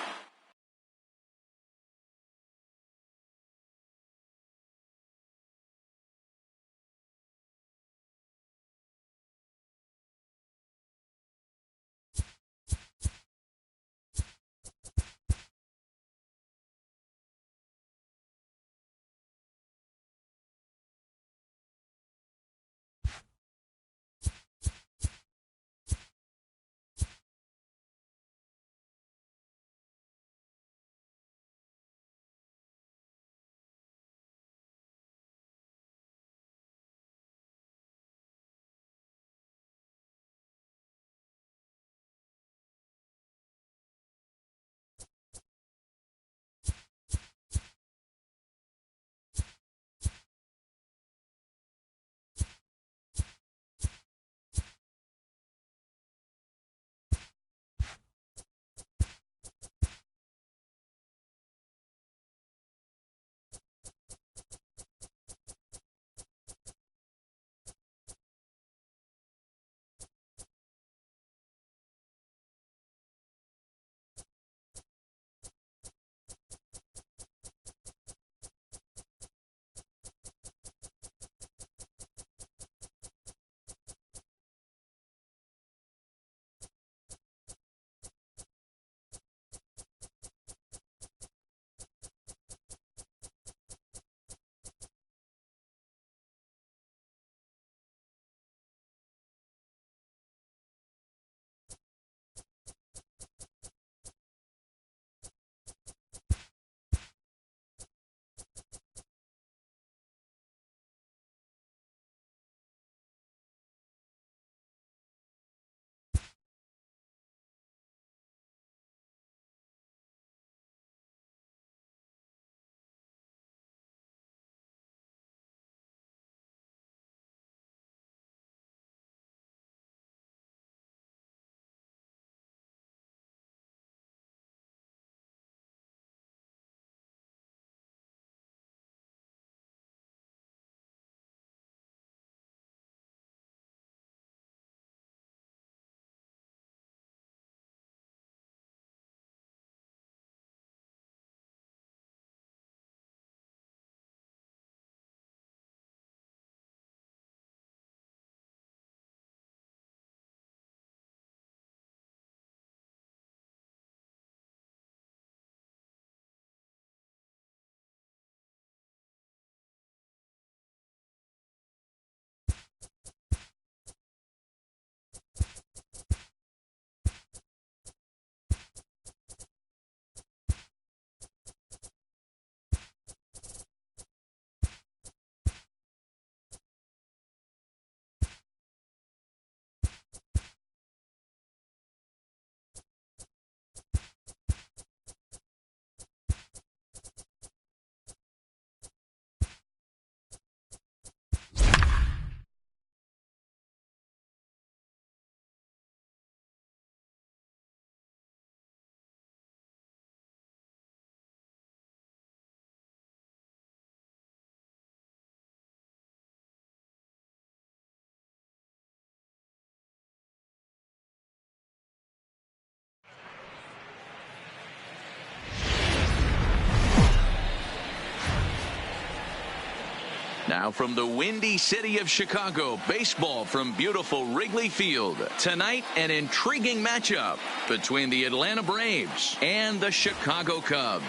A: Now from the windy city of Chicago, baseball from beautiful Wrigley Field. Tonight, an intriguing matchup between the Atlanta Braves and the Chicago Cubs.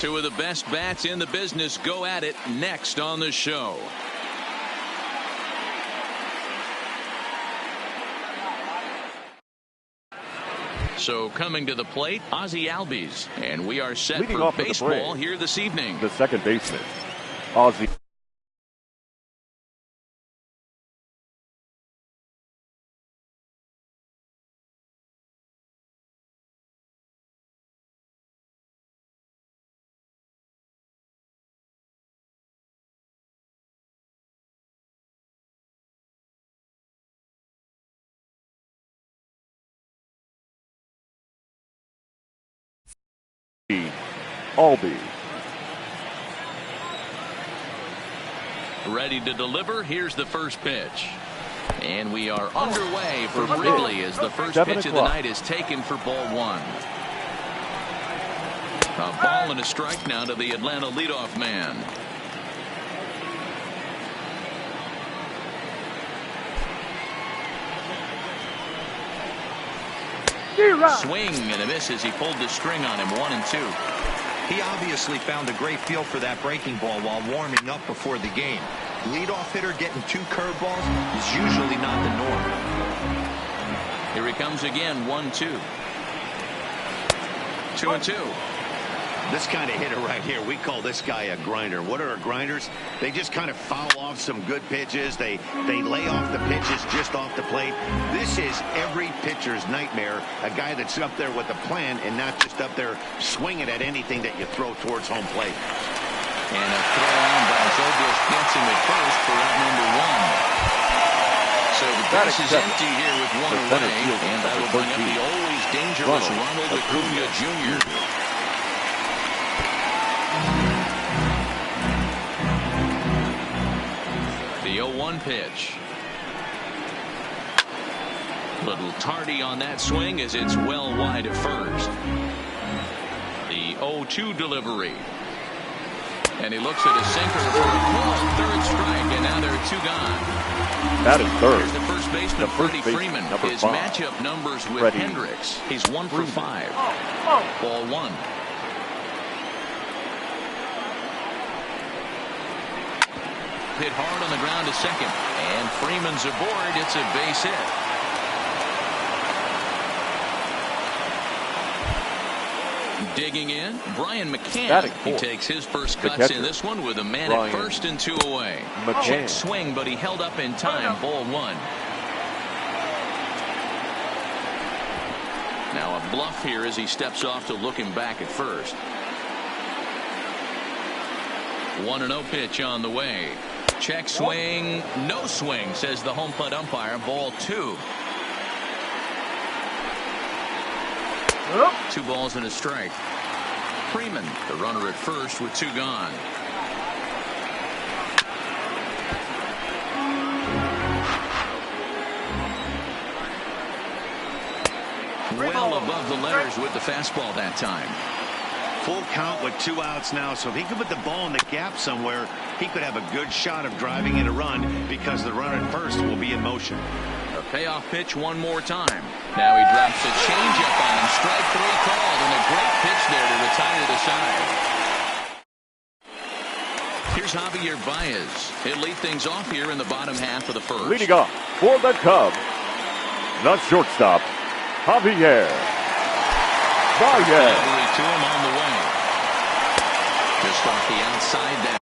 A: Two of the best bats in the business go at it next on the show. So coming to the plate, Ozzie Albies. And we are set
C: Leading
A: for
C: off
A: baseball here this evening.
C: The second baseman, Ozzie. Albies.
A: Ready to deliver. Here's the first pitch. And we are underway for Wrigley as the first pitch of the night is taken for ball one. A ball and a strike now to the Atlanta leadoff man. Swing and a miss as he pulled the string on him. 1-2.
D: He obviously found a great feel for that breaking ball while warming up before the game. Leadoff hitter getting 2 curveballs is usually not the norm.
A: Here he comes again. 1-2. 2-2.
B: This kind of hitter right here, we call this guy a grinder. What are grinders? They just kind of foul off some good pitches. They lay off the pitches just off the plate. This is every pitcher's nightmare, a guy that's up there with a plan and not just up there swinging at anything that you throw towards home plate.
A: And a throw on by Zobrist gets him at first for out number 1. So the base is empty here with 1 away, and that will bring up the always dangerous Ronald Acuna Jr. The 0-1 pitch. Little tardy on that swing as it's well wide at first. The 0-2 delivery. And he looks at his sinker for a called third strike, and now there are 2 gone.
C: That is third.
A: Here's the first baseman, Freddie Freeman. His matchup numbers with Hendricks. He's 1 for 5. Ball 1. Hit hard on the ground to second, and Freeman's aboard. It's a base hit. Digging in, Brian McCann. He takes his first cuts in this one with a man at first and 2 away. Check swing, but he held up in time. Ball 1. Now a bluff here as he steps off to look him back at first. 1-0 pitch on the way. Check swing, no swing, says the home plate umpire. Ball 2. 2 balls and a strike. Freeman, the runner at first with 2 gone. Well above the letters with the fastball that time.
B: Full count with 2 outs now, so if he could put the ball in the gap somewhere, he could have a good shot of driving in a run because the runner at first will be in motion.
A: A payoff pitch one more time. Now he drops a changeup on him. Strike 3 called, and a great pitch there to retire the side. Here's Javier Baez. He'll lead things off here in the bottom half of the first.
C: Leading off for the Cubs, the shortstop, Javier Baez.
A: To him on the way. Just off the outside. That